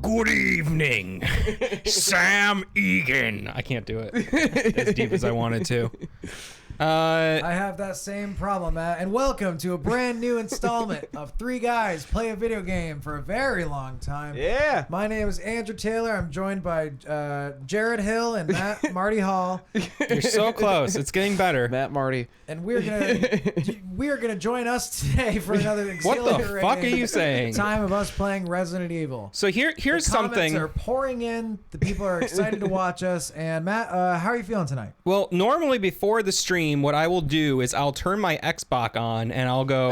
Good evening, Sam Egan. I can't do it as deep as I wanted to. I have that same problem, Matt. And welcome to a brand new installment of Three Guys Play a Video Game for a very long time. Yeah. My name is Andrew Taylor. I'm joined by Jared Hill and Marty Hall. You're so close. It's getting better. Matt Marty. And we are gonna join us today for another exhilarating What the fuck are you saying? time of us playing Resident Evil. So here's The something. comments are pouring in. The people are excited to watch us. And Matt, how are you feeling tonight? Well, normally before the stream, what I will do is I'll turn my Xbox on and I'll go.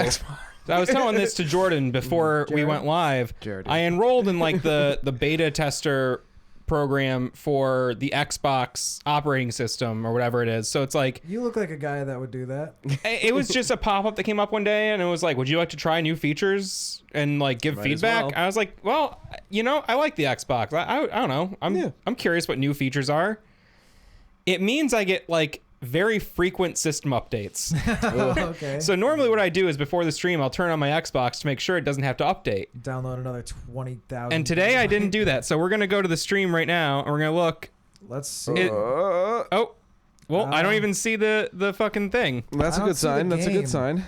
I was telling this to Jordan before we went live. Jared. I enrolled in like the beta tester program for the Xbox operating system or whatever it is. So it's like You look like a guy that would do that. it was just a pop-up that came up one day and it was like, would you like to try new features and like give Might feedback? as well. I was like, well, you know, I like the Xbox. I don't know. I'm curious what new features are. It means I get like very frequent system updates. Okay. So normally what I do is before the stream, I'll turn on my Xbox to make sure it doesn't have to update. Download another 20,000. And today I didn't do that. So we're going to go to the stream right now and we're going to look. Let's see. Oh, well, I don't even see the fucking thing. That's I a don't good see the sign. That's a game. good sign.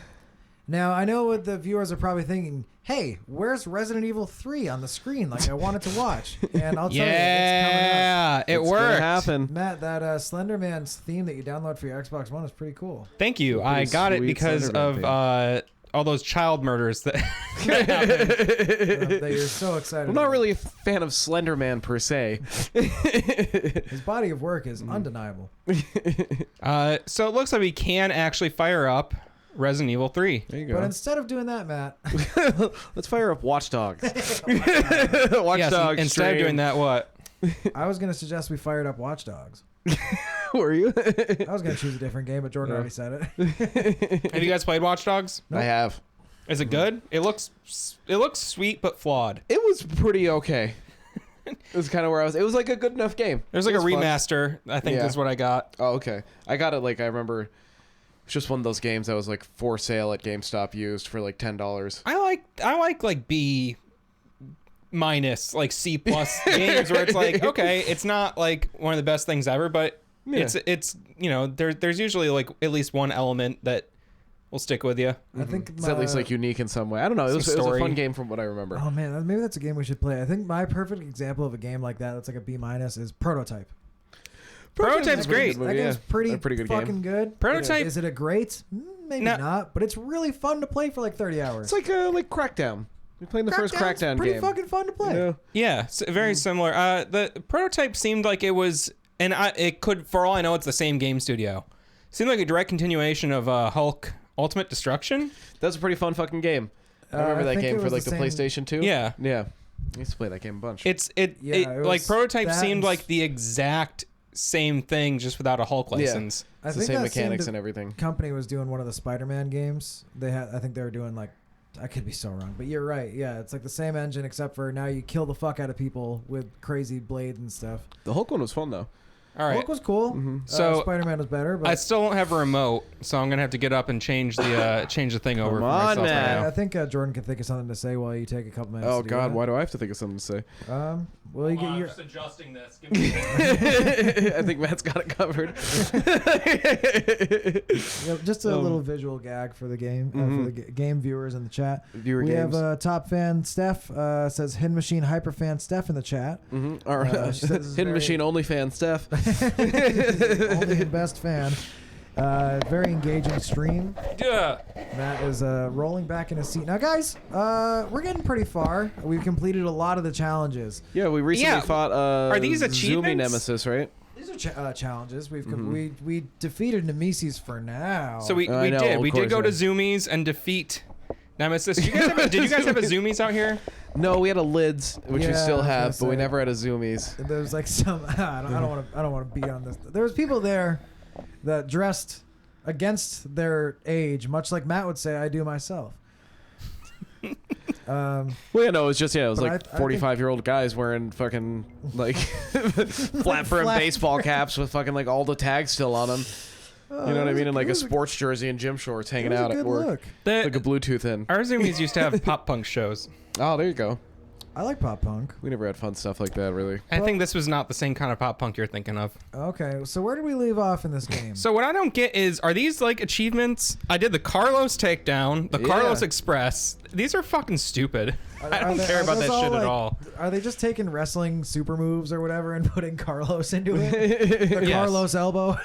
Now, I know what the viewers are probably thinking, hey, where's Resident Evil 3 on the screen? Like, I wanted to watch. And I'll tell you, it's Yeah, it It's gonna worked. happen. coming up. Matt, that Slender Man's theme that you download for your Xbox One is pretty cool. Thank you. I Pretty got it sweet because Slenderman of all those child murders that happened. That you're so excited I'm not about. really a fan of Slender Man per se. His body of work is undeniable. So it looks like we can actually fire up Resident Evil 3. There you But go. instead of doing that, Matt, Let's fire up Watch Dogs. Watch Yes, Dogs. instead of doing that, what? I was going to suggest we fired up Watch Dogs. Were you? I was going to choose a different game, but Jordan already said it. Have you guys played Watch Dogs? I have. Is it good? It looks sweet but flawed. It was pretty okay. It was kind of where I was. It was like a good enough game. There's like It a was fun. remaster, I think Yeah. is what I got. Oh, okay. I got it like I remember. It's just one of those games that was like for sale at GameStop used for like $10. I like B minus, like C plus games where it's like, okay, it's not like one of the best things ever, but Yeah. it's you know, there's usually like at least one element that will stick with you. I think It's at least like unique in some way. I don't know. It was a story. fun game from what I remember. Oh man, maybe that's a game we should play. I think my perfect example of a game like that that's like a B minus is Prototype. Prototype's great. That game's pretty good fucking game. good. Prototype- Is it a great? Maybe No. not, but it's really fun to play for like 30 hours. It's like Crackdown. You're playing the first Crackdown's Crackdown pretty game. fucking fun to play. Yeah. Yeah, very similar. The Prototype seemed like it was, and it could, for all I know, it's the same game studio. Seemed like a direct continuation of Hulk Ultimate Destruction. That's a pretty fun fucking game. I remember I that think game it for was like the the same- PlayStation 2. Yeah. Yeah. I used to play that game a bunch. It it like was Prototype that seemed and- like the exact same thing, just without a Hulk license. I It's the think same that same mechanics and everything. company was doing one of the Spider-Man games. I think they were doing like, I could be so wrong, but you're right. Yeah, it's like the same engine except for now you kill the fuck out of people with crazy blades and stuff. The Hulk one was fun though. All right. Hulk was cool. So, Spider-Man was better, but I still don't have a remote, so I'm gonna have to get up and change the thing over Come for on, myself man. right I think Jordan can think of something to say while you take a couple minutes. Oh to do God, that. why do I have to think of something to say? Well, you get your. adjusting this. I think Matt's got it covered. Just a little visual gag for the game, for the game viewers in the chat. Viewer we games. have top fan Steph says Hidden Machine hyper fan Steph in the chat. Or she says it's Hidden very- Machine only fan Steph. Only the best fan. Very engaging stream. Yeah. Matt is rolling back in his seat. Now, guys, we're getting pretty far. We've completed a lot of the challenges. Yeah, we recently Yeah. fought Are these Zoomy achievements? Nemesis, right? These are challenges. We defeated Nemesis for now. So we I know, did. of We did course, go to yeah. Zoomies and defeat Nemesis. Did you guys have a Zoomies out here? No, we had a Lids, which we Yeah, still I was have, gonna but we say. never had a Zoomies. There's like some. I don't want to be on this. There was people there that dressed against their age, much like Matt would say, I do myself. Well, yeah, no, it was just, it was But like I 45-year-old guys wearing fucking, like, flat brim Flat- baseball caps with fucking, like, all the tags still on them. You know what I mean? And, like, a sports jersey and gym shorts It hanging was a out at good work. look. Like a Bluetooth in. Our Zoomies used to have pop punk shows. Oh, there you go. I like pop punk. We never had fun stuff like that, really. I think this was not the same kind of pop punk you're thinking of. Okay, so where did we leave off in this game? So what I don't get is, are these like achievements? I did the Carlos takedown, the Carlos Express. These are fucking stupid. I don't care about that shit at all. Are they just taking wrestling super moves or whatever and putting Carlos into it? The Yes. Carlos elbow.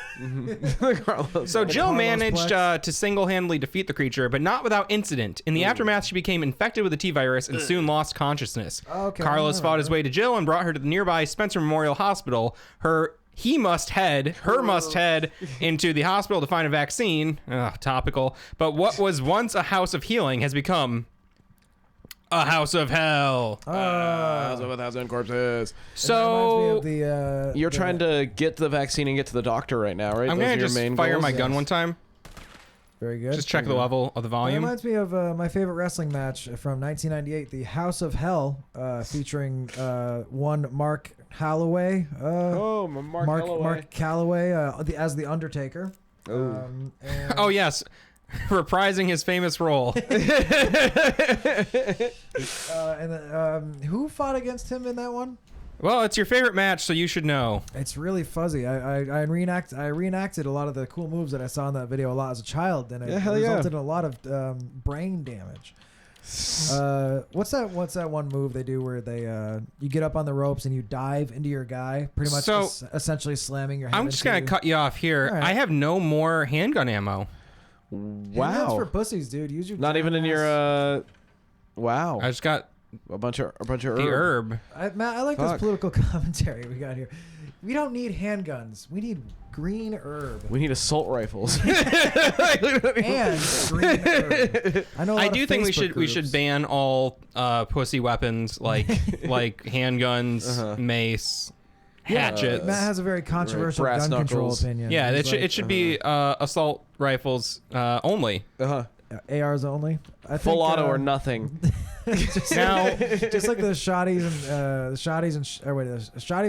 Carlos. So Jill Carlos managed Plex. to single-handedly defeat the creature, but not without incident. In the aftermath, she became infected with the T-virus and soon lost consciousness. Okay, Carlos fought his alright. way to Jill and brought her to the nearby Spencer Memorial Hospital. Her must head into the hospital to find a vaccine. Ugh, topical. But what was once a house of healing has become a house of hell. 1,000 corpses. So Reminds me of You're trying to get the vaccine and get to the doctor right now, right? I'm Those gonna are your just main fire goals? my gun Yes. one time. Very good. Just check the level of the That volume. reminds me of my favorite wrestling match from 1998, the House of Hell, featuring one Mark Holloway. Mark Calloway as the Undertaker. And Oh yes, reprising his famous role. who fought against him in that one? Well, it's your favorite match, so you should know. It's really fuzzy. I reenacted a lot of the cool moves that I saw in that video a lot as a child, and it resulted in a lot of brain damage. What's that one move they do where they you get up on the ropes and you dive into your guy, pretty much So, essentially slamming your head. I'm just gonna cut you off here. All right. I have no more handgun ammo. Handguns Wow. for pussies, dude. Use your Not even in your wow. I just got A bunch of the herb. Matt, I like this Fuck. political commentary we got here. We don't need handguns. We need green herb We need assault rifles. and green herb. I know. I do think we should ban all pussy weapons like handguns, mace, hatchets. Matt has a very controversial Brass gun control knuckles. opinion. Yeah, He's it should be assault rifles only. ARs only. I think, Full auto or nothing. just, Now- just like the shotties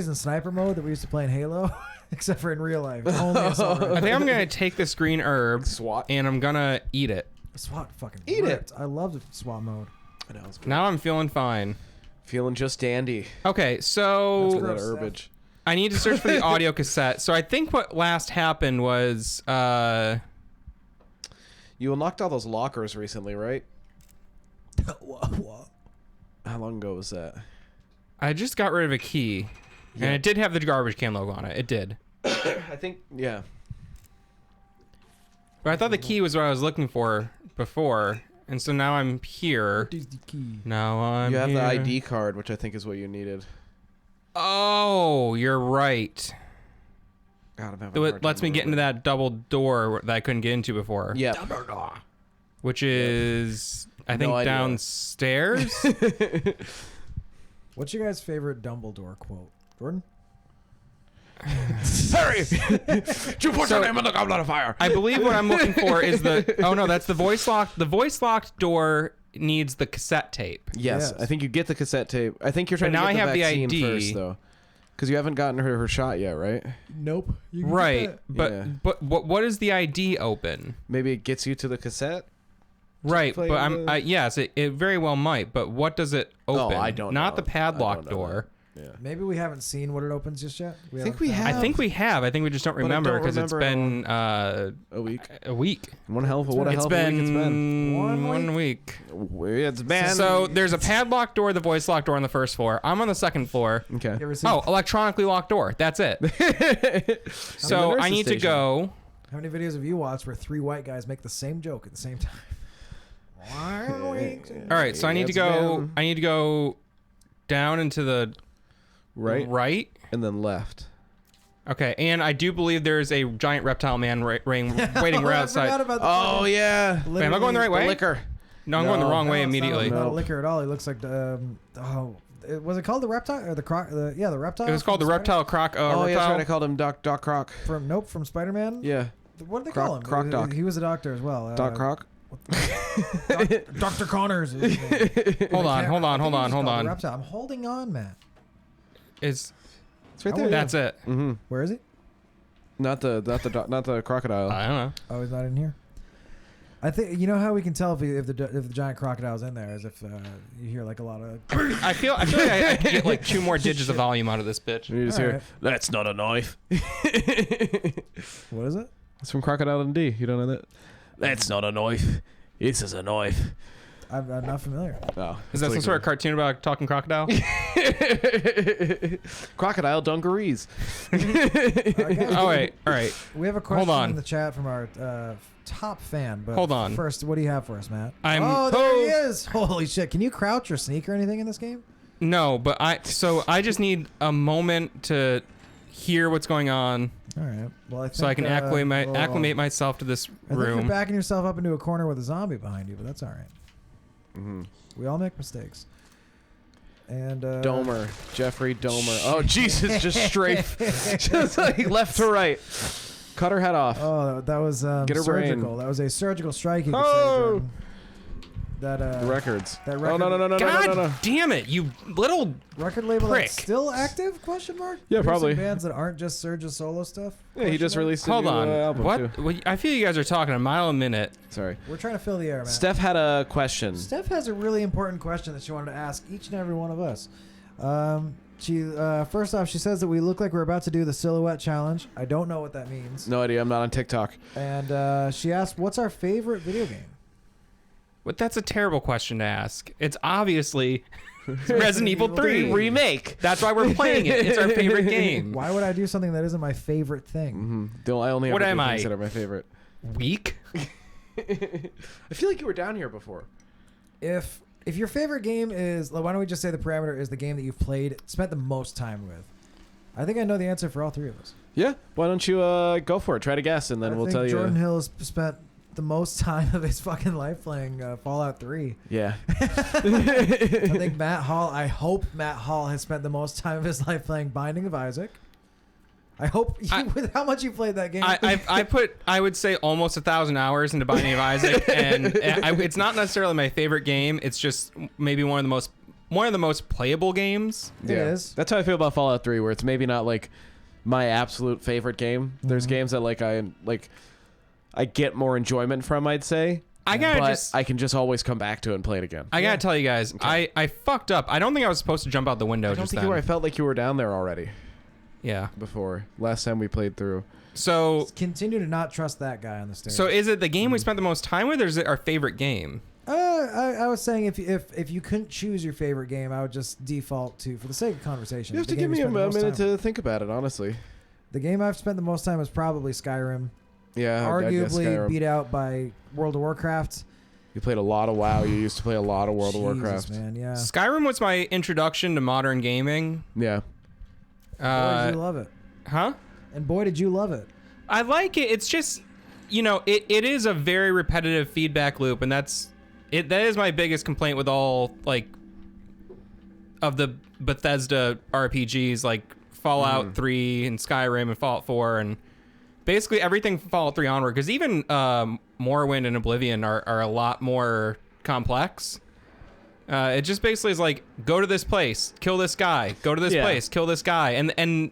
and sniper mode that we used to play in Halo, except for in real life. Only assault I rifle. think I'm gonna take this green herb SWAT. and I'm gonna eat it. SWAT fucking Eat ripped. I love the SWAT mode. I know, it's good. Now I'm feeling fine. Feeling just dandy. Okay, That's so That gross. herbage. I need to search for the audio cassette. So I think what last happened was You unlocked all those lockers recently, right? How long ago was that? I just got rid of a key, and it did have the garbage can logo on it. It did. I think, yeah. But I thought the key was what I was looking for before, and so now I'm here. Where's the key? Now I'm You have here. the ID card, which I think is what you needed. Oh, you're right. God, I'm having a It hard lets time me get into that double door that I couldn't get into before. Yeah. Which is, I No think, idea. downstairs. What's your guys' favorite Dumbledore quote, Gordon? Hurry! You put your name in the goblet of fire. I believe what I'm looking for is the. Oh no, that's the voice lock. The voice locked door needs the cassette tape. Yes, Yes. I think you get the cassette tape. I think you're trying now to get I the have the vaccine ID. first, though. Because you haven't gotten her shot yet, right? Nope. You can get Right, that. but Yeah. but what is the ID open? Maybe it gets you to the cassette? Right, play but I'm the- yes, it very well might. But what does it open? I don't Not know. the padlock I don't know door. Yeah. Maybe we haven't seen what it opens just yet. I think we haven't have. I think we have. I think we just don't But I remember don't because it's remember been A week. a week. What a hell of a It's week it's been. Been One week. It's been. So there's a padlock door, the voice lock door on the first floor. I'm on the second floor. Okay. You ever seen Oh, electronically locked door. That's it. So nurse's I need to station. go. how many videos have you watched where three white guys make the same joke at the same time? All right, so I need to It's go. been- I need to go down into the Right. right. And then left. Okay, and I do believe there's a giant reptile man waiting right I forgot outside. about the Oh, fucking- yeah. Wait, am I going the right The way? liquor. No, I'm going the No. wrong way No, it's immediately. Not a Nope. liquor at all. He looks like was it called the reptile or the croc? The reptile. It was called the from reptile croc. Oh, yeah, that's reptile. right. I called him Doc Croc. From Spider-Man. Yeah. What did they Croc- call him? Croc Doc. He was a doctor as well. Doc Croc. Dr. Connors. Is his name. Hold I on, hold on, think hold he on, was hold called the on. reptile. I'm holding on, Matt. Is It's right Oh, there. yeah. that's it? Mm-hmm. Where is he? Not the crocodile. I don't know. Oh, he's not in here. I think you know how we can tell if the giant crocodile's in there is if you hear like a lot of. I feel like I could get like 2 more digits of volume out of this bitch. You just All hear, right. that's not a knife. What is it? It's from Crocodile Dundee. You don't know that? That's not a knife. This is a knife. I'm not familiar. Oh, Is that some sort of cartoon about a talking crocodile? Crocodile dungarees. Okay. All right. We have a question Hold on. in the chat from our top fan. But Hold on. First, what do you have for us, Matt? I'm- there he is. Holy shit! Can you crouch or sneak or anything in this game? No, but I just need a moment to hear what's going on All right. Well, I think, so I can acclimate myself to this I think you're room. backing yourself up into a corner with a zombie behind you, but that's all right. Mm-hmm. We all make mistakes. And Domer, Jeffrey Domer. Oh Jesus, just strafe, just like left to right. Cut her head off. Oh, that was Get her surgical. brain. That was a surgical strike. You could say, Oh! Jordan. That Records. that Oh no no no no God no no no. damn it, you little... record label Prick. that's still active? Question mark. Yeah, Producing probably. bands that aren't just Surge's solo stuff. Yeah, he just Question mark? released a Hold new on. album What? too. Well, I feel you guys are talking a mile a minute. Sorry. We're trying to fill the air, man. Steph had a question. Steph has a really important question that she wanted to ask each and every one of us. She first off, she says that we look like we're about to do the silhouette challenge. I don't know what that means. No idea. I'm not on TikTok. And she asked, "What's our favorite video game?" But that's a terrible question to ask. It's obviously Resident Evil 3 remake. That's why we're playing it. It's our favorite game. Why would I do something that isn't my favorite thing? Mm-hmm. I only What ever am do I? things that are my favorite. Weak? I feel like you were down here before. If your favorite game is, why don't we just say the parameter is the game that you've played, spent the most time with? I think I know the answer for all three of us. Yeah. Why don't you go for it? Try to guess, and then we'll tell you. Jordan Hill has spent the most time of his fucking life playing Fallout 3. Yeah. I think Matt Hall. I hope Matt Hall has spent the most time of his life playing Binding of Isaac. I hope with how much you played that game. I put, I would say, almost 1,000 hours into Binding of Isaac, and it's not necessarily my favorite game. It's just maybe one of the most playable games. It is. That's how I feel about Fallout 3, where it's maybe not like my absolute favorite game. There's games that I get more enjoyment from, I'd say. I can just always come back to it and play it again. I gotta tell you guys, Okay. I fucked up. I don't think I was supposed to jump out the window I don't just think then. you were. I felt like you were down there already Yeah. before. Last time we played through. So Continue to not trust that guy on the stage. is it the game we spent the most time with, or is it our favorite game? I was saying if you couldn't choose your favorite game, I would just default to, for the sake of conversation. You have the to game give we me a spent the most minute time to think about it, honestly. The game I've spent the most time is probably Skyrim. Yeah, I guess Arguably Skyrim. beat out by World of Warcraft. You played a lot of WoW. You used to play a lot of World of Jesus, Warcraft. man, yeah. Skyrim was my introduction to modern gaming. Yeah. Boy, did you love it. Huh? And boy, did you love it. I like it. It's just, it is a very repetitive feedback loop, and that is my biggest complaint with all, of the Bethesda RPGs, like Fallout 3 and Skyrim and Fallout 4, and basically everything from Fallout 3 onward, because even Morrowind and Oblivion are a lot more complex. It just basically is like, go to this place, kill this guy, go to this place, kill this guy, and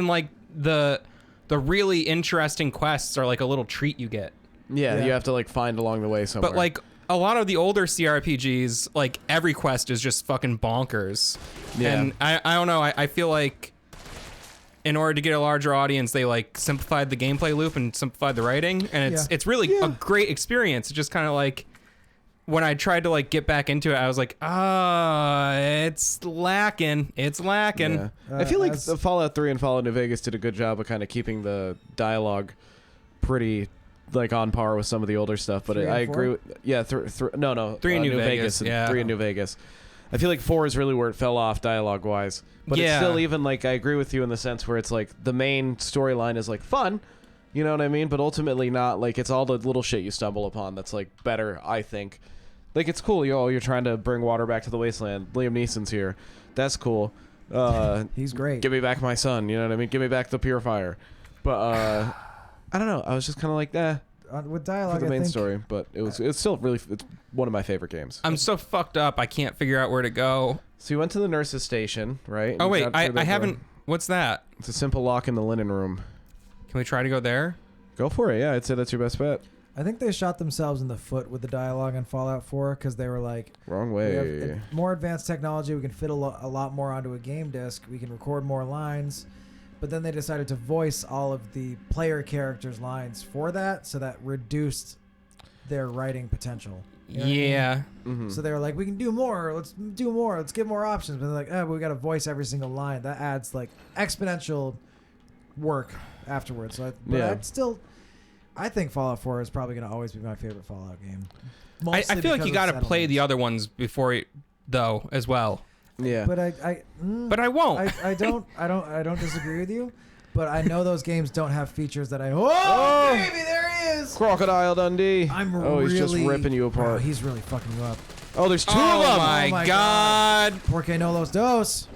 like the really interesting quests are like a little treat you get. Yeah, you have to find along the way somewhere. But like a lot of the older CRPGs, like every quest is just fucking bonkers. Yeah. And I don't know, I feel like in order to get a larger audience, they simplified the gameplay loop and simplified the writing, and it's really a great experience. It's just kind of like when I tried to get back into it, I was like, it's lacking. It's lacking. Yeah. I feel like the Fallout 3 and Fallout New Vegas did a good job of kind of keeping the dialogue pretty on par with some of the older stuff. But I agree with Three in New Vegas, and yeah. 3 in New Vegas. I feel like 4 is really where it fell off dialogue wise. But it's still even I agree with you in the sense where it's the main storyline is fun. You know what I mean? But ultimately not it's all the little shit you stumble upon that's better, I think. It's cool, you're trying to bring water back to the wasteland. Liam Neeson's here. That's cool. He's great. Give me back my son, you know what I mean? Give me back the purifier. But I don't know. I was just kind of with dialogue, for the main I think, story, but it's still really it's one of my favorite games. I'm so fucked up. I can't figure out where to go. So you went to the nurse's station, right? Oh You wait, got through I the haven't. door. What's that? It's a simple lock in the linen room. Can we try to go there? Go for it. Yeah, I'd say that's your best bet. I think they shot themselves in the foot with the dialogue on Fallout 4 because they were like, Wrong we have way. more advanced technology. We can fit a lot more onto a game disc. We can record more lines. But then they decided to voice all of the player characters' lines for that, so that reduced their writing potential. You know what I mean? Yeah. Mm-hmm. So they were like, we can do more. Let's do more. Let's get more options. But they're like, but we got to voice every single line. That adds like exponential work afterwards. So I think Fallout 4 is probably going to always be my favorite Fallout game. I feel like you got to play the other ones before it, though, as well. Yeah. But But I won't. I don't disagree with you. But I know those games don't have features that I. Oh! Baby, there he is. Crocodile Dundee. He's just ripping you apart. Oh, he's really fucking you up. Oh, there's two Oh of them. my god. Porque no los dos.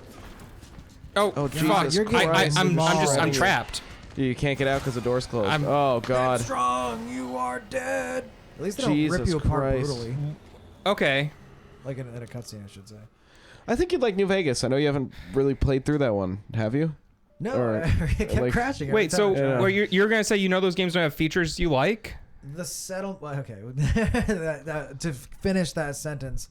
Oh, Jesus fuck. you're getting I'm trapped. You can't get out because the door's closed. I'm- Oh god. Strong, you are dead. At least they don't rip Jesus you apart Christ. brutally. Okay. Like in a cutscene, I should say. I think you'd like New Vegas. I know you haven't really played through that one, have you? No, Or, it kept like- crashing. every Wait, time so I tried. where you're going to say those games don't have features you like? The settle. Well, okay, to finish that sentence,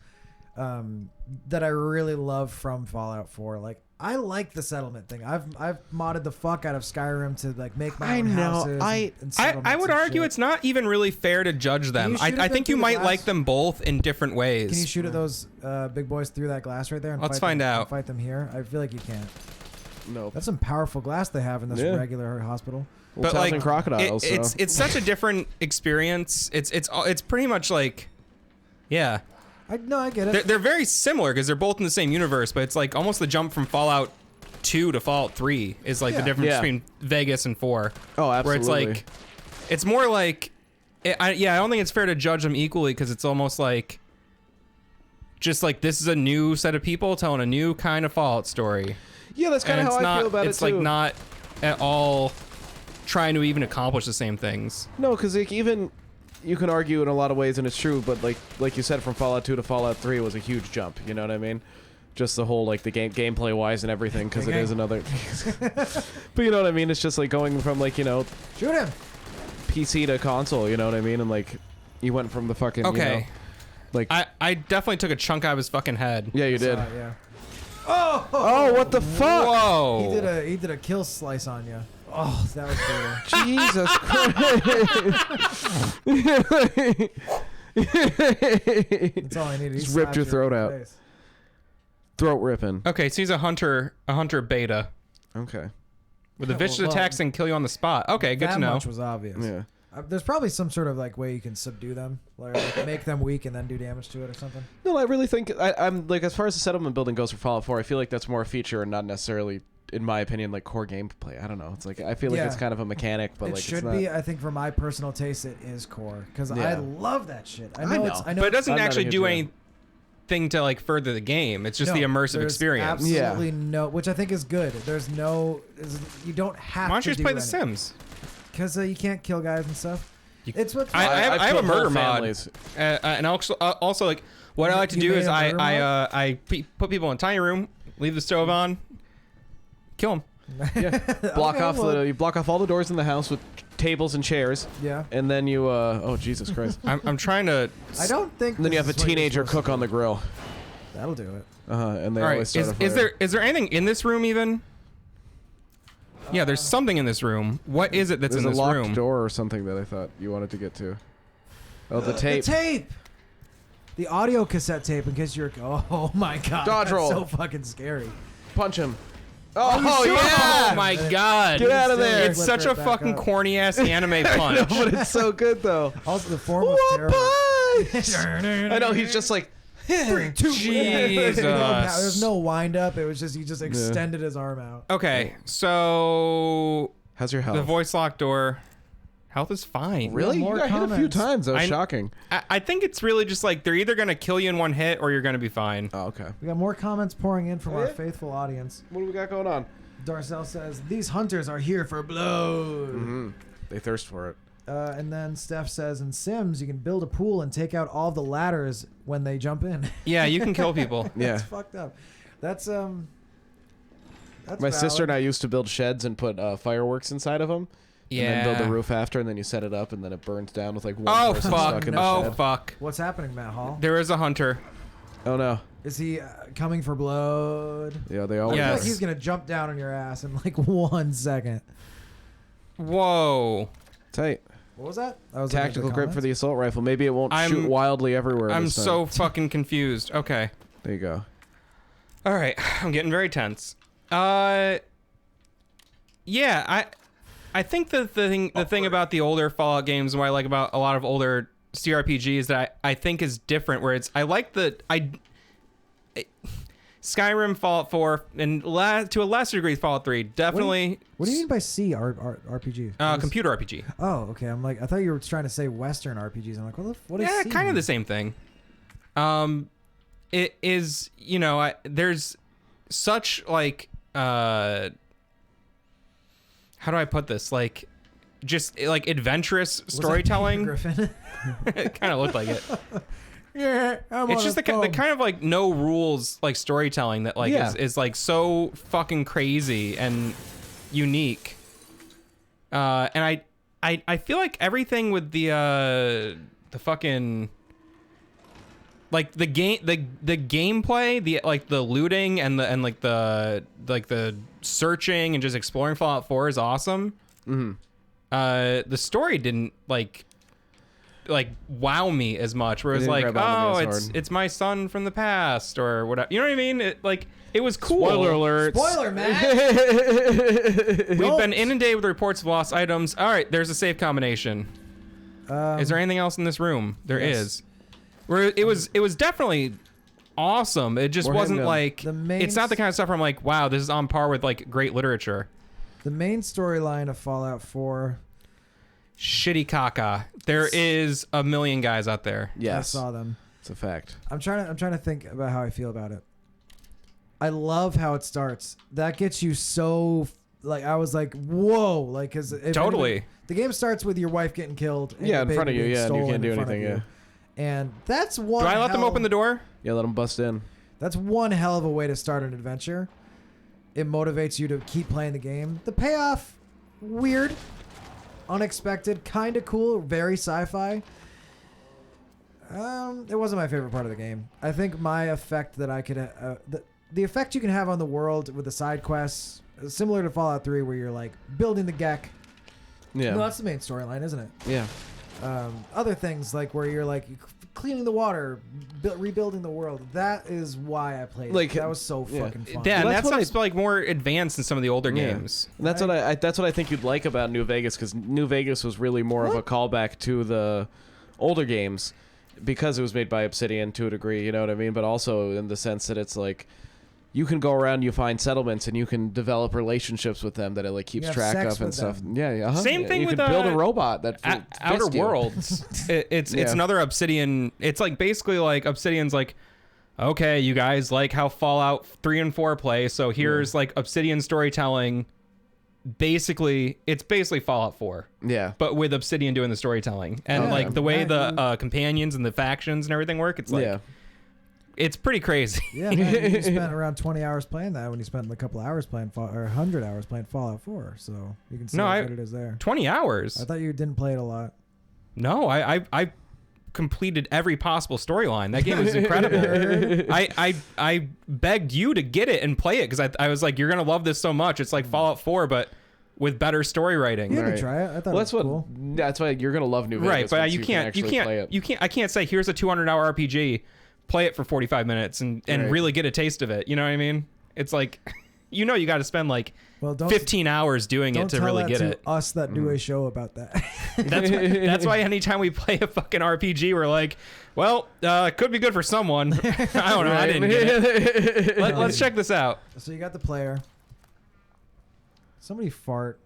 that I really love from Fallout 4. Like, I like the settlement thing. I've modded the fuck out of Skyrim to like make my own houses. I settlements would and argue shit. it's not even really fair to judge them. you shoot at I them think you through the might glass? like them both in different ways. Can you shoot at those big boys through that glass right there? And Let's fight find them, out. and fight them here. I feel like you can't. No. That's some powerful glass they have in this Yeah. regular hospital. Well, But like Thousand crocodiles. it's such a different experience. It's pretty much like, yeah, I get it. they're very similar because they're both in the same universe. But it's like almost the jump from Fallout 2 to Fallout 3 is like the Yeah. difference Yeah. between Vegas and 4. Oh, absolutely. Where it's like, it's more like, I don't think it's fair to judge them equally because it's almost like, just like this is a new set of people telling a new kind of Fallout story. Yeah, that's kind And of it's how I not, feel about it's it too. like not at all trying to even accomplish the same things. No, because like even you can argue in a lot of ways, and it's true. But like you said, from Fallout 2 to Fallout 3 was a huge jump. You know what I mean? Just the whole like the gameplay wise and everything, because it is another. But you know what I mean? It's just like going from like Shoot him. PC to console. You know what I mean? And like you went from the fucking Okay. like I definitely took a chunk out of his fucking head. yeah, you did. Yeah. Oh! Oh, what the fuck? Whoa. He did a kill slice on you. Oh, that was brutal. Jesus Christ! That's all I needed. He Just ripped slapped your you throat in the out. face. Throat ripping. Okay, so he's a hunter beta Okay. with the Yeah, vicious well, attacks and kill you on the spot. Okay, good That to know. much was obvious. Yeah. There's probably some sort of like way you can subdue them, like make them weak and then do damage to it or something. No, I really think I'm like as far as the settlement building goes for Fallout 4, I feel like that's more a feature and not necessarily, in my opinion, like core gameplay. I don't know. It's like I feel like Yeah. it's kind of a mechanic, but It like should it's not. be. I think for my personal taste, it is core because I Yeah. love that shit. I know. know. But it doesn't I'm not a actually huge do fan. anything to like further the game. It's just the immersive there's experience. Absolutely no, which I think is good. There's no, you don't have. Why don't to you just do play The Sims? Because you can't kill guys and stuff. It's what I have a killed murder whole mod, families. and also like what I like to You do made is a murder mod? I put people in a tiny room, leave the stove on, kill them. Yeah. Block Okay, off well- you block off all the doors in the house with tables and chairs, Yeah. and then you oh Jesus Christ. I'm trying to. I don't think. And then you this have a is what you're teenager supposed cook to on the do. grill. That'll do it. And they All right, always start a is fire. there anything in this room even? Yeah, there's something in this room. What is it that's There's in a this locked room? door or something that I thought you wanted to get to. Oh, the tape. The tape. The audio cassette tape. In case you're. Oh my god. Dodge that's roll. So fucking scary. Punch him. Oh, you yeah! Oh my god! Get out of there. It's such a Flip right back fucking up. corny ass anime punch. No, but it's so good though. Also, the form was terrible. I know he's just like 3, 2, Jesus. There's no wind up. It was just he just extended his arm out. Okay, so how's your health? the voice lock door health is fine. Really? More You got hit a few comments. times. That was I- shocking. I think it's really just like they're either gonna kill you in one hit or you're gonna be fine. Oh, okay. We got more comments pouring in from Oh, our yeah? faithful audience. What do we got going on? Darcel says these hunters are here for blood. Mm-hmm. They thirst for it. And then Steph says in Sims you can build a pool and take out all the ladders when they jump in. Yeah, you can kill people. Yeah. That's fucked up. That's My sister and I used to build sheds and put fireworks inside of them, Yeah. And then build the roof after, and then you set it up, and then it burns down with like one person stuck in the Oh shed. fuck! What's happening, Matt Hall? There is a hunter. Oh no. Is he coming for blood? Yeah, they I always. feel Yes. like he's gonna jump down on your ass in like 1 second. Whoa! Tight. What was that? That was Tactical grip for the assault rifle. Maybe it won't I'm- shoot wildly everywhere. I'm this time. so fucking confused. Okay. There you go. All right. I'm getting very tense. Yeah. I think the thing about the older Fallout games and what I like about a lot of older CRPGs that I think is different, where it's Skyrim, Fallout 4, and to a lesser degree Fallout 3 definitely. What do you mean by RPG? Computer RPG. Oh, okay. I'm like, I thought you were trying to say Western RPGs. I'm like, what is Yeah, C kind of mean? the same thing. It is, there's such like how do I put this? Like just like adventurous Was that storytelling. Peter Griffin? It kind of looked like it. Yeah, It's just the kind of like no rules like storytelling that like Yeah. is like so fucking crazy and unique. And I feel like everything with the fucking like the gameplay, the looting and the searching and just exploring Fallout 4 is awesome. Mm-hmm. The story didn't like wow me as much, where it's They like, didn't grab onto me oh, as hard. it's my son from the past or whatever. You know what I mean? It was cool. Spoiler alert. Spoiler, man. We've been inundated with reports of lost items. All right, there's a safe combination. Is there anything else in this room? There yes. is. Where it was definitely awesome. It just We're wasn't heading like The main it's not the kind of stuff where I'm like, wow, this is on par with like great literature. The main storyline of Fallout 4. Shitty caca. There is a million guys out there. Yes, I saw them. it's a fact. I'm trying to think about how I feel about it. I love how it starts. That gets you so like I was like, whoa, like because Totally. the game starts with your wife getting killed. And Yeah, your in front baby of you, being yeah, and you stolen can't do in front of anything, you. And that's one. Do I let them open the door? Yeah, let them bust in. That's one hell of a way to start an adventure. It motivates you to keep playing the game. The payoff, weird, unexpected, kind of cool, very sci-fi. It wasn't my favorite part of the game. I think my effect that I could, the effect you can have on the world with the side quests, is similar to Fallout 3, where you're like building the Gek. Yeah. No, that's the main storyline, isn't it? Yeah. Other things like where you're like cleaning the water, rebuilding the world. That is why I played. Like, it. That was so yeah. fucking fun. Yeah, and That's that what stuff's like more advanced than some of the older games. And that's what I think you'd like about New Vegas, because New Vegas was really more of a callback to the older games, because it was made by Obsidian to a degree, you know what I mean? But also in the sense that it's like you can go around, you find settlements, and you can develop relationships with them that it like keeps You have track sex of and with stuff. them. Yeah, yeah. Same Yeah, thing you with, can build a robot that Outer fists you. Worlds. It's Yeah. another Obsidian. It's like basically like Obsidian's like, okay, you guys like how Fallout 3 and 4 play, so here's like Obsidian storytelling. It's basically Fallout 4, Yeah. but with Obsidian doing the storytelling and Yeah. like the way Yeah, the companions and the factions and everything work. It's like Yeah. it's pretty crazy. Yeah, man, you spent around 20 hours playing that when you spent a couple hours playing or 100 hours playing Fallout 4. So you can see No, how good it is there. 20 hours. I thought you didn't play it a lot. No, I completed every possible storyline. That game was incredible. I begged you to get it and play it because I was like, you're gonna love this so much. It's like Fallout 4, but with better story writing. You had to Right. try it. I thought Well, it that's was what. cool. That's why you're gonna love New Vegas. Right, but once you can't actually play it. I can't say here's a 200-hour RPG, play it for 45 minutes and Right. really get a taste of it. You know what I mean? It's like, you got to spend like Well, don't 15 hours doing don't it to tell really that get to it. us that do a show about that. That's why anytime we play a fucking RPG, we're like, well, it could be good for someone. I don't know. I didn't get it. Let's check this out. So you got the player. Somebody fart.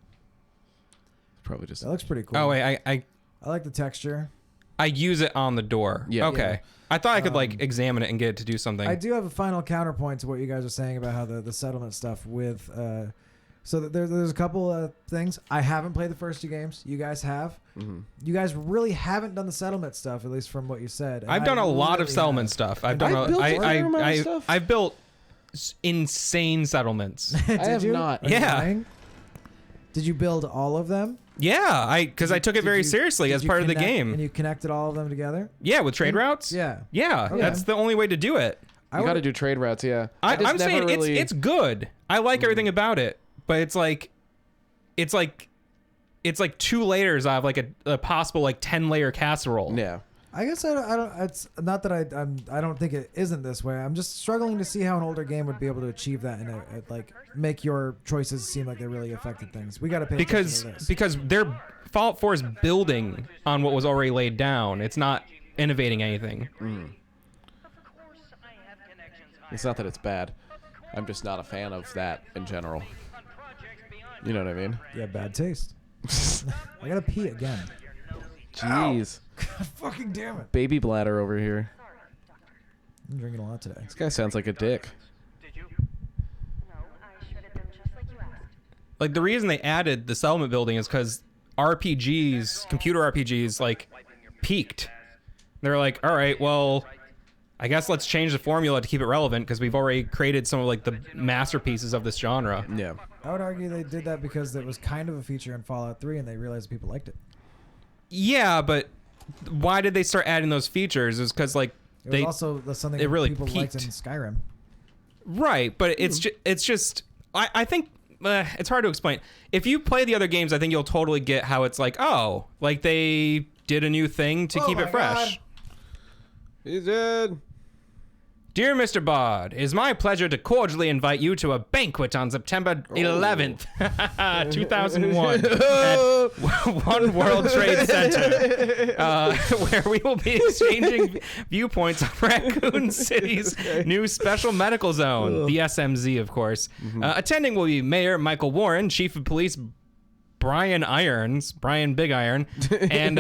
Probably just. That looks pretty cool. Oh wait, I like the texture. I use it on the door. Yeah. Okay. I thought I could like examine it and get it to do something. I do have a final counterpoint to what you guys are saying about how the settlement stuff with. So there's a couple things. I haven't played the first two games. You guys have. Mm-hmm. You guys really haven't done the settlement stuff, at least from what you said. And I've done I a lot of really settlement have. stuff. I've I've done. built a fair amount of stuff. I've built insane settlements. Did have you? not. Are you Yeah. lying? Did you build all of them? Yeah, because I took it very seriously as part of the game. And you connected all of them together? Yeah, with trade routes? Yeah. Yeah, Okay. that's the only way to do it. You got to do trade routes, yeah. I'm saying really... it's good. I like everything about it, but it's like 2 layers of like a possible like 10-layer casserole. Yeah. I guess I don't. It's not that I don't think it isn't this way. I'm just struggling to see how an older game would be able to achieve that and like make your choices seem like they really affected things. We got to pay attention to this. Because their Fallout 4 is building on what was already laid down. It's not innovating anything. It's not that it's bad. I'm just not a fan of that in general. You know what I mean? Yeah, bad taste. I gotta pee again. Jeez. God fucking damn it. Baby bladder over here. I'm drinking a lot today. This guy sounds like a dick. Like the reason they added the settlement building is because RPGs, computer RPGs, like peaked. They're like, all right, well, I guess let's change the formula to keep it relevant because we've already created some of like the masterpieces of this genre. Yeah. I would argue they did that because it was kind of a feature in Fallout 3 and they realized people liked it. Yeah, but why did they start adding those features? Is because like it was also something it really people peaked. liked in Skyrim. Right, but it's just I think it's hard to explain. If you play the other games, I think you'll totally get how it's like, oh, like they did a new thing to keep it fresh. God. He's dead. Dear Mr. Bard, it is my pleasure to cordially invite you to a banquet on September 11th, 2001, at One World Trade Center, where we will be exchanging viewpoints of Raccoon City's new special medical zone, the SMZ, of course. Attending will be Mayor Michael Warren, Chief of Police Brian Big Iron, and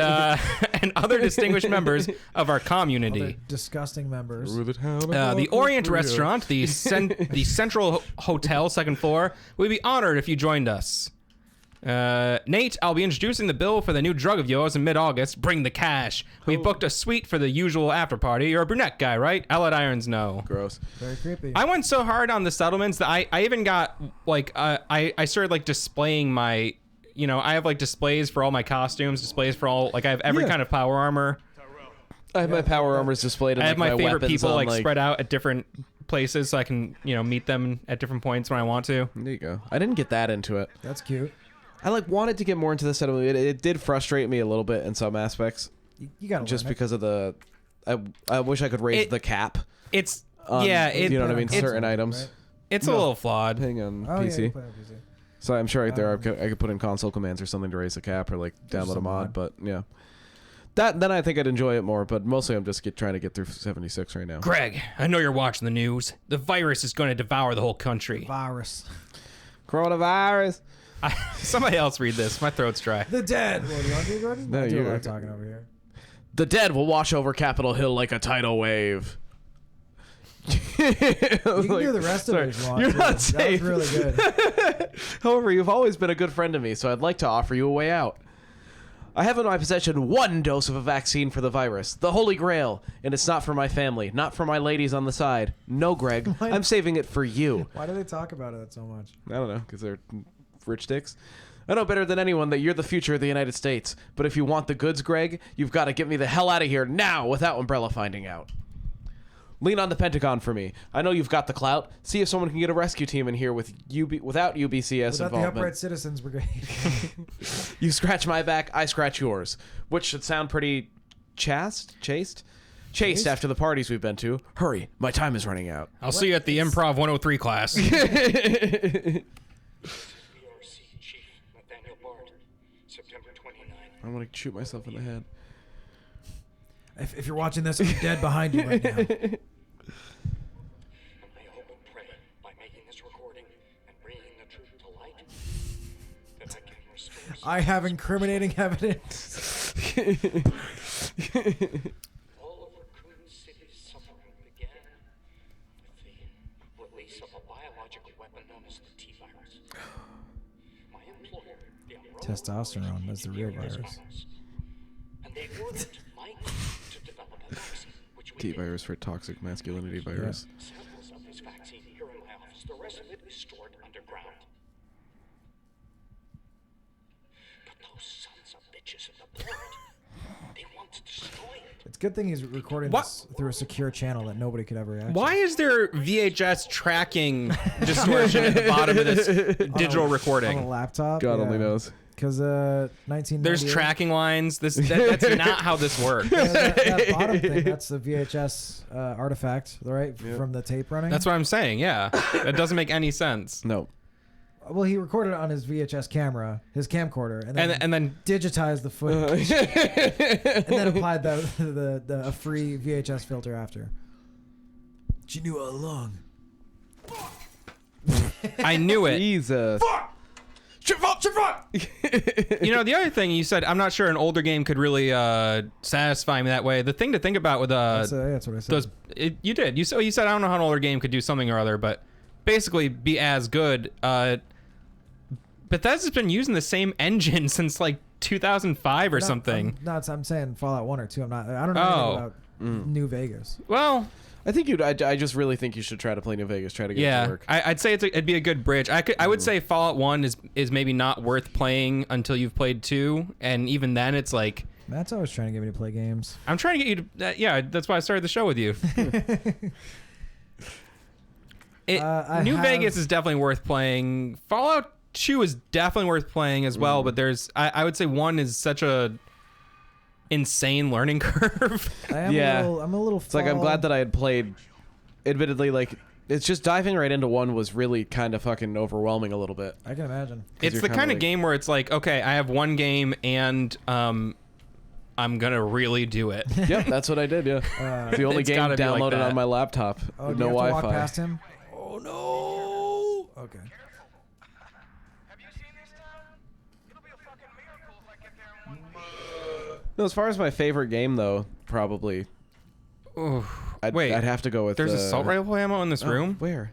other distinguished members of our community. Other disgusting members. The Orient Restaurant, the Central Hotel, second floor, we'd be honored if you joined us. Nate, I'll be introducing the bill for the new drug of yours in mid-August. Bring the cash. We've booked a suite for the usual after party. You're a brunette guy, right? I'll let Irons know. Gross. Very creepy. I went so hard on the settlements that I even got, like, I started, like, displaying my... You know, I have like displays for all my costumes, displays for all, like I have every kind of power armor. I have my power armors displayed. And I have my favorite people on, like spread out at different places so I can, you know, meet them at different points when I want to. There you go. I didn't get that into it. That's cute. I like wanted to get more into the settlement. It did frustrate me a little bit in some aspects. You got just because of the. I wish I could raise the cap. It's you know what I mean. Certain items. Right? It's a little flawed. Hang on, Oh, PC. yeah, you play on PC. So I'm sure right there I could put in console commands or something to raise the cap or like download a mod, but yeah. Then I think I'd enjoy it more, but mostly I'm just trying to get through 76 right now. Greg, I know you're watching the news. The virus is going to devour the whole country. Virus. Coronavirus. Somebody else read this. My throat's dry. The dead. What, do you want to do, Gordon? No, I do a lot you're of talking over here. The dead will wash over Capitol Hill like a tidal wave. You can do the rest of it if you want. You're to. not safe. That was really good. However, you've always been a good friend to me, so I'd like to offer you a way out. I have in my possession 1 dose of a vaccine for the virus, the Holy Grail, and it's not for my family, not for my ladies on the side. No, Greg, I'm saving it for you. Why do they talk about it so much? I don't know, because they're rich dicks. I know better than anyone that you're the future of the United States, but if you want the goods, Greg, you've got to get me the hell out of here now without Umbrella finding out. Lean on the Pentagon for me. I know you've got the clout. See if someone can get a rescue team in here with without UBCS Without the involvement. Upright Citizens Brigade. You scratch my back, I scratch yours. Which should sound pretty chaste after the parties we've been to. Hurry, my time is running out. I'll see you at the Improv 103 class. BRC Chief Nathaniel Bard, September 29. I want to shoot myself in the head. If you're watching this, I'm dead behind you right now. And I hope and pray by making this recording and bringing the truth to light that I can restore. I have incriminating evidence. All of Raccoon City's suffering began with the release of a biological weapon known as the T-virus. My employer, the Umbrella Testosterone is the real virus. and they ordered Mike to develop a vaccine, which we T-virus for toxic masculinity virus. samples of this vaccine here in my office. The rest of it is stored underground. But those sons of bitches at the board. They want to destroy it. It's a good thing he's recording this through a secure channel that nobody could ever access. Why is there VHS tracking distortion at the bottom of this digital recording? On a laptop? God only knows. Because 1998. There's tracking lines. That's not how this works. Yeah, that bottom thing, that's the VHS artifact, right? From the tape running. That's what I'm saying. Yeah, that doesn't make any sense. No. Well, he recorded it on his VHS camera, his camcorder, And then digitized the footage, and then applied the free VHS filter after. She knew all along. I knew it. Jesus. You know, the other thing you said, I'm not sure an older game could really satisfy me that way. The thing to think about with That's what I said. you did. You said I don't know how an older game could do something or other, but basically be as good. Bethesda's been using the same engine since like 2005 or something. I'm saying Fallout 1 or 2. I don't know anything about New Vegas. Well, I think I just really think you should try to play New Vegas. Try to get it to work. I'd say it'd be a good bridge. I would say Fallout 1 is maybe not worth playing until you've played 2, and even then it's like Matt's always trying to get me to play games. I'm trying to get you to. Yeah, that's why I started the show with you. New Vegas is definitely worth playing. Fallout 2 is definitely worth playing as well, but I would say 1 is such a insane learning curve. I'm a little. It's like I'm glad that I had played. Admittedly, like it's just diving right into 1 was really kind of fucking overwhelming a little bit. I can imagine. It's the kind of game where it's like, okay, I have one game and I'm gonna really do it. Yep, that's what I did. Yeah, it's the only It's game gotta be like downloaded that. on my laptop. Oh, with do no you have to Wi-Fi. walk past him? Oh no. Okay. Have you seen this town? It'll be a fucking miracle if I get there in one week. No, as far as my favorite game though, probably. Wait, I'd have to go with. There's assault rifle ammo in this room. Where?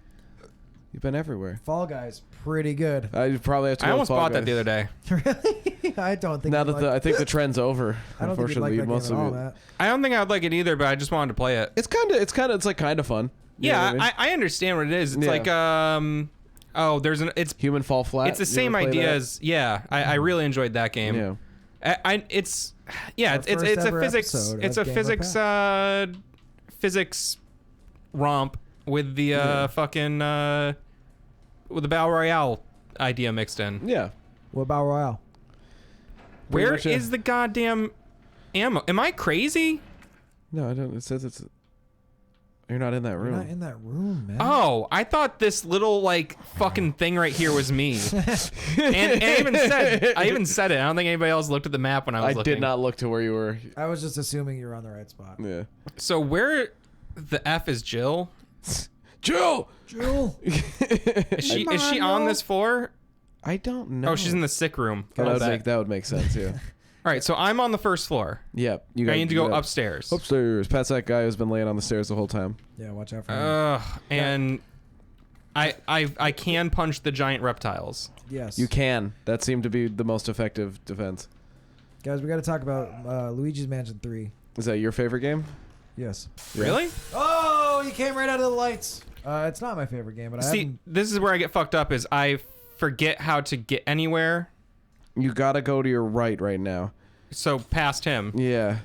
You've been everywhere. Fall Guys, pretty good. I probably have to. I go almost with Fall bought that the Guys. other day. Really? I don't think. Now you'd that like, I think the trend's over. I don't think you'd like Unfortunately, that game most at of all, it. Matt. I don't think I would like it either, but I just wanted to play it. It's kind of fun. You know Yeah, what I mean? I understand what it is. It's Yeah. like it's Human Fall Flat. it's the You same ever play idea that? as I really enjoyed that game. Yeah. It's Our it's first a ever physics episode it's of a Game of physics physics romp with the fucking with the battle royale idea mixed in. Yeah. What about Royale? Pretty Where much, is the goddamn ammo? Am I crazy? No, I don't. It says it's. You're not in that You're room. not in that room, man. Oh, I thought this little like fucking thing right here was me. and I even said it. I don't think anybody else looked at the map when I was I looking. did not look to where you were. I was just assuming you were on the right spot. Yeah. So where the F is Jill? Jill. Jill. Is she on this floor? I don't know. Oh, she's in the sick room. That would make sense. Yeah. All right, so I'm on the first floor. Yep. You I need to go yeah. upstairs. Upstairs. Pat's that guy who's been laying on the stairs the whole time. Yeah, watch out for him. And I can punch the giant reptiles. Yes. You can. That seemed to be the most effective defense. Guys, we got to talk about Luigi's Mansion 3. Is that your favorite game? Yes. Really? Oh, he came right out of the lights. It's not my favorite game, but I See, haven't... this is where I get fucked up. Is I forget how to get anywhere. You gotta go to your right now. So past him. Yeah.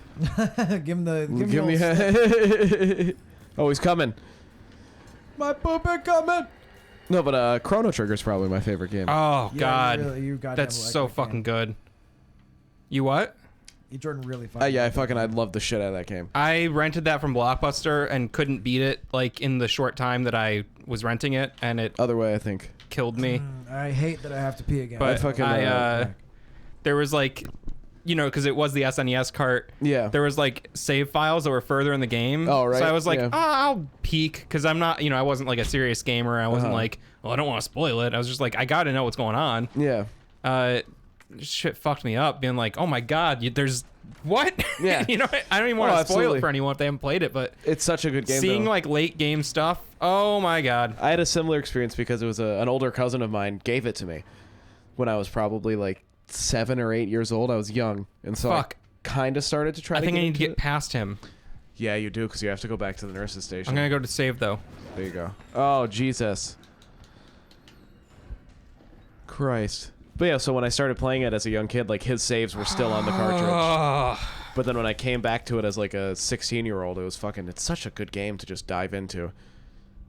give him the Give me. Oh, he's coming. My puppet coming. No, but Chrono Trigger's probably my favorite game. Oh Yeah, God, you goddamn that's like so that fucking game. good. You what? Jordan really fucking... Yeah, I love the shit out of that game. I rented that from Blockbuster and couldn't beat it like in the short time that I was renting it, and it Other way, I think. killed me. I hate that I have to pee again. But fucking, there was like, you know, because it was the SNES cart. Yeah. There was like save files that were further in the game. Oh, right. So I was like, Yeah. oh, I'll peek because I'm not, I wasn't like a serious gamer. I wasn't like, well, I don't want to spoil it. I was just like, I got to know what's going on. Yeah. Shit fucked me up, being like, oh my God, there's what? Yeah. I don't even want to spoil absolutely. it for anyone if they haven't played it, but It's such a good game. seeing though. like late game stuff, oh my God. I had a similar experience because it was an older cousin of mine gave it to me when I was probably like 7 or 8 years old. I was young, and so Fuck. I kind of started to try. I think I need to into get it. past him. Yeah, you do, because you have to go back to the nurse's station. I'm gonna go to save though. There you go. Oh Jesus. Christ. But yeah, so when I started playing it as a young kid, like his saves were still on the cartridge. But then when I came back to it as like a 16-year-old, it was fucking. It's such a good game to just dive into,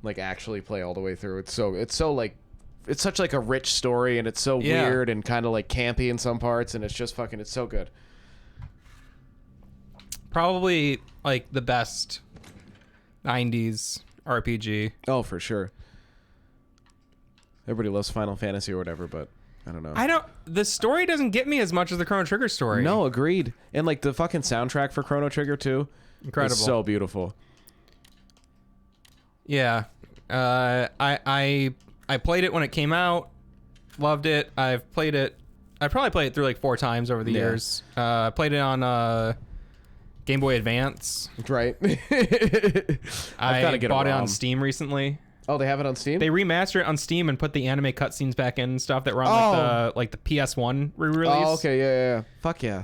like actually play all the way through. It's so like, it's such like a rich story, and it's so weird and kind of like campy in some parts, and it's just fucking. It's so good. Probably like the best 90s RPG. Oh, for sure. Everybody loves Final Fantasy or whatever, but I don't know. The story doesn't get me as much as the Chrono Trigger story. No, agreed. And like the fucking soundtrack for Chrono Trigger too. Incredible. It's so beautiful. Yeah. I played it when it came out. Loved it. I probably played it through like 4 times over the years. I played it on Game Boy Advance. Right. I bought it on Steam recently. Oh, they have it on Steam? They remastered it on Steam and put the anime cutscenes back in and stuff that were on like the PS1 re-release. Oh, okay, yeah. Fuck yeah.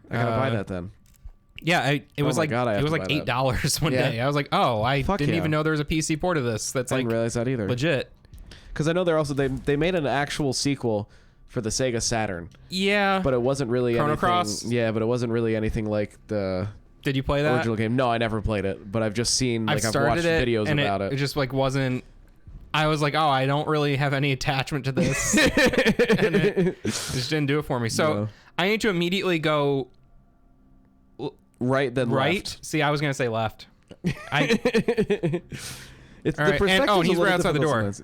I gotta buy that then. Yeah, it was like God, it was like $8 one day. I was like, oh, I didn't even know there was a PC port of this. That's I like didn't realize that either. legit. Because I know they made an actual sequel for the Sega Saturn. Yeah, but it wasn't really Chrono anything. Cross? Yeah, but it wasn't really anything like the Did you play that? original game. No, I never played it, but I've just seen I've I've watched videos and about it it. just like wasn't. I was like, oh, I don't really have any attachment to this, and it just didn't do it for me. So No. I need to immediately go Right then right. left. See, I was gonna say left. It's All the right, and- perspective's oh, a he's little right outside the difficult door. sometimes.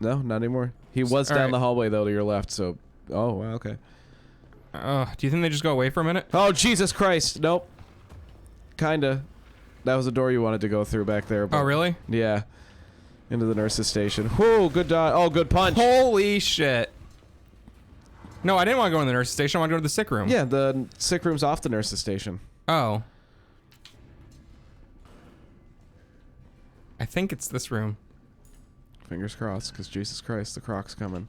No, not anymore. He was All down right. the hallway though to your left. So, oh wow, okay. Do you think they just go away for a minute? Oh Jesus Christ! Nope. Kinda. That was a door you wanted to go through back there. But Oh, really? Yeah. Into the nurse's station. Whoa, good dodge. Oh, good punch. Holy shit! No, I didn't want to go in the nurse's station. I want to go to the sick room. Yeah, the sick room's off the nurse's station. Oh. I think it's this room. Fingers crossed, because Jesus Christ, the Croc's coming.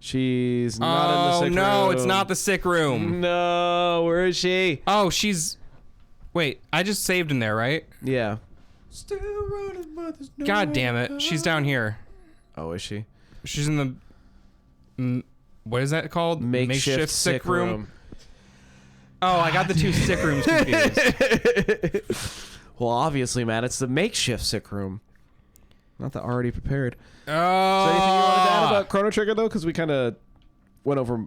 She's not in the sick room. Oh, no, it's not the sick room. No, where is she? Oh, she's... Wait, I just saved in there, right? Yeah. Still running, but there's no God damn it. She's down here. Oh, is she? She's in the... What is that called? Makeshift sick room. Oh, I got the two sick rooms confused. Well, obviously, man, it's the makeshift sick room. Not the already prepared. Oh. Is there anything you wanted to add about Chrono Trigger, though? Because we kind of went over,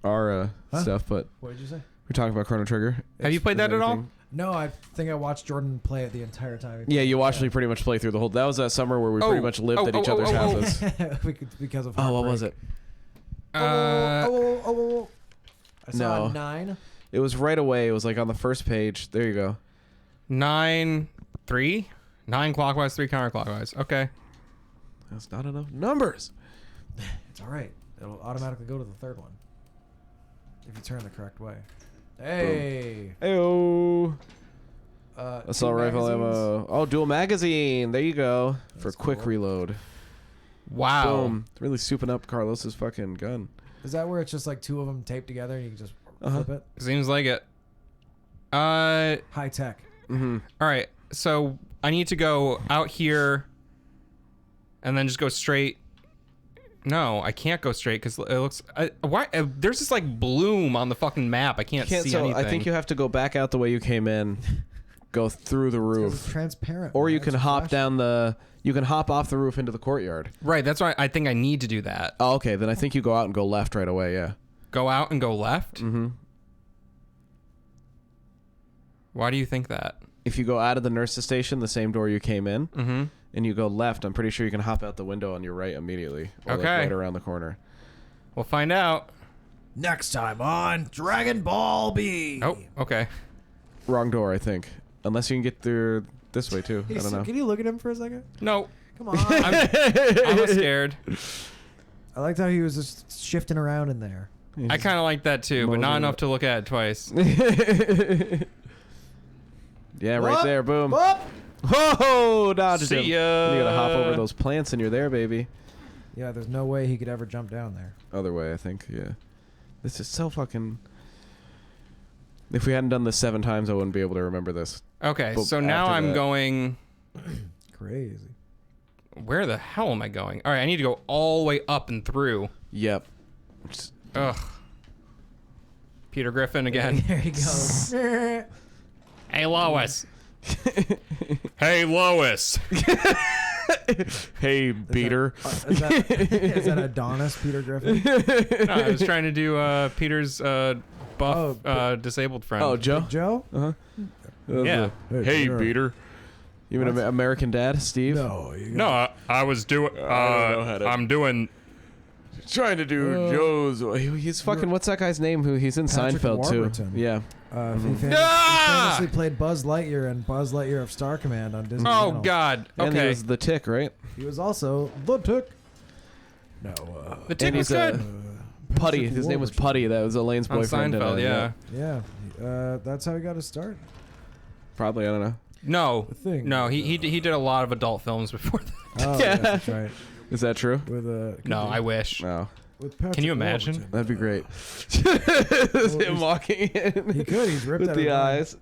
our stuff, but What did you say? we're talking about Chrono Trigger. Have you played that at all? No, I think I watched Jordan play it the entire time. Yeah, you watched me pretty much play through the whole... That was that summer where we pretty much lived at each other's houses. Because of Oh, what heartbreak. was it? I saw No. a 9. It was right away. It was like on the first page. There you go. 9, 3? 9 clockwise, 3 counterclockwise. Okay. That's not enough numbers. It's all right. It'll automatically go to the third one if you turn the correct way. Hey. Ayo. Assault two rifle magazines. ammo. Oh, dual magazine. There you go. For That's quick cool. reload. Wow. Boom. Really souping up Carlos's fucking gun. Is that where it's just like 2 of them taped together and you can just flip it? Seems like it. All High tech. Mm-hmm. right. So I need to go out here and then just go straight. No, I can't go straight because it looks... why? There's this like bloom on the fucking map. I can't see anything. I think you have to go back out the way you came in, go through the It's roof, transparent. or man. you can It's hop flashing. down the... You can hop off the roof into the courtyard. Right, that's why I think I need to do that. Oh, okay. Then I think you go out and go left right away, yeah. Go out and go left? Mm-hmm. Why do you think that? If you go out of the nurse's station, the same door you came in, Mm-hmm. and you go left, I'm pretty sure you can hop out the window on your right immediately. Or like Okay. right around the corner. We'll find out. Next time on Dragon Ball B. Oh, okay. Wrong door, I think. Unless you can get through this way, too. I don't know. Can you look at him for a second? No, Come on. I was scared. I liked how he was just shifting around in there. I kind of like that too, but not Moseying enough up. to look at it twice. Yeah, right Whoop, there. Boom. whoop. Whoa! Dodged See him. ya. You gotta hop over those plants and you're there, baby. Yeah, there's no way he could ever jump down there. Other way, I think. Yeah. This is so fucking... If we hadn't done this 7 times, I wouldn't be able to remember this. Okay, But so now after I'm that- going Crazy. Where the hell am I going? All right, I need to go all the way up and through. Yep. Ugh. Peter Griffin again. There he goes. Hey, Lois. Hey, Lois. Hey, Peter. Is that Adonis, Peter Griffin? No, I was trying to do Peter's buff disabled friend. Oh, Joe? Joe? Yeah. Hey, Peter. You mean American Dad, Steve? No. No, I was doing. I'm doing. Trying to do Joe's. He's fucking. What's that guy's name? Who he's in Patrick Seinfeld Warburton. too? Yeah. He famously played Buzz Lightyear in Buzz Lightyear of Star Command on Disney Oh Channel. God. And he Okay. was the Tick, right? He was also the Tick. No. The Tick and was he's good. Putty. Patrick His name was Warburton. Putty. That was Elaine's On boyfriend. in Seinfeld, it, yeah. Yeah. That's how he got his start. Probably. I don't know. No. The Thing. No. He did a lot of adult films before that. Oh, Yeah. yeah, that's right. Is that true? With No, I wish. No. With Patrick Can you imagine? Warburton. That'd be great. Him he's- walking in. He could. He's ripped with out the of eyes.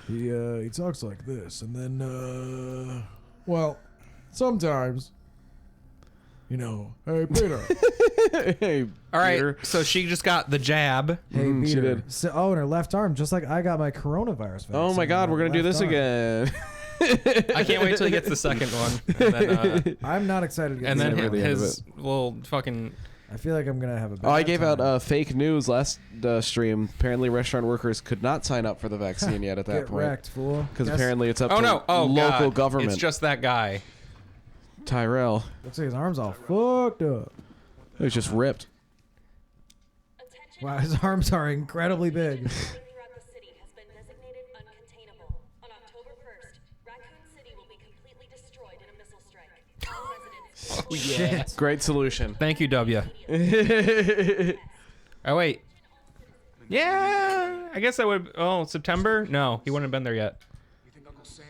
He talks like this, and then well, sometimes, hey Peter, Hey, All right. Peter. So she just got the jab. hey she Peter. did. So, and her left arm, just like I got my coronavirus vaccine. Oh my God, we're gonna do left this arm. again. I can't wait till he gets the second one. And then, I'm not excited to get and this then never one. the end of his little fucking. I feel like I'm gonna have a. Oh, I bad gave time. out fake news last stream. Apparently, restaurant workers could not sign up for the vaccine yet at that Get point. wrecked, fool. Because Guess- apparently it's up Oh to no! Oh local God. government. It's just that guy. Tyrell. looks like his arms all fucked up. It was just ripped. Wow, his arms are incredibly big. throughout the city has been designated uncontainable. On October 1st, Raccoon City will be completely destroyed in a missile strike. All residents Shit. Great solution. Thank you, W. Oh wait. Yeah, I guess that would. Oh, September? No, he wouldn't have been there yet.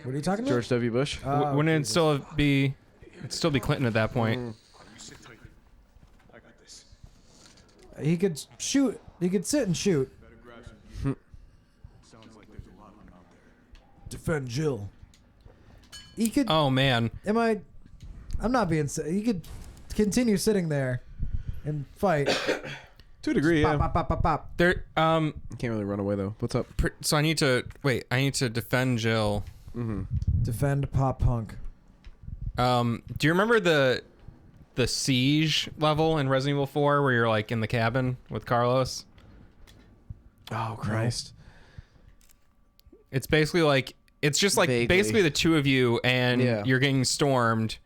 What are you talking about? George W. Bush. Wouldn't it still be? It'd still be Clinton at that point. He could shoot. He could sit and shoot. Defend Jill. He could. Oh man. I'm not being. He could continue sitting there and fight. To a degree, yeah. Pop, pop, pop, pop, pop. There. Can't really run away though. What's up? So I need to wait. I need to defend Jill. Defend Pop Punk. Do you remember the siege level in Resident Evil 4 where you're like in the cabin with Carlos? Oh Christ. It's basically like it's just like Vaguely. basically the two of you and Yeah. you're getting stormed.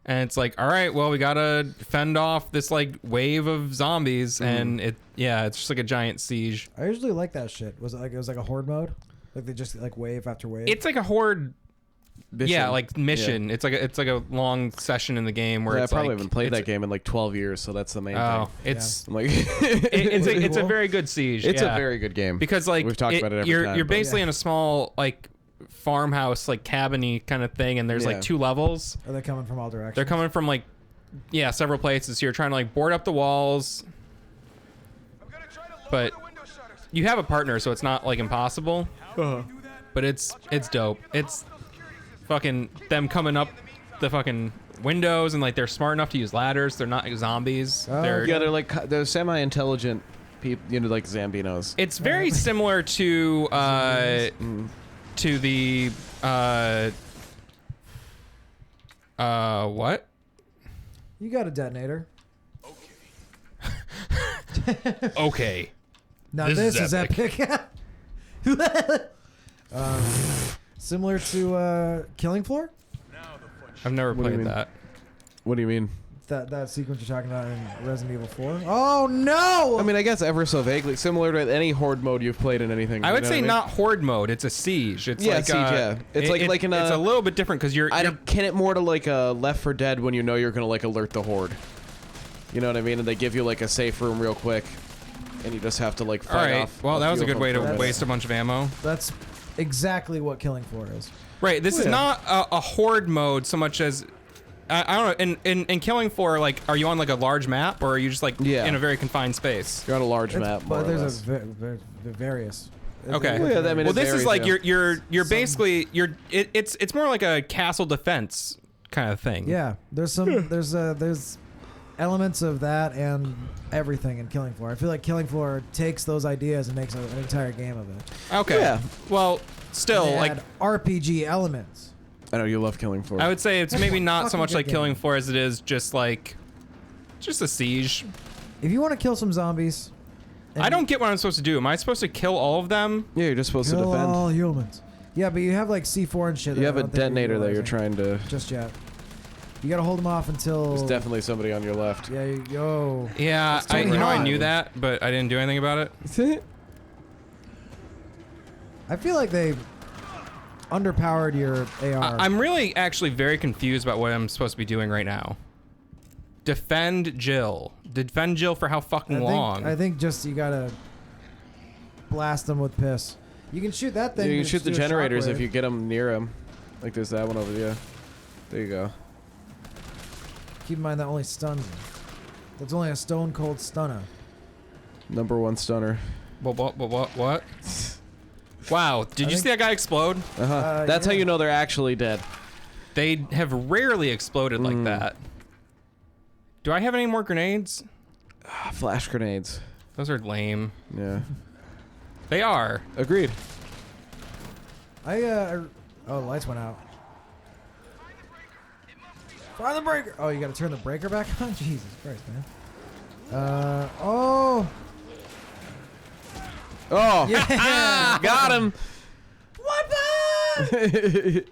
And it's like, all right, well, we gotta fend off this like wave of zombies, and it's just like a giant siege. I usually like that shit. Was it was like a horde mode? Like they just like wave after wave. It's like a horde, Mission. yeah, like mission. It's like a long session in the game where Yeah, I it's probably like haven't played it's- that game in like 12 years, so that's the main Oh, thing. it's I'm like, it's a very good siege. it's yeah. a very good game because like we've talked about it every you're time. you're but- basically in a small like farmhouse like cabin-y kind of thing, and there's Yeah. like two levels. Are they coming from all directions? They're coming from like several places. So you're trying to like board up the walls, I'm gonna try to lower but the window shutters. you have a partner, so it's not like impossible. But it's dope. It's fucking them coming up the fucking windows, and like they're smart enough to use ladders. They're not they're yeah, they're like they're semi-intelligent people, like Zambinos. It's very similar to the what? You got a detonator. Okay. Now This this, is is epic. Similar to Killing Floor. I've never What do you played mean? that. What do you mean? That sequence you're talking about in Resident Evil 4. Oh no! I mean, I guess ever so vaguely similar to any horde mode you've played in anything. I you would know say what I mean? not horde mode. It's a siege. It's Yeah, like siege, yeah. It's like in it's a- a little bit different because you're I'd akin it more to like a Left 4 Dead when you know you're gonna like alert the horde. You know what I mean? And they give you like a safe room real quick, and you just have to like all fight right. off. Well, that was a few good of way to them for a waste a bunch of ammo. That's exactly what Killing Floor is. Right. This is Yeah. not a horde mode so much as I don't know. In Killing Floor, like, are you on like a large map or are you just like Yeah. in a very confined space? You're on a large map. more But or there's less. Okay. various. Well, yeah, I mean, Well, it this is varies, like yeah. you're basically it's more like a castle defense kind of thing. Yeah, there's elements of that and everything in Killing Floor. I feel like Killing Floor takes those ideas and makes an entire game of it. Okay. Yeah. Well, still, They like, add RPG elements. I know you love Killing Floor. I would say it's maybe not so Fucking much good like game. Killing Floor as it is just like, just a siege. If you want to kill some zombies, I don't get what I'm supposed to do. Am I supposed to kill all of them? Yeah, you're just supposed to kill defend. all humans. Yeah, but you have like C4 and shit. You that have I a don't think detonator that you're utilizing trying to. just yet. You gotta hold them off until. There's definitely somebody on your left. Yeah, yo. Yeah, It's totally I hot. knew that, but I didn't do anything about it. I feel like they underpowered your AR. I'm really actually very confused about what I'm supposed to be doing right now. Defend Jill. Defend Jill for how fucking long? I think just you gotta blast them with piss. You can shoot that thing. You can to shoot the do a generators if shockwave. you get them near him. Like there's that one over there. There you go. Keep in mind that only stuns you. That's only a stone cold stunner. Number 1 stunner. What? Wow, did you see that guy explode? That's how yeah. you know they're actually dead. They have rarely exploded like that. Do I have any more grenades? Flash grenades. Those are lame. Yeah. They are. Agreed. Oh, the lights went out. Find the breaker. Oh, you gotta turn the breaker back on? Jesus Christ, man. Oh. Oh, Yeah. got him. What the?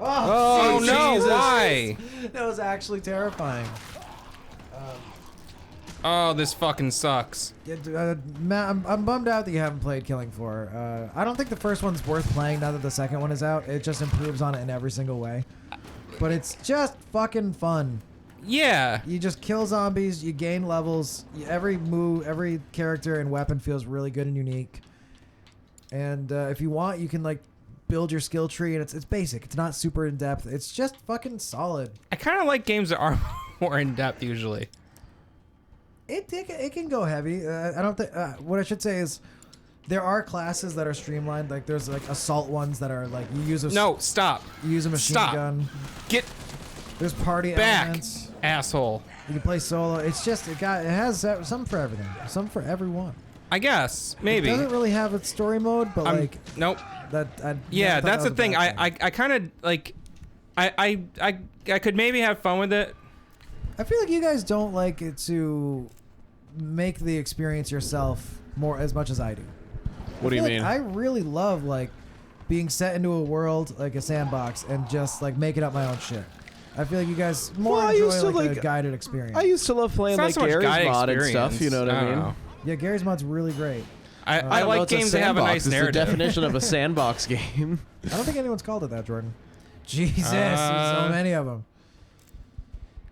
Oh, Oh no, Jesus. why? That was actually terrifying. Oh, this fucking sucks. Matt, I'm bummed out that you haven't played Killing Floor. I don't think the first one's worth playing now that the second one is out. It just improves on it in every single way. But it's just fucking fun. Yeah. You just kill zombies, you gain levels, every move, every character and weapon feels really good and unique. And if you want, you can like build your skill tree, and it's basic. It's not super in depth. It's just fucking solid. I kind of like games that are more in depth usually. It can go heavy. I don't think. What I should say is, there are classes that are streamlined. Like there's like assault ones that are like you use a No, stop. you use a machine Stop. gun. Get There's party back, elements. asshole. You can play solo. It's just it has some for everything. Some for everyone. I guess It maybe. doesn't really have a story mode, but like Nope. that. Yeah, I thought that's that the was a thing. bad I kind of like. I could maybe have fun with it. I feel like you guys don't like it to make the experience yourself more as much as I do. What do you I feel mean? like I really love like being set into a world like a sandbox and just like making up my own shit. I feel like you guys more Well, I enjoy used to, like a like- guided experience. I used to love playing It's not like so much Gary's guide mod and stuff. experience. You know what I mean? don't know. Yeah, Gary's mod's really great. I don't know, like it's a games that have a sandbox. nice It's narrative. the definition of a sandbox game. I don't think anyone's called it that, Jordan. Jesus, there's so many of them.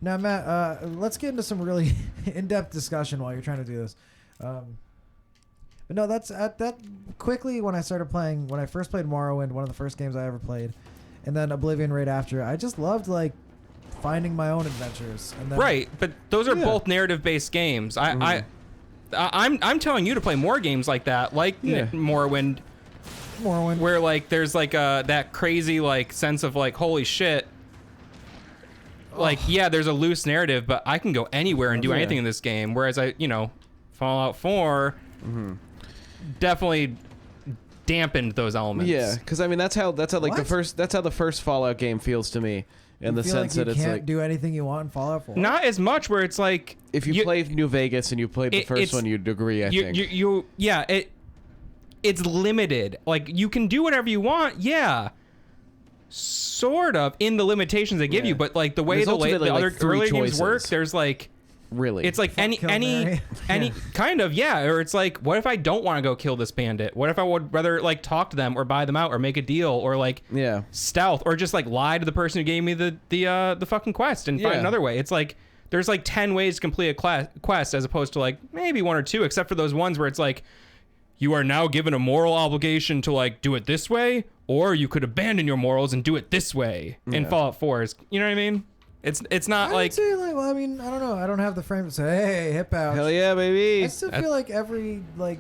Now, Matt, let's get into some really in-depth discussion while you're trying to do this. But no, that's that quickly when I started playing, when I first played Morrowind, one of the first games I ever played, and then Oblivion right after. I just loved like finding my own adventures. And then, Right, but those are Yeah. both narrative-based games. I'm telling you to play more games like that, like Yeah. Morrowind, Morrowind. where like there's like that crazy like sense of like holy shit. Like yeah, there's a loose narrative, but I can go anywhere and do Yeah. anything in this game. Whereas Fallout 4 definitely dampened those elements. Yeah, because I mean that's how like What? that's how the first Fallout game feels to me, in You the feel sense like that you it's can't like do anything you want in Fallout 4. Not as much where it's like if you play New Vegas and you played the first it's- one, you'd agree. I think. It's limited. Like you can do whatever you want. Yeah. Sort of in the limitations they give Yeah. you, but like the way There's the ultimately, other like, three earlier games work, choices. there's like Really, it's like any Kill Mary. any Yeah. kind of or it's like what if I don't want to go kill this bandit? What if I would rather like talk to them or buy them out or make a deal or like yeah. stealth or just like lie to the person who gave me the fucking quest and find Yeah. another way. It's like there's like 10 ways to complete a quest as opposed to like maybe one or two, except for those ones where it's like you are now given a moral obligation to like do it this way, or you could abandon your morals and do it this way. In Yeah. Fallout 4 is, you know what I mean? It's not I like would say well, I mean, I don't know. I don't have the frame to say, hey, hip out. Hell yeah, baby. I still feel like every like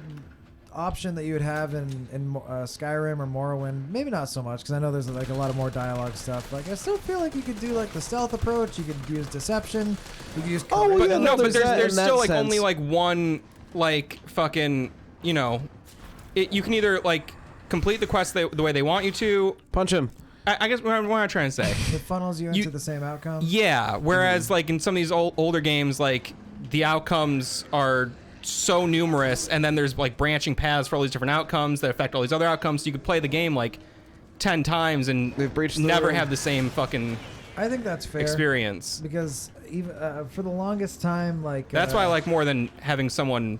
option that you would have in Skyrim or Morrowind. Maybe not so much because I know there's like a lot of more dialogue stuff. Like I still feel like you could do like the stealth approach. You could use deception. You could use. Oh, But yeah, no, but there's that there's in still that like sense. only like one like fucking you can either like complete the quest the way they want you to. Punch him. I guess what I'm trying to say. It funnels you into the same outcome. Yeah. Whereas like in some of these older games, like the outcomes are so numerous, and then there's like branching paths for all these different outcomes that affect all these other outcomes. So you could play the game like 10 times and They've breached the never rule. have the same fucking I think that's fair. experience. Because even for the longest time, like That's why I like more than having someone,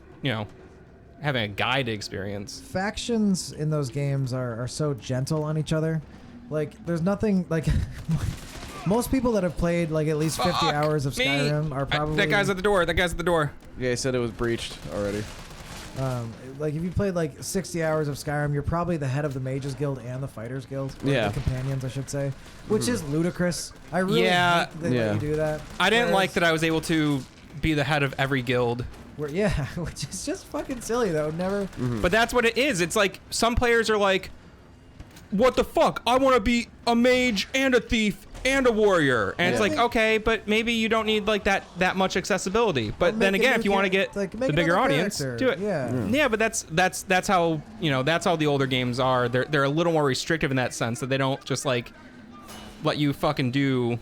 having a guide experience. factions in those games are so gentle on each other. Like there's nothing like most people that have played like at least 50 Fuck hours of me. Skyrim are probably That guy's at the door. That guy's at the door. Yeah, he said it was breached already. like if you played like 60 hours of Skyrim, you're probably the head of the Mages Guild and the Fighters Guild. Or Yeah. the Companions, I should say, which is ludicrous. I really Yeah. hate that Yeah. you do that. I didn't like Whereas- that I was able to be the head of every guild. Yeah, which is just fucking silly though. Never. But that's what it is. It's like some players are like, what the fuck? I want to be a mage and a thief and a warrior. And it's Yeah. like, okay, but maybe you don't need like that much accessibility. But Make then a again, new if you want to char- get like, make the bigger another audience, character. do it. Yeah. Yeah, but that's how that's how the older games are. They're a little more restrictive in that sense that they don't just like let you fucking do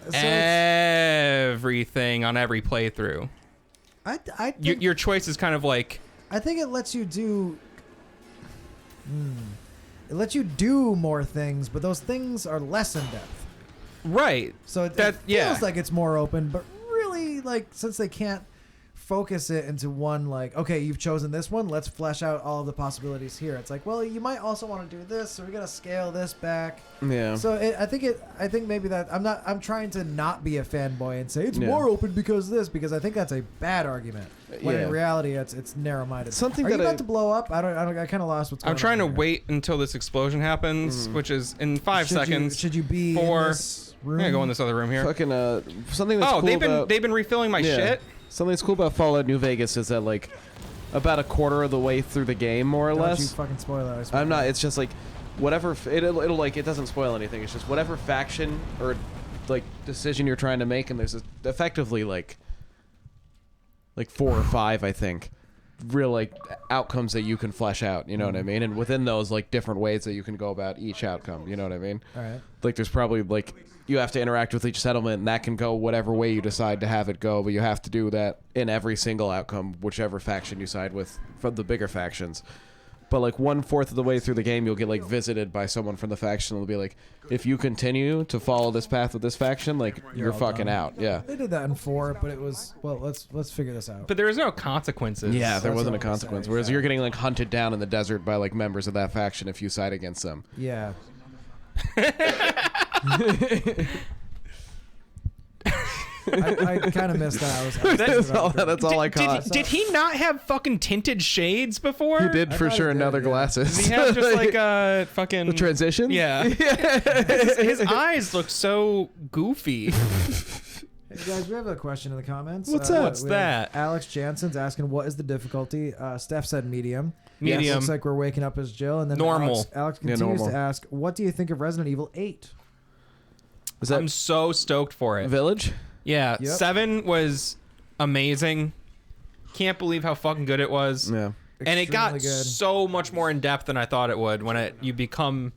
So it's- everything on every playthrough. I think, Your choice is kind of like I think it lets you do. It lets you do more things, but those things are less in depth. right. So it That- feels yeah. like it's more open, but really, like, since they can't focus it into one, like, okay, you've chosen this one, let's flesh out all of the possibilities here. It's like, well, you might also want to do this, so we gotta scale this back. Yeah. So I think maybe that I'm trying to not be a fanboy and say it's Yeah. more open because this, because I think that's a bad argument. When Yeah. in reality, it's narrow-minded. Something Are you that about I- to blow up? I kind of lost what's going I'm on. trying to here. wait until this explosion happens, which is in 5 Should you- seconds. should you be in Four. this room? I'm gonna go in this other room here. Fucking something that's Oh, cool about they've been refilling my yeah. shit. Something that's cool about Fallout New Vegas is that like about a quarter of the way through the game, more or Don't less. you fucking spoil that. I swear I'm to not. God. It's just like whatever. It'll like it doesn't spoil anything. It's just whatever faction or like decision you're trying to make, and there's effectively like 4 or 5, I think, real like outcomes that you can flesh out. You know what I mean? And within those, like different ways that you can go about each outcome. You know what I mean? All right. Like there's probably like you have to interact with each settlement, and that can go whatever way you decide to have it go, but you have to do that in every single outcome, whichever faction you side with from the bigger factions. But like 1/4 of the way through the game, you'll get like visited by someone from the faction. They'll be like, if you continue to follow this path with this faction, like you're all fucking done. out. Yeah. They did that in 4, but it was let's figure this out. But there was no consequences. Yeah, there That's wasn't a what I'm consequence. saying, Whereas yeah. you're getting like hunted down in the desert by like members of that faction if you side against them. Yeah. I kind of missed that. I was That's all I caught. Did he not have fucking tinted shades before? He did I for thought sure he in did, other yeah. glasses. Does he have just like a fucking the transition? Yeah. his eyes look so goofy. Hey guys, we have a question in the comments. What's that? What's we have that? Alex Jansen's asking, what is the difficulty? Steph said medium. Medium. Looks like we're waking up as Jill. And then Normal. Alex Yeah, continues normal. to ask, what do you think of Resident Evil 8? Is that I'm so stoked for it. Village? Yeah, Yep. 7 was amazing. Can't believe how fucking good it was. Yeah. And it got Extremely good. so much more in depth than I thought it would when you become.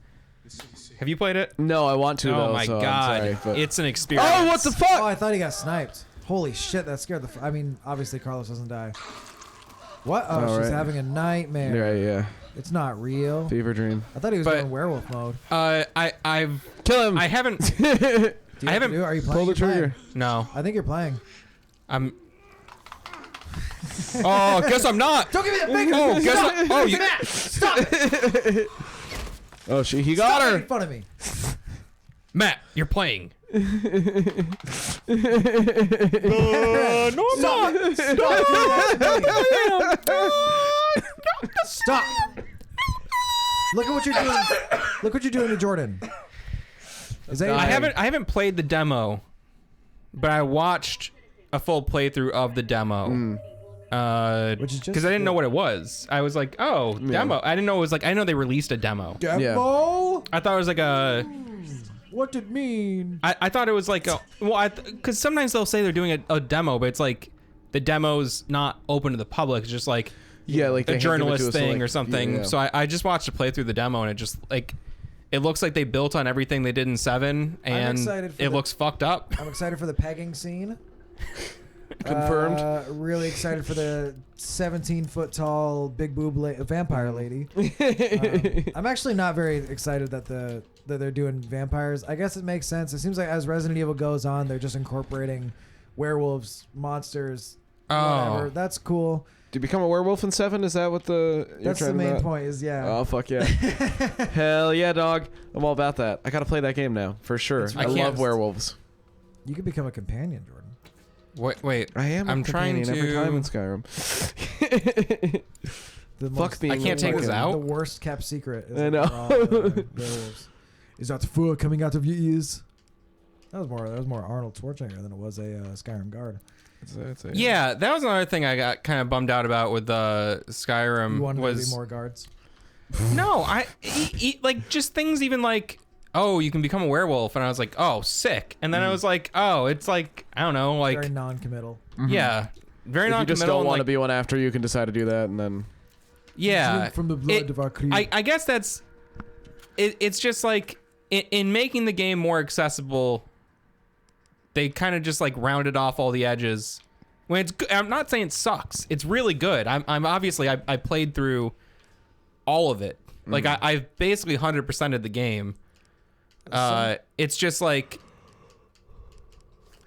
Have you played it? No, I want to. Oh though, my so I'm god, sorry, but- it's an experience. Oh, what the fuck? Oh, I thought he got sniped. Holy shit, that scared the... I mean, obviously Carlos doesn't die. What? Oh, All she's right. having a nightmare. Yeah. It's not real. Fever dream. I thought he was But- going werewolf mode. I've Kill him. I haven't. Do you I have haven't- to do? Are you playing? Pull the You're playing. trigger. No, I think you're playing. I'm. Oh, guess I'm not. Don't give me that finger! Oh, guess Stop! I, oh, you. Matt, stop! Oh, he Stop got her. making fun of me. Matt, you're playing. No, I'm not. Stop! Look at what you're doing. Look what you're doing to Jordan. Is that your I haven't played the demo, but I watched a full playthrough of the demo. Which is just because I didn't know what it was. I was like, oh, demo. I didn't know it was like. I know they released a demo. Demo? I thought it was like a. What did it mean? I thought it was like a. Well, because sometimes they'll say they're doing a demo, but it's like the demo's not open to the public. It's just like like a journalist thing or something. So I just watched a playthrough of the demo, and it just like. It looks like they built on everything they did in 7, and it looks fucked up. I'm excited for the pegging scene. Confirmed. Really excited for the 17-foot tall big boob vampire lady. I'm actually not very excited that they're doing vampires. I guess it makes sense. It seems like as Resident Evil goes on, they're just incorporating werewolves, monsters, whatever. That's cool. Do you become a werewolf in 7? Is that what That's the main point? Is Oh fuck yeah! Hell yeah, dog! I'm all about that. I gotta play that game now for sure. I love werewolves. You could become a companion, Jordan. Wait. I am. I'm trying to every time in Skyrim. Fuck me. I can't take this out. The worst kept secret. Is I know. werewolves. Is that the foot coming out of your ears? That was more Arnold Schwarzenegger than it was a Skyrim guard. Yeah, that was another thing I got kind of bummed out about with Skyrim. You wanted was to be more guards? No, like just things even like, oh, you can become a werewolf, and I was like, oh, sick. And then I was like, oh, it's like, I don't know, like very non-committal. Yeah, very non-committal. If you just don't want to be one after, you can decide to do that, and then yeah, from the blood of our creed. I guess that's it's just like in making the game more accessible. They kind of just like rounded off all the edges. When it's good, I'm not saying it sucks. It's really good. I'm obviously I played through all of it. Like I basically 100%ed the game. It's just like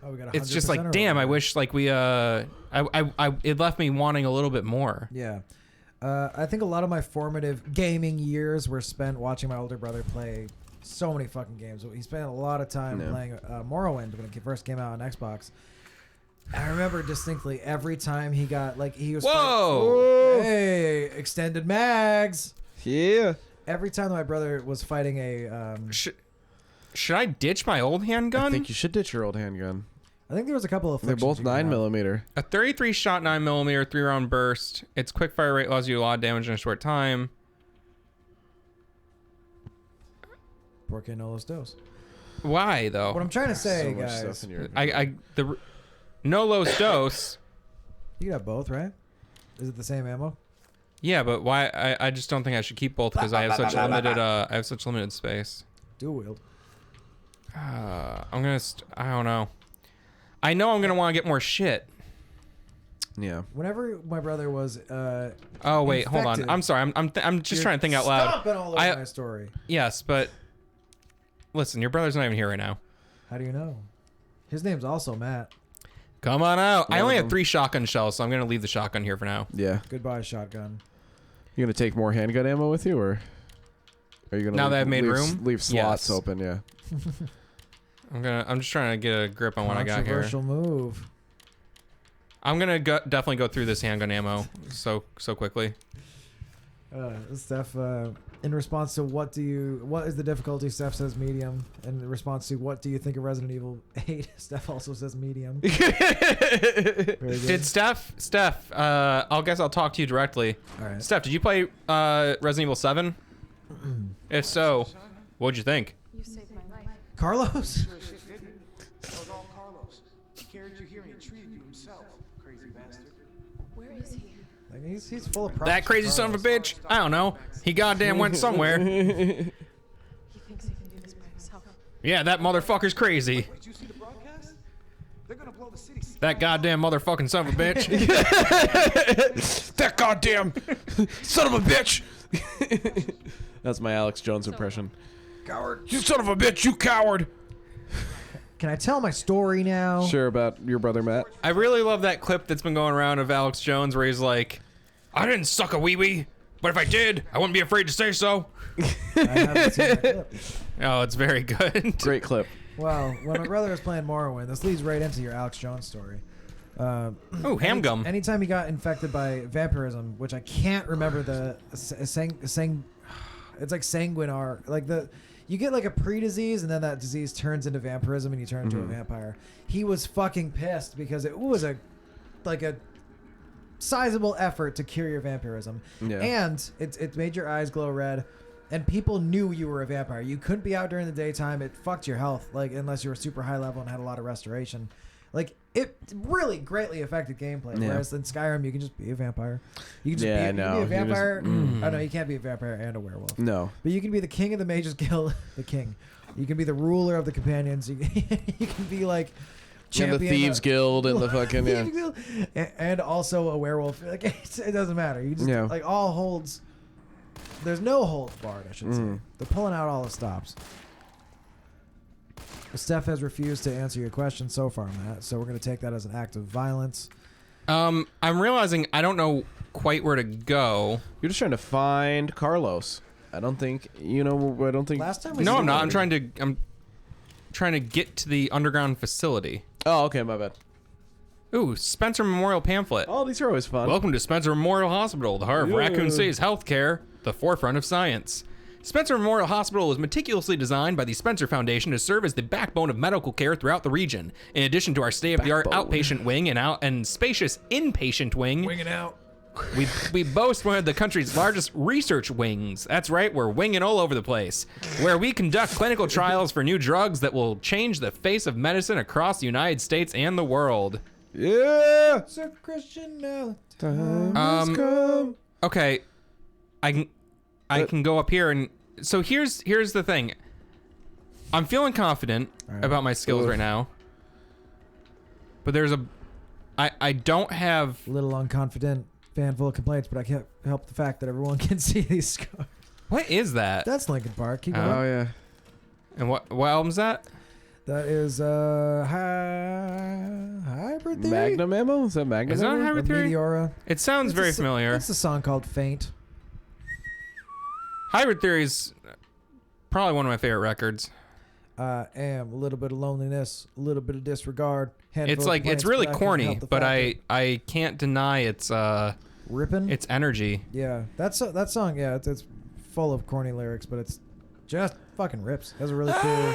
we got it's just like damn. I wish like we it left me wanting a little bit more. Yeah. I think a lot of my formative gaming years were spent watching my older brother play so many fucking games. He spent a lot of time playing Morrowind when it first came out on Xbox. I remember distinctly every time he got like he was hey, extended mags. Yeah. Every time my brother was fighting a should I ditch my old handgun? I think you should ditch your old handgun. I think there was a couple of They're both 9mm. A 33 shot 9mm 3-round burst. Its quick fire rate allows you to do a lot of damage in a short time. Porque no los dos. Why though? What I'm trying to say, so much guys. stuff in your the no los dos. You got both, right? Is it the same ammo? Yeah, but why? I just don't think I should keep both because I have such limited space. Dual wield. I'm gonna. I don't know. I know I'm gonna want to get more shit. Yeah. Whenever my brother was oh wait, infected, hold on. I'm sorry. I'm just trying to think out loud. Stomping all over my story. Yes, but listen, your brother's not even here right now. How do you know? His name's also Matt. Come on out. I only have 3 shotgun shells, so I'm gonna leave the shotgun here for now. Yeah. Goodbye, shotgun. You gonna take more handgun ammo with you, or are you gonna now that I've made room leave slots open? Yeah. I'm just trying to get a grip on what I got here. Controversial move. I'm gonna definitely go through this handgun ammo so quickly. Steph, in response to what is the difficulty? Steph says medium. In response to what do you think of Resident Evil 8? Steph also says medium. Did Steph? I'll talk to you directly. All right. Steph, did you play Resident Evil 7? If so, what'd you think? You saved my life. Carlos? Sure shit didn't. That was all Carlos. He carried you here and he treated you himself, crazy bastard. Where is he? Like, he's full of props. That crazy son of a bitch. I don't know. He goddamn went somewhere. He thinks he can do this by himself. Yeah, that motherfucker's crazy. Did you see the broadcast? They're gonna blow the city. That goddamn motherfucking son of a bitch. That goddamn son of a bitch. That's my Alex Jones impression. Coward. You son of a bitch, you coward. Can I tell my story now? Sure, about your brother Matt. I really love that clip that's been going around of Alex Jones where he's like, I didn't suck a wee-wee, but if I did, I wouldn't be afraid to say so. I haven't seen that clip. Oh, it's very good. Great clip. Well, when my brother was playing Morrowind, this leads right into your Alex Jones story. Oh, hamgum. Anytime he got infected by vampirism, which I can't remember it's like sanguinar, like you get like a pre-disease and then that disease turns into vampirism and you turn into a vampire. He was fucking pissed because it was sizable effort to cure your vampirism, and it made your eyes glow red, and people knew you were a vampire. You couldn't be out during the daytime. It fucked your health, like unless you were super high level and had a lot of restoration. Like it really greatly affected gameplay. Yeah. Whereas in Skyrim, you can just be a vampire. You can just Yeah, be no, a vampire. you're just- Oh no, you can't be a vampire and a werewolf. No. But you can be the king of the Mages Guild, the king. You can be the ruler of the companions. You can be like And champion the Thieves Guild and the fucking Thieves Guild, and also a werewolf. Like it doesn't matter. You just like all holds. There's no holds barred, I should say. They're pulling out all the stops. Steph has refused to answer your question so far, Matt. So we're going to take that as an act of violence. I'm realizing I don't know quite where to go. You're just trying to find Carlos. I don't think I don't think. Last time we No, saw I'm not. him- I'm trying to get to the underground facility. Oh, okay, my bad. Ooh, Spencer Memorial pamphlet. Oh, these are always fun. Welcome to Spencer Memorial Hospital, the heart of Raccoon City's healthcare, the forefront of science. Spencer Memorial Hospital was meticulously designed by the Spencer Foundation to serve as the backbone of medical care throughout the region. In addition to our state-of-the-art Backbone. outpatient wing and spacious inpatient wing, Winging out. we boast one of the country's largest research wings. That's right, we're winging all over the place, where we conduct clinical trials for new drugs that will change the face of medicine across the United States and the world. Yeah. Sir Christian now. Okay, I can go up here and so here's the thing. I'm feeling confident about my skills right now, but I don't have. A little unconfident, fan full of complaints, but I can't help the fact that everyone can see these scars. What is that? That's Linkin Park. Keep going. Oh yeah. And what album's that? That is Hybrid Theory? Magnum ammo? Is that Magnum? Is that ammo? Hybrid Of Theory? Meteora. It sounds very familiar. It's a song called Faint. Hybrid Theory is probably one of my favorite records. I am a little bit of loneliness, a little bit of disregard. It's like it's really corny, but I can't deny its ripping. its energy. Yeah, that song. Yeah, it's full of corny lyrics, but it's just fucking rips. Has a really cool.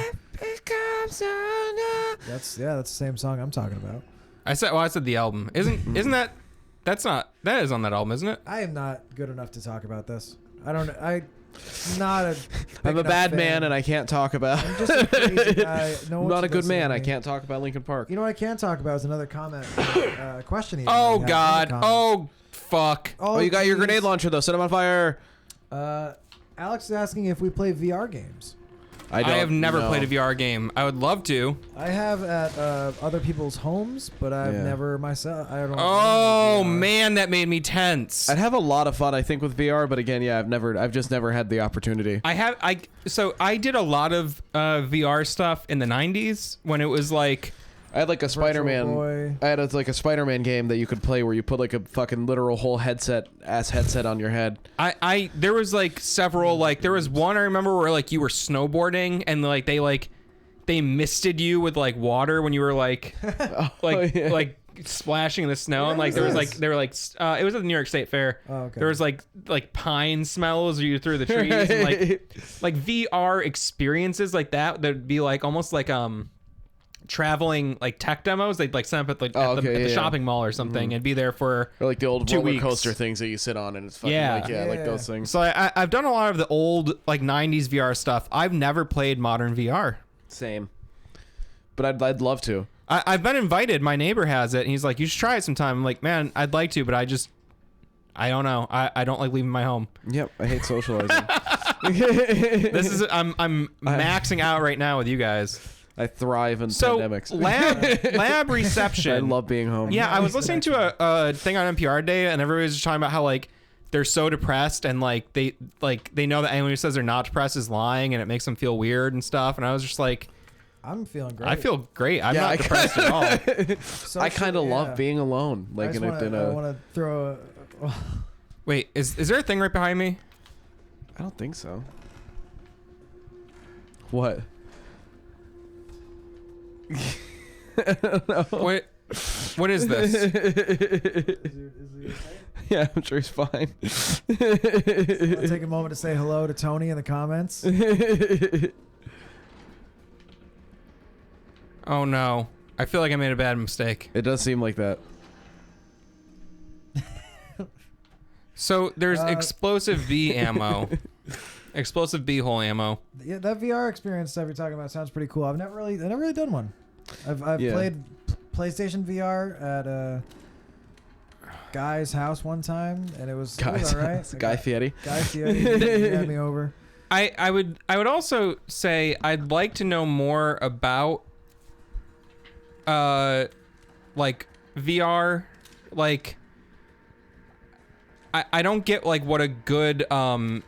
That's the same song I'm talking about. I said the album. Isn't that is on that album, isn't it? I am not good enough to talk about this. I'm I'm a bad man and I can't talk about. I'm just a crazy guy. No I'm one not should a good listen to man. I me. can't talk about Linkin Park. You know what I can talk about is another comment, question. he Oh had in the God! comments. Oh fuck! Oh, you got your geez. grenade launcher though. Set him on fire. Alex is asking if we play VR games. I have never played a VR game. I would love to. I have at other people's homes, but I've never myself. I don't. Oh VR. man, that made me tense. I'd have a lot of fun, I think, with VR, but again, yeah, I've just never had the opportunity. So I did a lot of VR stuff in the 90s when it was like I had like a Spider-Man. Boy. I had like a Spider-Man game that you could play where you put like a fucking literal whole headset on your head. there was like several, like there was one I remember where like you were snowboarding and like they misted you with like water when you were like like splashing in the snow, and like there was like they were like it was at the New York State Fair. Oh, okay. There was like pine smells you through the trees and like VR experiences like that'd be like almost like traveling like tech demos. They'd like set up at at the shopping mall or something and be there for Or like the old 2 roller weeks. coaster things that you sit on and it's fucking like those things. So I've done a lot of the old like 90s VR stuff. I've never played modern VR. Same. But I'd love to. I've been invited. My neighbor has it. And he's like, you should try it sometime. I'm like, man, I'd like to, but I don't know. I don't like leaving my home. Yep, I hate socializing. I'm maxing out right now with you guys. I thrive in So pandemics. lab reception. I love being home. Yeah, I was listening to a thing on NPR today, and everybody was just talking about how like they're so depressed, and like they know that anyone who says they're not depressed is lying, and it makes them feel weird and stuff. And I was just like, I'm feeling great. I feel great. I'm not depressed at all. I kind of love being alone. Like I want to throw. Wait, is there a thing right behind me? I don't think so. What? What is this? Yeah, I'm sure he's fine. I'll take a moment to say hello to Tony in the comments. Oh no. I feel like I made a bad mistake. It does seem like that. So there's explosive bee ammo. Explosive bee hole ammo. Yeah, that VR experience stuff you're talking about sounds pretty cool. I've never really done one. I've played PlayStation VR at a guy's house one time, and it was all right. Guy Fieri. Guy Fieri had me over. I would also say I'd like to know more about like VR. Like I don't get like what a good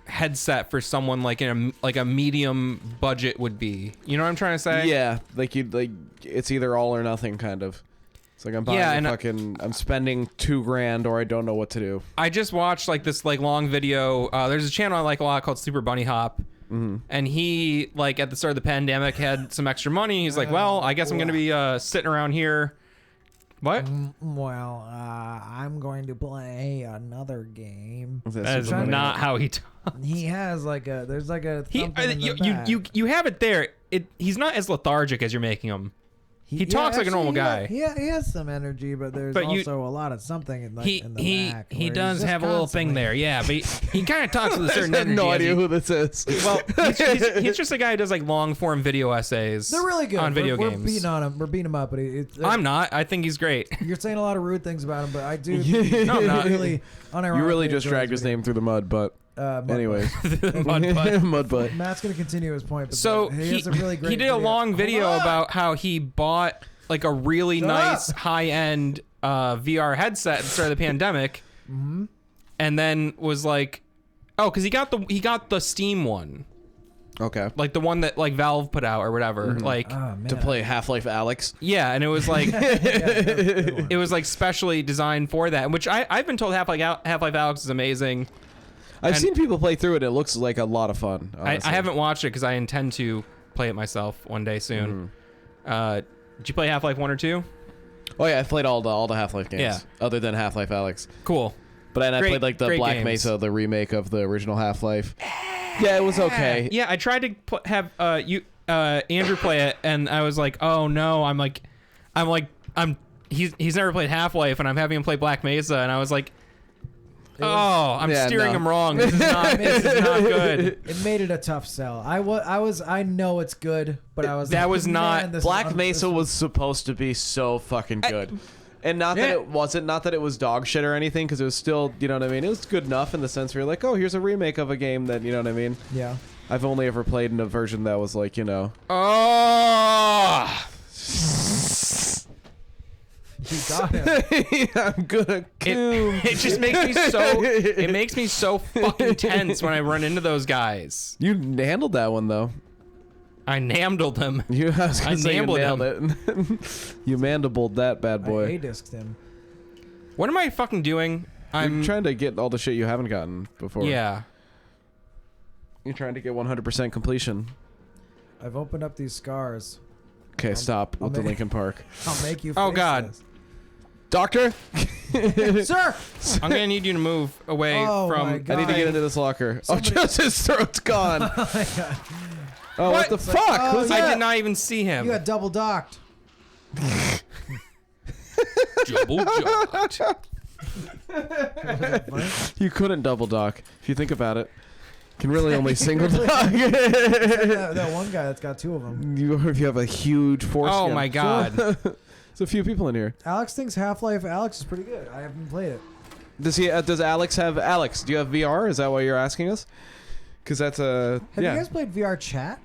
headset for someone like in a medium budget would be. You know what I'm trying to say? Yeah, like it's either all or nothing kind of. It's like I'm buying I'm spending $2,000 or I don't know what to do. I just watched like this like long video. There's a channel I like a lot called Super Bunny Hop. Mm-hmm. And he like at the start of the pandemic had some extra money. He's like, well, I guess I'm going to be sitting around here. What? Well, I'm going to play another game. That is not how he talks. He has like a there's like a something in the back. You have it there. He's not as lethargic as you're making him. He talks like a normal guy. He has some energy, but there's also a lot of something in the back. He does have a little thing there, yeah. But he kind of talks with a certain energy. I have no idea who this is. Well, he's just a guy who does like long form video essays. They're really good on video games. We're beating on him. We're beating him up, but I'm not. I think he's great. You're saying a lot of rude things about him, but I do. No, I'm not. Really, you really just dragged his name through the mud, but. Anyway, mud butt. Matt's gonna continue his point. But so he has a really great he did a long video about how he bought like a really nice high-end VR headset at the start of the pandemic, and then was like, oh, because he got the Steam one. Okay. Like the one that like Valve put out or whatever, like to play Half-Life Alyx. Yeah, and it was like it was like specially designed for that, which I've been told Half-Life Alyx is amazing. I've seen people play through it. It looks like a lot of fun. I haven't watched it because I intend to play it myself one day soon. Did you play Half-Life 1 or 2? Oh yeah, I played all the Half-Life games. Yeah. Other than Half-Life Alyx. Cool. But I played like the Black games. Mesa, the remake of the original Half-Life. Yeah, it was okay. Yeah, I tried to have Andrew play it, and I was like, oh no, he's never played Half-Life, and I'm having him play Black Mesa, and I was like, I'm steering him wrong. This is not good. It made it a tough sell. I know it's good, but I was that like, was not Black Mesa was supposed to be so fucking good. And not that it wasn't, not that it was dog shit or anything, because it was still, you know what I mean? It was good enough in the sense where you're like, oh, here's a remake of a game that, you know what I mean? Yeah. I've only ever played in a version that was like, you know. Oh! You got him. I'm gonna it just makes me so fucking tense when I run into those guys. You handled that one though. I namdled him. You nailed it. You mandibled that bad boy. I A-disked him. What am I fucking doing? I'm trying to get all the shit you haven't gotten before. Yeah. You're trying to get 100% completion. I've opened up these scars. Okay, stop with the Linkin Park. I'll make you. Oh God. This. Doctor? Sir! I'm gonna need you to move away from. My God. I need to get into this locker. Somebody... Oh, just his throat's gone. Oh my God. Oh, what the fuck? Who's that? I did not even see him. You got double docked. Double docked. You couldn't double dock if you think about it. You can really only single dock. that one guy that's got two of them. If you have a huge foreskin. Oh my God. There's a few people in here. Alex thinks Half-Life Alyx is pretty good. I haven't played it. Does Alex have Alex? Do you have VR? Is that why you're asking us? Because that's a. Have you guys played VR chat?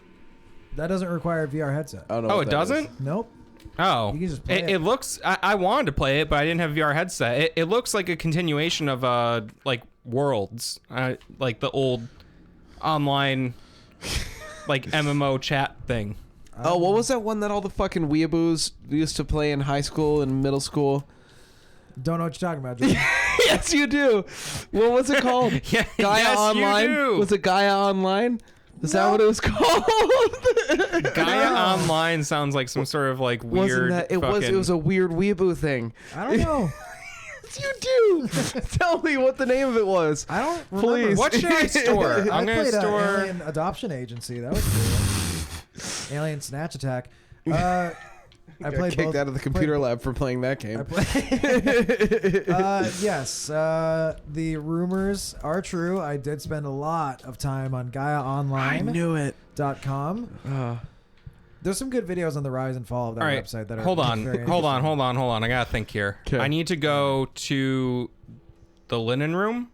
That doesn't require a VR headset. I don't know Oh, what it that doesn't? is. Nope. Oh, You can just play it looks. I wanted to play it, but I didn't have a VR headset. It looks like a continuation of like Worlds, like the old online, like MMO chat thing. Oh, what was that one that all the fucking weeaboos used to play in high school and middle school? Don't know what you're talking about, Jordan. Yes, you do. What was it called? Yeah, Gaia yes, Online? you do. Was it Gaia Online? Is that what it was called? Gaia Online sounds like some sort of like weird. Wasn't that? It was a weird weeaboo thing. I don't know. You do. Tell me what the name of it was. I don't remember. Please. What should I store? I I'm gonna played store. Alien Adoption Agency. That was cool. Alien Snatch Attack. I Got play kicked both, out of the computer lab for playing that game. Yes, the rumors are true. I did spend a lot of time on GaiaOnline.com. it. There's some good videos on the rise and fall of that All right, website that are hold on. very interesting. I gotta think here. 'Kay. I need to go to the linen room.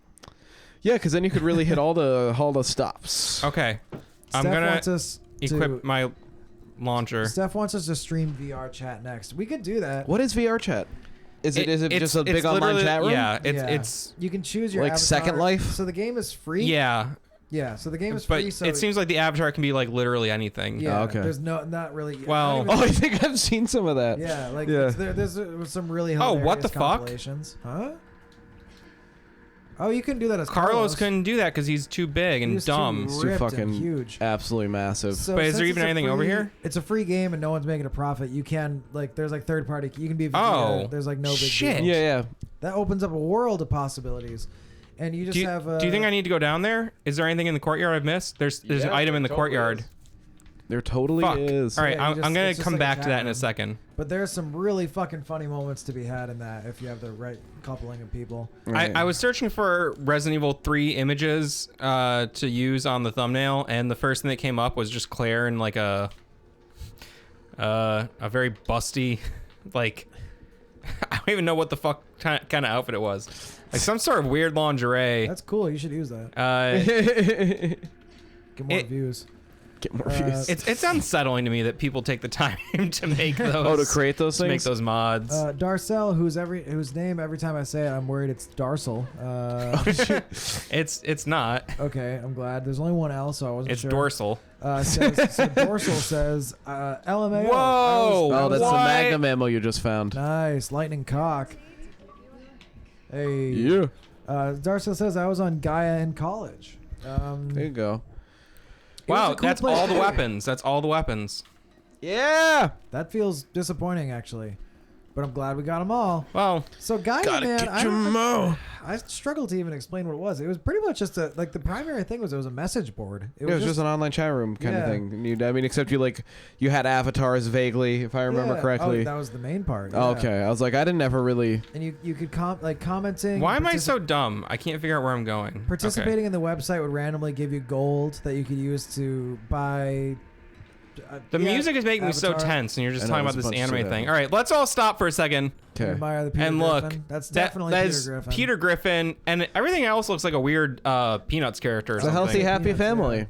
Yeah, because then you could really hit all the stops. Okay, I'm Steph gonna wants us equip my launcher. Steph wants us to stream VR chat next. We could do that. What is VR chat? Is it just a big it's online literally- chat room? Yeah, Yeah. it's You can choose your Like avatar. Second Life? So the game is free. yeah, Yeah. So the game is but free. So it seems like the avatar can be like literally anything. yeah. Oh, okay. There's not really. Well- not Oh, even- I think I've seen some of that. yeah. Like Yeah. there's some really Oh, hilarious what the fuck? compilations. Huh? Oh, you can do that as Carlos couldn't do that because he's too big and He's too dumb. It's too ripped and fucking huge. absolutely massive. So But is there since even it's a anything over free- here? It's a free game and no one's making a profit. You can there's like third party. You can be Vegeta. Oh, There's like no big shit. deal. yeah. That opens up a world of possibilities, and you just Do you, have. do you think I need to go down there? Is there anything in the courtyard I've missed? There's an Yeah, item in the totally courtyard. is. There totally Fuck. is. All right, Yeah, you I'm just- gonna it's just come like a back to chat that in a room. second. But there's some really fucking funny moments to be had in that if you have the right coupling of people. Right. I was searching for Resident Evil 3 images to use on the thumbnail, and the first thing that came up was just Claire in like a very busty, like I don't even know what the fuck kind of outfit it was, like some sort of weird lingerie. That's cool. You should use that. Get more it- views. Get more views. It's unsettling to me that people take the time to make those. Oh, to create those to make things? those mods. Darcel, whose name every time I say it, I'm worried it's Darcel. It's not. Okay, I'm glad. There's only one L, so I wasn't It's sure. dorsal. So Dorsal says, LMAO. Whoa! Oh, that's the What? Magnum ammo you just found. Nice. Lightning cock. Hey. Yeah. Darcel says, I was on Gaia in college. There you go. It was Wow, a cool that's place all to the be. weapons. That's all the weapons. Yeah. That feels disappointing, actually. But I'm glad we got them all. Well, So Gaia, Gotta man, get your mo. I struggled to even explain what it was. It was pretty much just the primary thing was it was a message board. It was just an online chat room kind of Yeah. thing. And I mean, except you had avatars vaguely, if I remember Yeah. correctly. Oh, that was the main part. Oh, yeah. okay. I was like, I didn't ever really. And you could commenting. why am I partici- so dumb? I can't figure out where I'm going. Participating in the website would randomly give you gold that you could use to buy. The music is making me so Avatar. tense, and you're just I know, talking there's about a this bunch of anime shit thing. happening. All right, let's all stop for a second Okay. Admire the Peter and Griffin. look. That's That- definitely that Peter is Griffin. Peter Griffin, and everything else looks like a weird Peanuts character or It's a something. healthy, happy Peanuts, family.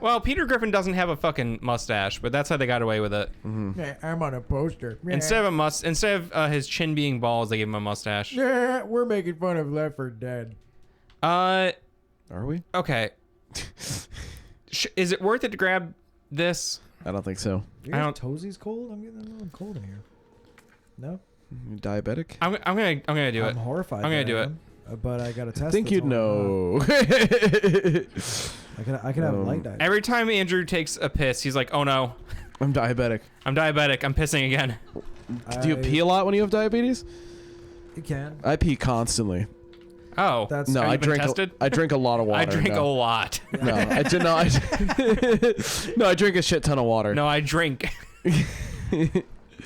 Well, Peter Griffin doesn't have a fucking mustache, but that's how they got away with it. Yeah, I'm on a poster. Instead of his chin being balls, they gave him a mustache. Yeah, we're making fun of Left 4 Dead. Are we? Okay. Is it worth it to grab this? I don't think so. Your I don't- toesies cold? I'm getting a little cold in here. No, You diabetic? I'm gonna do it. I'm horrified. I'm gonna that do I it. am, but I got to test. I think this you'd whole know. time. I could have light diet. Every time Andrew takes a piss, he's like, "Oh no, I'm diabetic. I'm diabetic. I'm pissing again." Do you pee a lot when you have diabetes? You can. I pee constantly. Oh, That's- No, Have you I been drink. tested? I drink a lot of water. I drink no. a lot. No, I did not. No, I drink a shit ton of water. No, I drink.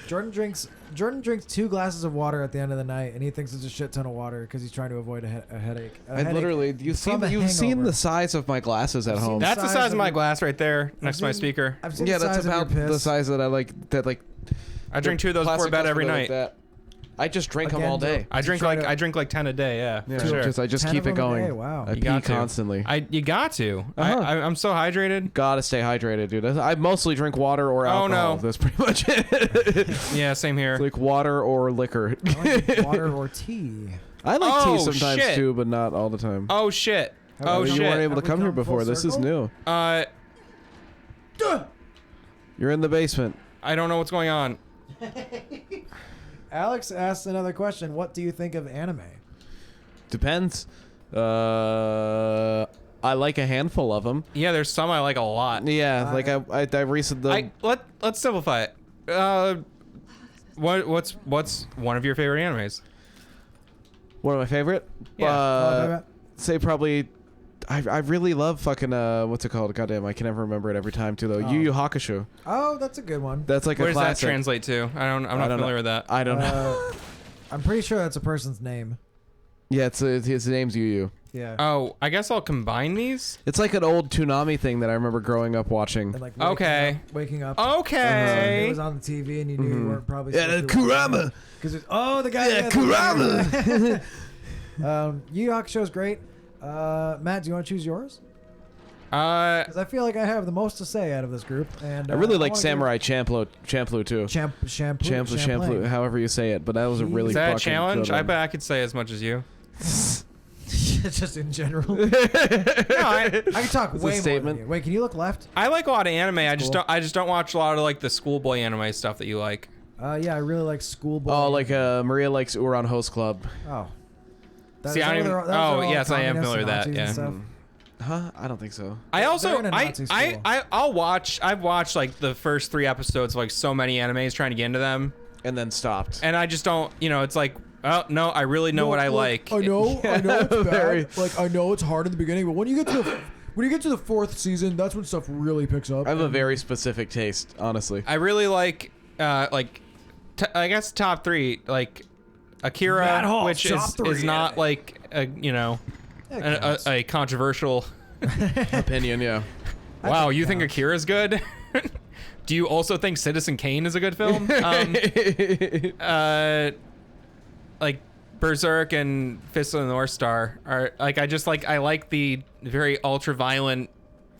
Jordan drinks 2 glasses of water at the end of the night, and he thinks it's a shit ton of water because he's trying to avoid a headache. I literally. You've from a seen hangover. the size of my glasses at I've seen home. that. That's the size of my your- glass right there, next to my seen- speaker. I've seen Yeah, the that's size of about your the piss. size that I like. That like. I drink 2 of those before plastic bed cups every that are night. like that. I just drink them Again, all day. Joe. I drink try like to- 10 a day. Yeah, Yeah, for sure. I just 10 keep of it them a going. day, wow. I You pee got to. constantly. You got to. Uh-huh. I'm so hydrated. Gotta stay hydrated, dude. I mostly drink water or alcohol. Oh, no. That's pretty much it. Yeah, same here. It's like water or liquor. I like water or tea. I like Oh, tea sometimes shit. too, but not all the time. Oh shit. How Oh about you shit. weren't able to Have we come here come full before. This is circle? new. You're in the basement. I don't know what's going on. Alex asked another question. What do you think of anime? Depends. I like a handful of them. Yeah, there's some I like a lot. Yeah, like I recently. Let's simplify it. What's one of your favorite animes? One of my favorite. Yeah. Say probably. I really love fucking what's it called? Goddamn, I can never remember it every time too though. Yu Yu Hakusho. Oh, that's a good one. That's like What a does that classic. translate to? I'm not familiar with that. I don't know. I'm pretty sure that's a person's name. Yeah, his name's Yu Yu. Yeah. Oh, I guess I'll combine these. It's like an old Toonami thing that I remember growing up watching. And like waking up. Okay. It was on the TV, and you knew you weren't probably. Yeah, Kurama. Because the guy. Yeah, Kurama. Yu Yu Hakusho is great. Matt, do you want to choose yours? Because I feel like I have the most to say out of this group, and I really like Samurai Champloo too. Champloo, however you say it. But that was a really Is that a fucking challenge? good one. I bet I could say as much as you. Just in general. No, I can talk It's a way more statement. than you. Wait, can you look left? I like a lot of anime. I cool. just don't watch a lot of like the schoolboy anime stuff that you like. Yeah, I really like Schoolboy. Oh, like Maria likes Uran Host Club. Oh. See, I don't even- yes, I am familiar with that, yeah. Huh? I don't think so. I also they're in a Nazi school. I've watched like the first 3 episodes of like so many animes trying to get into them, And then stopped. and I just don't. It's like, oh no, I really know what I like. I know it's Very- bad. Like I know it's hard in the beginning, but when you get to the 4th season, that's when stuff really picks up. I have a very specific taste, honestly. I really like I guess top 3 like Akira, Madhouse, which top is 3 not anime. like a controversial. Opinion, yeah. Wow, think you think counts. Akira's good? Do you also think Citizen Kane is a good film? Like Berserk and Fist of the North Star are like I like the very ultra violent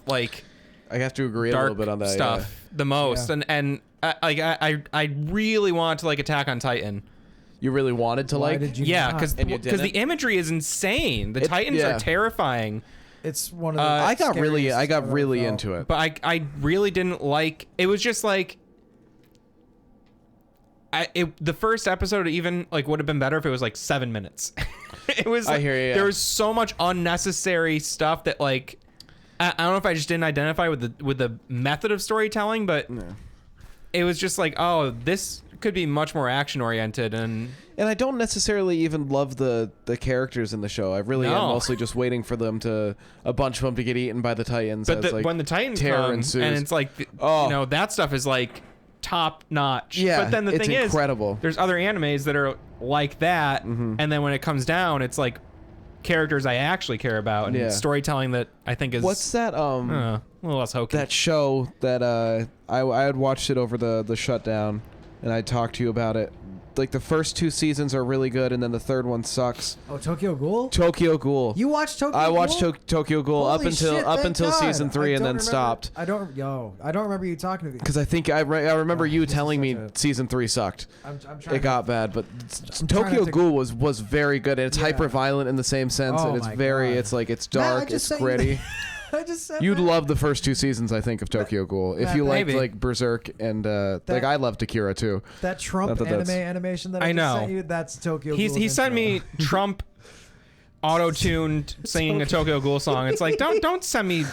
like I have to agree a dark little bit on that. stuff the most, Yeah. and I really want to like Attack on Titan. Yeah. You really wanted to Why like? did you Yeah, not? because And you the didn't? imagery is insane. The It- Titans yeah. are terrifying. It's one of the. I got really scariest into it. But I really didn't like. It was just like. The first episode even like would have been better if it was like 7 minutes. It was. I hear you, yeah. There was so much unnecessary stuff that like. I don't know if I just didn't identify with the method of storytelling, but it was just like, oh, this could be much more action oriented, and I don't necessarily even love the characters in the show. I really am No. mostly just waiting for them a bunch of them to get eaten by the Titans. but as, like, when the Titans terror come, ensues. and it's like that stuff is like top notch. Yeah, but then the it's thing incredible. is, there's other animes that are like that, Mm-hmm. and then when it comes down, it's like characters I actually care about and Yeah. storytelling that I think is What's that? a little less hokey. That show that I had watched it over the shutdown, and I talked to you about it. Like the first 2 seasons are really good, and then the 3rd one sucks. Oh, Tokyo Ghoul. Tokyo Ghoul. You watched Tokyo I watched Ghoul? Tokyo Ghoul Holy shit, up thank until God. season 3, I and don't then remember- stopped. I don't remember you talking to me. Because I think I remember you this is telling me such a- season 3 sucked. I'm trying. It got bad, but I'm trying Tokyo not to- Ghoul was very good, and it's Yeah. hyper violent in the same sense, Oh and it's my very God. it's like it's Matt, I dark, just it's sent you gritty. I just said You'd that. love the first 2 seasons, I think, of Tokyo Ghoul. If Matt, you liked maybe. like Berserk and like I loved Akira too. That Trump Not that anime that's- animation that I I just know. sent you. That's Tokyo. he Ghoul's sent intro. me Trump auto-tuned singing a Tokyo Ghoul song. It's like don't send me.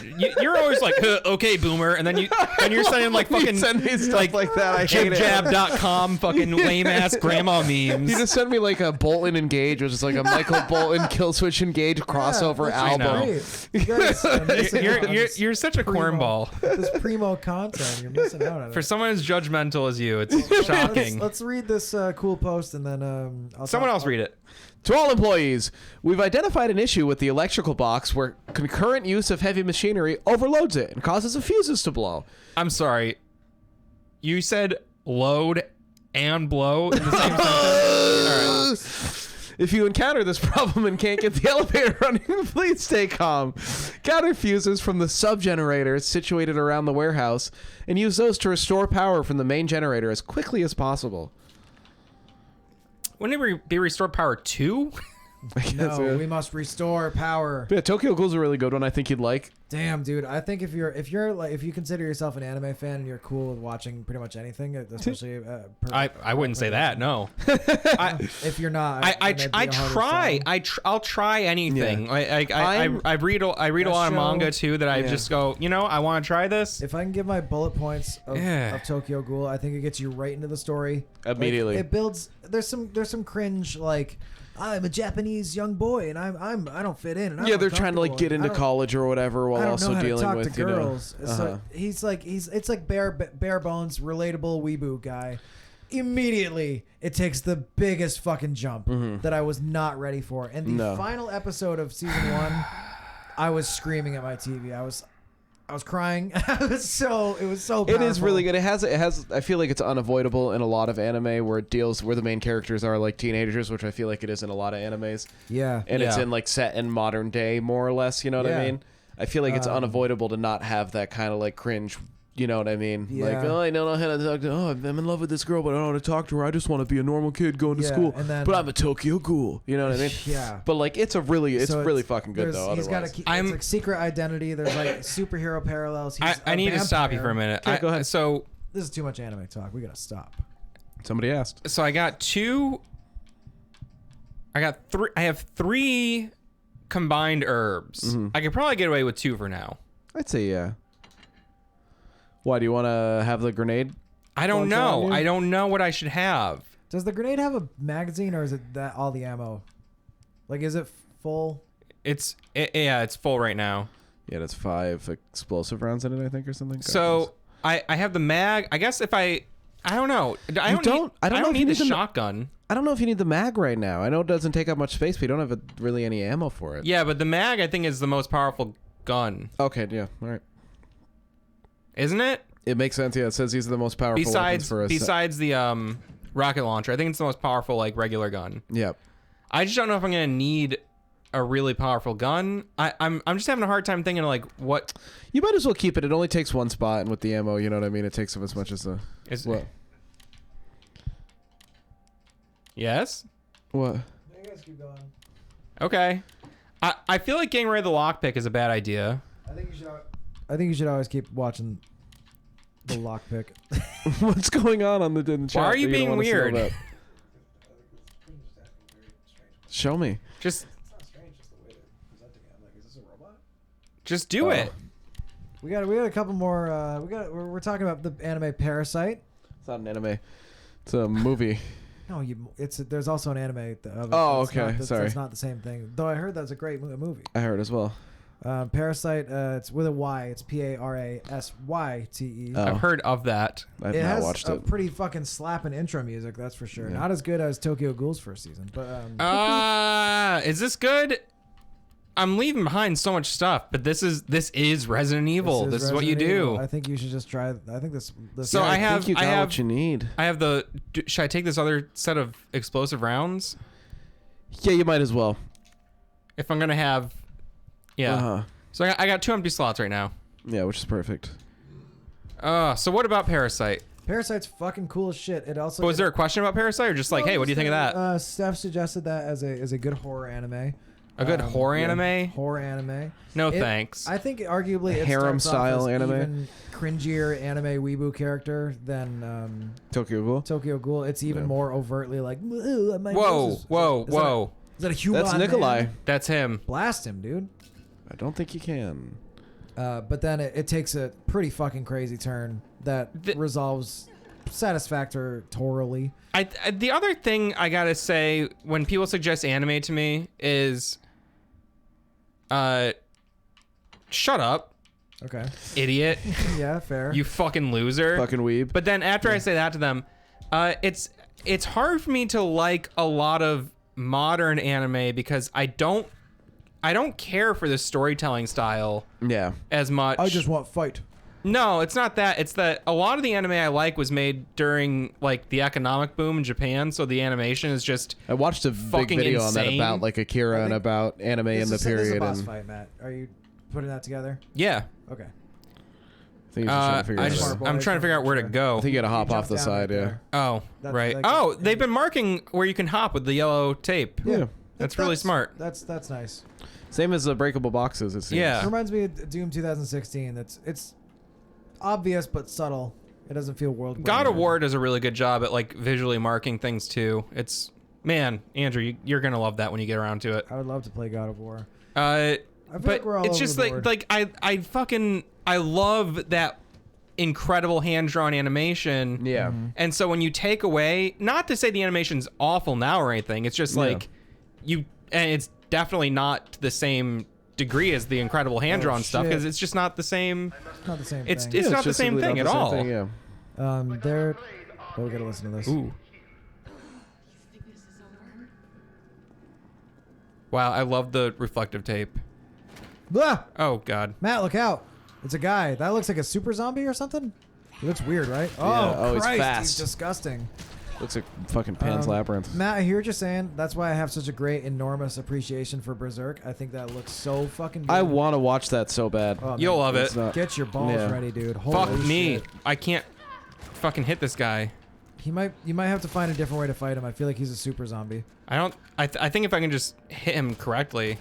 You're always like okay boomer, and then you're sending like fucking Send me stuff like that. I hate it. jigjab.com fucking lame ass grandma memes. You just sent me like a Bolton Engage, which is like a Michael Bolton Killswitch Engage crossover that's album. great. You guys are missing out on this You're such a primo- cornball. This primo content. You're missing out on it. For someone as judgmental as you, it's shocking. Let's read this cool post and then Someone else read it. To all employees, we've identified an issue with the electrical box where concurrent use of heavy machinery overloads it and causes the fuses to blow. I'm sorry. You said load and blow in the same sentence? All right. If you encounter this problem and can't get the elevator running, please stay calm. Gather fuses from the sub-generators situated around the warehouse and use those to restore power from the main generator as quickly as possible. Wouldn't it be restored power 2? I guess, No, yeah. we must restore power. Yeah, Tokyo Ghoul's a really good one. I think you'd like. Damn, dude. I think if you consider yourself an anime fan and you're cool with watching pretty much anything, especially I wouldn't say that. No. If you're not, I'll try anything. Yeah. I read a lot of manga too that I just go, I want to try this. If I can give my bullet points of Tokyo Ghoul, I think it gets you right into the story immediately. It builds. There's some cringe like. I'm a Japanese young boy, and I don't fit in. And they're trying to like get into college or whatever while also dealing with girls. It's like bare bones, relatable weeboo guy. Immediately, it takes the biggest fucking jump that I was not ready for. And the final episode of season 1, I was screaming at my TV. I was crying. It was so powerful. It is really good. It has I feel like it's unavoidable in a lot of anime where the main characters are like teenagers, which I feel like it is in a lot of animes. Yeah. And it's in like set in modern day more or less, you know what I mean? I feel like it's unavoidable to not have that kind of like cringe, you know what I mean? Yeah. Like, I don't know how to talk to I'm in love with this girl, but I don't know how to talk to her. I just want to be a normal kid going to school. But I'm a Tokyo Ghoul. You know what I mean? Yeah. But like it's really fucking good though. He's got it's like secret identity. There's like superhero parallels. I need to stop you for a minute. Okay, go ahead. So this is too much anime talk. We gotta stop. Somebody asked. So I have 3 combined herbs. I could probably get away with 2 for now. I'd say yeah. Why do you want to have the grenade? I don't know. I don't know what I should have. Does the grenade have a magazine, or is it that all the ammo? Like, is it full? It's full right now. Yeah, that's 5 explosive rounds in it, I think, or something. So I have the mag. I guess if I don't know. I don't need the shotgun. I don't know if you need the mag right now. I know it doesn't take up much space, but you don't have really any ammo for it. Yeah, but the mag I think is the most powerful gun. Okay, yeah, all right. Isn't it? It makes sense. Yeah, it says these are the most powerful weapons for us. Besides the rocket launcher, I think it's the most powerful like regular gun. Yep. I just don't know if I'm gonna need a really powerful gun. I'm just having a hard time thinking like what. You might as well keep it. It only takes 1 spot, and with the ammo, you know what I mean. It takes up as much as the. What? Yes. What? You guys keep going. Okay. I feel like getting rid of the lockpick is a bad idea. I think you should always keep watching the lockpick. What's going on in the chat? Why are you being weird? Show me. Just. It's not strange, just the way they're presenting it. Like, is this a robot? Just do it. We got a couple more. We're talking about the anime Parasite. It's not an anime. It's a movie. No, there's also an anime. Okay. Sorry. It's not the same thing. Though I heard that's a great movie. I heard as well. Parasite. It's with a Y. It's Parasyte. I've heard of that. I've not watched it. It has a pretty fucking slapping intro music, that's for sure. Yeah. Not as good as Tokyo Ghoul's first season, but. Is this good? I'm leaving behind so much stuff, but this is Resident Evil. This is what you do. I think you should just try. I think this. So I think you got what you need. I have the. Should I take this other set of explosive rounds? Yeah, you might as well. If I'm gonna have. Yeah. So I got 2 empty slots right now. Yeah, which is perfect. So what about Parasite? Parasite's fucking cool as shit. It also. But was there a question about Parasite, or just like, hey, what do you think of that? Steph suggested that as a good horror anime. A good horror anime? Horror anime. No thanks. I think arguably it harem style anime. Even cringier anime weeboo character than Tokyo Ghoul. Tokyo Ghoul. It's even more overtly like. Whoa. Is that a human? That's Nikolai. That's him. Blast him, dude. I don't think you can. But then it takes a pretty fucking crazy turn that resolves satisfactorily. The other thing I gotta say when people suggest anime to me is, shut up. Okay. Idiot. Yeah, fair. You fucking loser. Fucking weeb. But then after I say that to them, it's hard for me to like a lot of modern anime because I don't care for the storytelling style as much. I just want fight. No, it's not that. It's that a lot of the anime I like was made during like the economic boom in Japan, so the animation is just I watched a big video on that about like Akira and about anime in the period. This is a boss fight, Matt. Are you putting that together? Yeah. Okay. I think you're just trying to figure it out. I'm trying to figure out where to go. I think you gotta hop off the side, yeah. Oh, right. Oh, they've been marking where you can hop with the yellow tape. Yeah. That's really smart. That's nice. Same as the breakable boxes. It seems. Yeah. It reminds me of Doom 2016. It's obvious but subtle. It doesn't feel world. God of War does a really good job at like visually marking things too. It's man, Andrew, you're gonna love that when you get around to it. I would love to play God of War. But like we're all it's over just the board. like I love that incredible hand-drawn animation. Yeah. And so when you take away, not to say the animation's awful now or anything, it's just like and it's definitely not to the same degree as the incredible hand-drawn stuff because it's just not the same. It's not the same It's thing. it's not the same thing at all. Yeah. They're. Oh, we gotta listen to this. Ooh. Wow, I love the reflective tape. Blah! Oh God. Matt, look out! It's a guy. That looks like a super zombie or something. He looks weird, right? Yeah. Oh, he's Christ, fast. he's disgusting. Looks like fucking Pan's Labyrinth. Matt, I hear what you're saying. That's why I have such a great, enormous appreciation for Berserk. I think that looks so fucking good. I want to watch that so bad. Oh, man. You'll love it. It's not- Get your balls Yeah. ready, dude. Holy Fuck me. shit. I can't fucking hit this guy. You might have to find a different way to fight him. I feel like he's a super zombie. I think if I can just hit him correctly.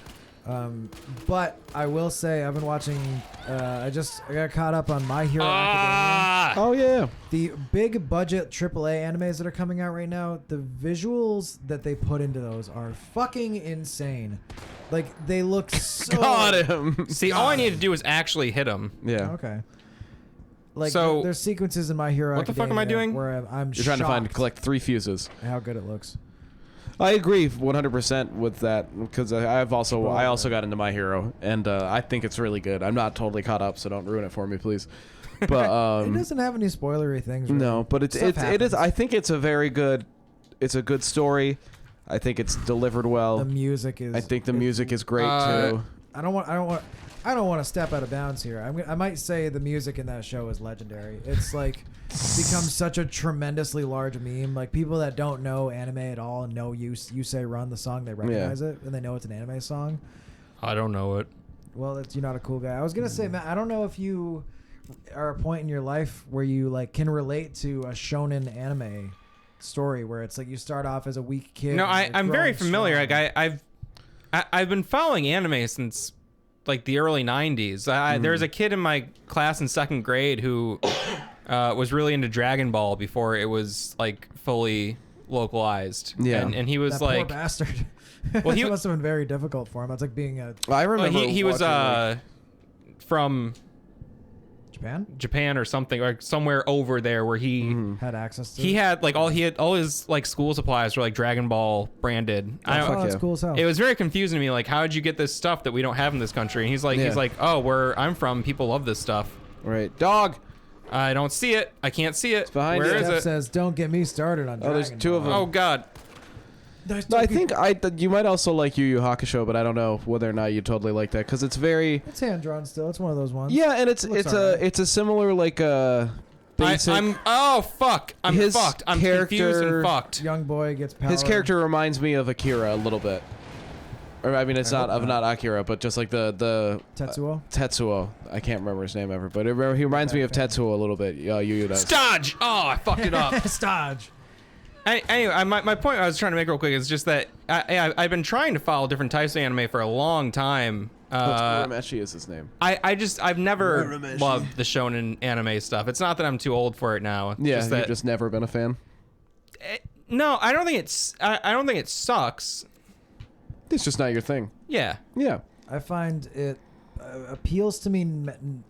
But I will say I've been watching. I got caught up on My Hero Academia. Oh yeah. The big budget AAA animes that are coming out right now. The visuals that they put into those are fucking insane. Like they look so. Got him. See, all I need to do is actually hit him. Yeah. Okay. Like So- there's sequences in My Hero What the fuck am I Academia doing? where I'm You're trying to shocked collect 3 fuses. how good it looks. I agree 100% with that because I also got into My Hero and I think it's really good. I'm not totally caught up, so don't ruin it for me, please. But It doesn't have any spoilery things. Really. no, but it is. happens. I think it's a good story. I think it's delivered well. The music is. I think the music is great too. I don't want to step out of bounds here. I might say the music in that show is legendary. It's like become such a tremendously large meme. Like people that don't know anime at all and know you say run the song, they recognize it and they know it's an anime song. I don't know it. Well, you're not a cool guy. I was gonna say, Matt, I don't know if you are a point in your life where you like can relate to a shonen anime story where it's like you start off as a weak kid. No, and you're I'm very growing familiar. strong. Like I've been following anime since like the early 90s. There was a kid in my class in 2nd grade who was really into Dragon Ball before it was like fully localized. Yeah. And he was that like, poor bastard. Well, he it must have been very difficult for him. That's like being a I remember he was watching, from Japan Japan or something, or somewhere over there where he had access to. he had like all his like school supplies were like Dragon Ball branded. fuck Oh, that's yeah. cool as hell. It was very confusing to me, like, how did you get this stuff that we don't have in this country? And he's like, oh, where I'm from, people love this stuff. right. Dog. I don't see it. I can't see it. behind Where you. is Steph it? says, "Don't get me started on." Oh, there's Dragon 2 of Ball." them. Oh God. No, I think you might also like Yu Yu Hakusho, but I don't know whether or not you totally like that because it's very It's hand drawn still. It's one of those ones. yeah, and it's Looks alright. a similar like basic. I'm fucked. I'm His fucked. I'm confused and character- fucked. Young boy gets power. His character reminds me of Akira a little bit. Or I mean, it's I not hope not Akira, but just like the Tetsuo. Tetsuo. I can't remember his name ever, but he reminds me of Tetsuo a little bit. Yu Yu does. Stodge. Oh, I fucked it up. Stodge. Anyway, my point I was trying to make real quick is just that I've been trying to follow different types of anime for a long time. Urameshi is his name. I've never loved the shonen anime stuff. It's not that I'm too old for it now. It's Yeah, just that, you've just never been a fan. no, I don't think I don't think it sucks. It's just not your thing. Yeah. Yeah. I find it appeals to me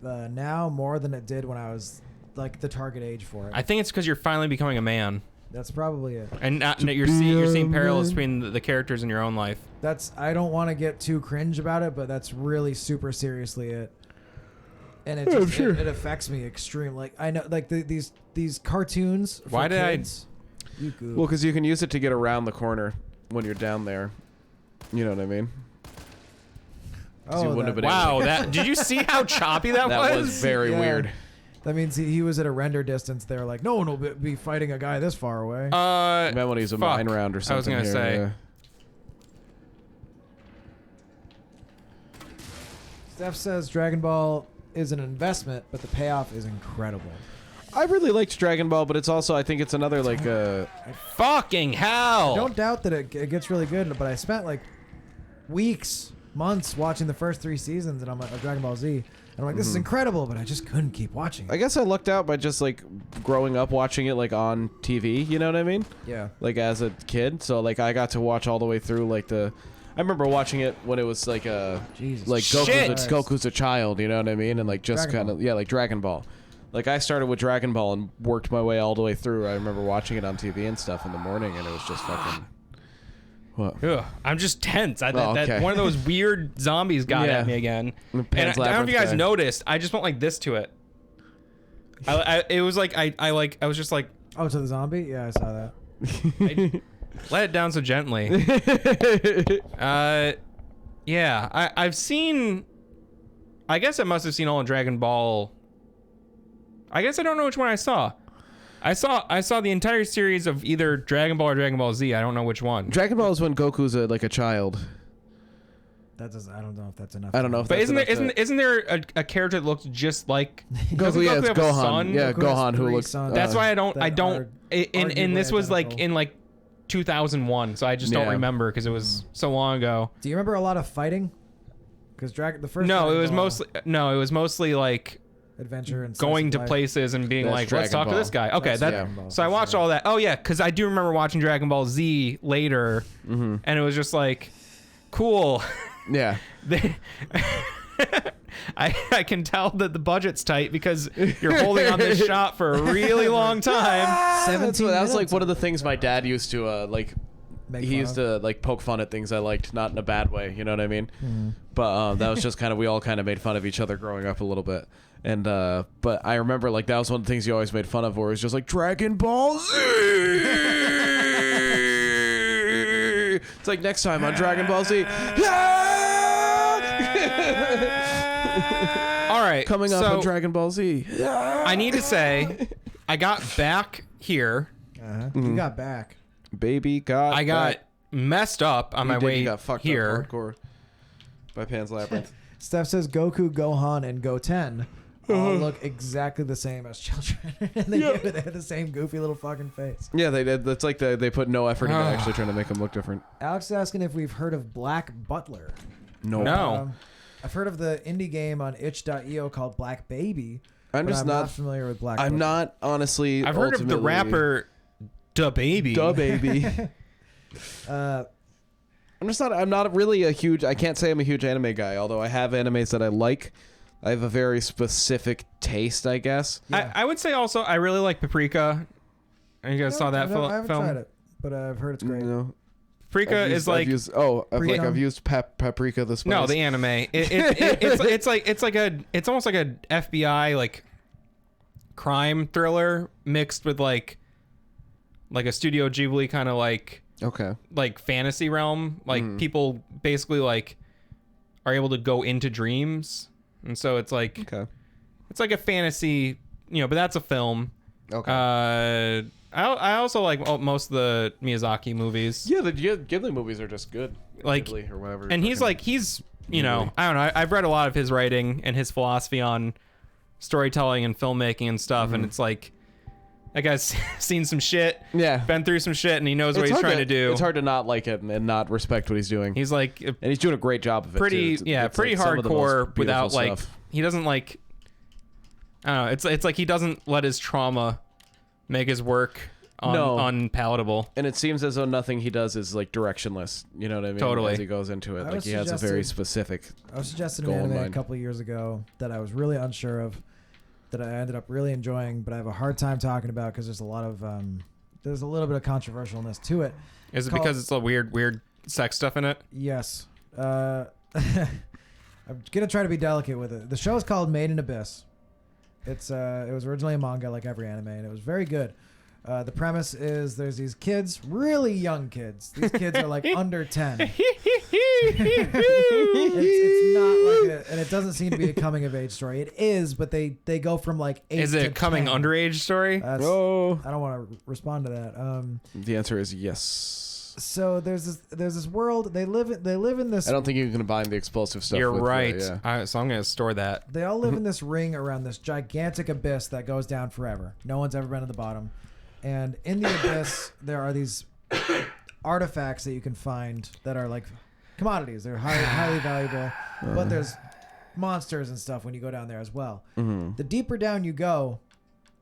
now more than it did when I was like the target age for it. I think it's because you're finally becoming a man, That's probably it. and you're seeing parallels between the characters in your own life. I don't want to get too cringe about it, but that's really super seriously it. And it just, it affects me extremely. Like I know, like these cartoons. For Why did I- kids, You goof. Well, because you can use it to get around the corner when you're down there. You know what I mean? you wouldn't have been Wow, that did you see how choppy that That was very Yeah. weird. That means he was at a render distance there. Like no one will be fighting a guy this far away. Remember when he's a fuck. mine round or I was something? gonna here, say. yeah. Steph says Dragon Ball is an investment, but the payoff is incredible. I really liked Dragon Ball, but it's also I think it's another like fucking hell. I don't doubt that it gets really good, but I spent like weeks months watching the first 3 seasons, and I'm like, of Dragon Ball Z, and I'm like, this is incredible, but I just couldn't keep watching it. I guess I lucked out by just like growing up watching it like on TV. You know what I mean? Yeah. Like as a kid, so like I got to watch all the way through like the. I remember watching it when it was like Jesus. like Shit. Goku's a child. You know what I mean? And like just Dragon kind of like Dragon Ball. Like I started with Dragon Ball and worked my way all the way through. I remember watching it on TV and stuff in the morning, and it was just fucking. What? Ugh, I'm just tense. That okay. one of those weird zombies got Yeah. at me again. And Pan's I don't know if you Labyrinth guys guy. noticed. I just went like this to it. It was like I was just like Oh, to the zombie? Yeah, I saw that. let it down so gently. Yeah, I've seen. I guess I must have seen all of Dragon Ball. I guess I don't know which one I saw. I saw the entire series of either Dragon Ball or Dragon Ball Z. I don't know which one. Dragon Ball is when Goku's like a child. That does. I don't know if that's enough. I don't know if But that's isn't there a character that looks just like Goku? Yeah, it's have a Gohan. son? Yeah, Goku has Gohan who 3 looks. sons. That's why I don't. that are And this arguably was like identical. in like 2001, so I just don't Yeah. remember because it was so long ago. Do you remember a lot of fighting? Because the first. No, Dragon it was Ball mostly like adventure and going to slice of life. places and being That's like, let's Dragon talk to Ball. this guy. Okay, That's that. Dragon Ball, So I for watched sure. all that. Oh yeah, because I do remember watching Dragon Ball Z later, and it was just like, cool. Yeah. I can tell that the budget's tight because you're holding on this shot for a really long time. 17 That was like minutes. one of the things my dad used to like. Make He fun used of. to like poke fun at things I liked, not in a bad way. You know what I mean? But that was just kind of we all kind of made fun of each other growing up a little bit. And but I remember like that was one of the things you always made fun of, where it was just like Dragon Ball Z. It's like next time on Dragon Ball Z. All right, Coming up so on Dragon Ball Z. I need to say, I got back here. You got back. Baby got. I got back. messed up on my You way got fucked here. up hardcore by Pan's Labyrinth. Steph says Goku, Gohan, and Goten all look exactly the same as children. And they have the same goofy little fucking face. Yeah, they did. That's like they put no effort into actually trying to make them look different. Alex is asking if we've heard of Black Butler. No. I've heard of the indie game on itch.io called Black Baby. I'm but just I'm not familiar with Black I'm Butler. not honestly. I've heard of the ultimately- rapper Da Baby. Da Baby. Uh, I'm not really a huge. I can't say I'm a huge anime guy. Although I have animes that I like. I have a very specific taste, I guess. Yeah. I would say also I really like Paprika. You guys saw that I haven't film? tried it, but I've heard it's great. No. Paprika is like I've used Paprika the spice. no, the anime. It's almost like a FBI like crime thriller mixed with like a Studio Ghibli kind of like fantasy realm. Like people basically like are able to go into dreams, and so it's like it's like a fantasy, but that's a film. Okay. I also like most of the Miyazaki movies. Yeah, the Ghibli movies are just good. Like, Ghibli or whatever. and he's I don't know. I've read a lot of his writing and his philosophy on storytelling and filmmaking and stuff, and it's like that guy's seen some shit, been through some shit, and he knows what he's trying to do. It's hard to not like it and not respect what he's doing. He's like and he's doing a great job of it. pretty, too. it's pretty like some of the most hardcore without beautiful like stuff. he doesn't like. I don't know. It's like he doesn't let his trauma make his work unpalatable. And it seems as though nothing he does is like directionless. You know what I mean? Totally. As he goes into it, I like was he has a very suggesting- specific. I was suggesting an goal in anime a mind. couple of years ago that I was really unsure of, that I ended up really enjoying, but I have a hard time talking about because there's a lot of there's a little bit of controversialness to it. Is it called- because it's a weird sex stuff in it? Yes. I'm gonna try to be delicate with it. The show is called Made in Abyss. It was originally a manga, like every anime, and it was very good. The premise is there's these kids, really young kids. These kids are like under 10. It's not like and it doesn't seem to be a coming of age story. It is, but they go from like 8 Is it to a coming 10. underage story? I Oh, don't want to respond to that. the answer is yes. So there's this world. They live in this. I don't think you can combine the explosive stuff. You're with, right. yeah. So I'm gonna store that. They all live in this ring around this gigantic abyss that goes down forever. No one's ever been at the bottom. And in the abyss, there are these artifacts that you can find that are like commodities. They're highly valuable, but there's monsters and stuff when you go down there as well. The deeper down you go,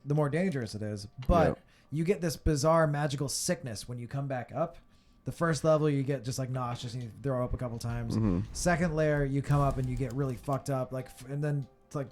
the more dangerous it is. But you get this bizarre magical sickness when you come back up. The first level, you get just like nauseous and you throw up a couple times. Second layer, you come up and you get really fucked up. And then it's like,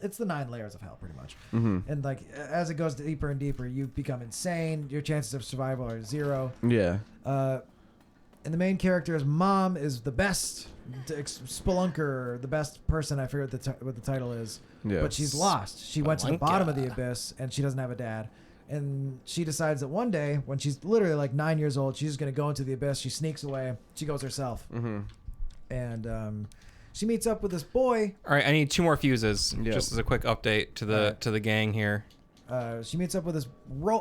it's the 9 layers of hell pretty much. And like, as it goes deeper and deeper, you become insane. Your chances of survival are 0. Yeah. And the main character's mom is the best spelunker, the best person. I forget what the title is. Yeah. But she's lost. She went to the bottom of the abyss, and she doesn't have a dad. And she decides that one day, when she's literally like 9 years old, she's just going to go into the abyss. She sneaks away. She goes herself. And she meets up with this boy. All right, I need 2 more fuses, just as a quick update to the gang here. She meets up with this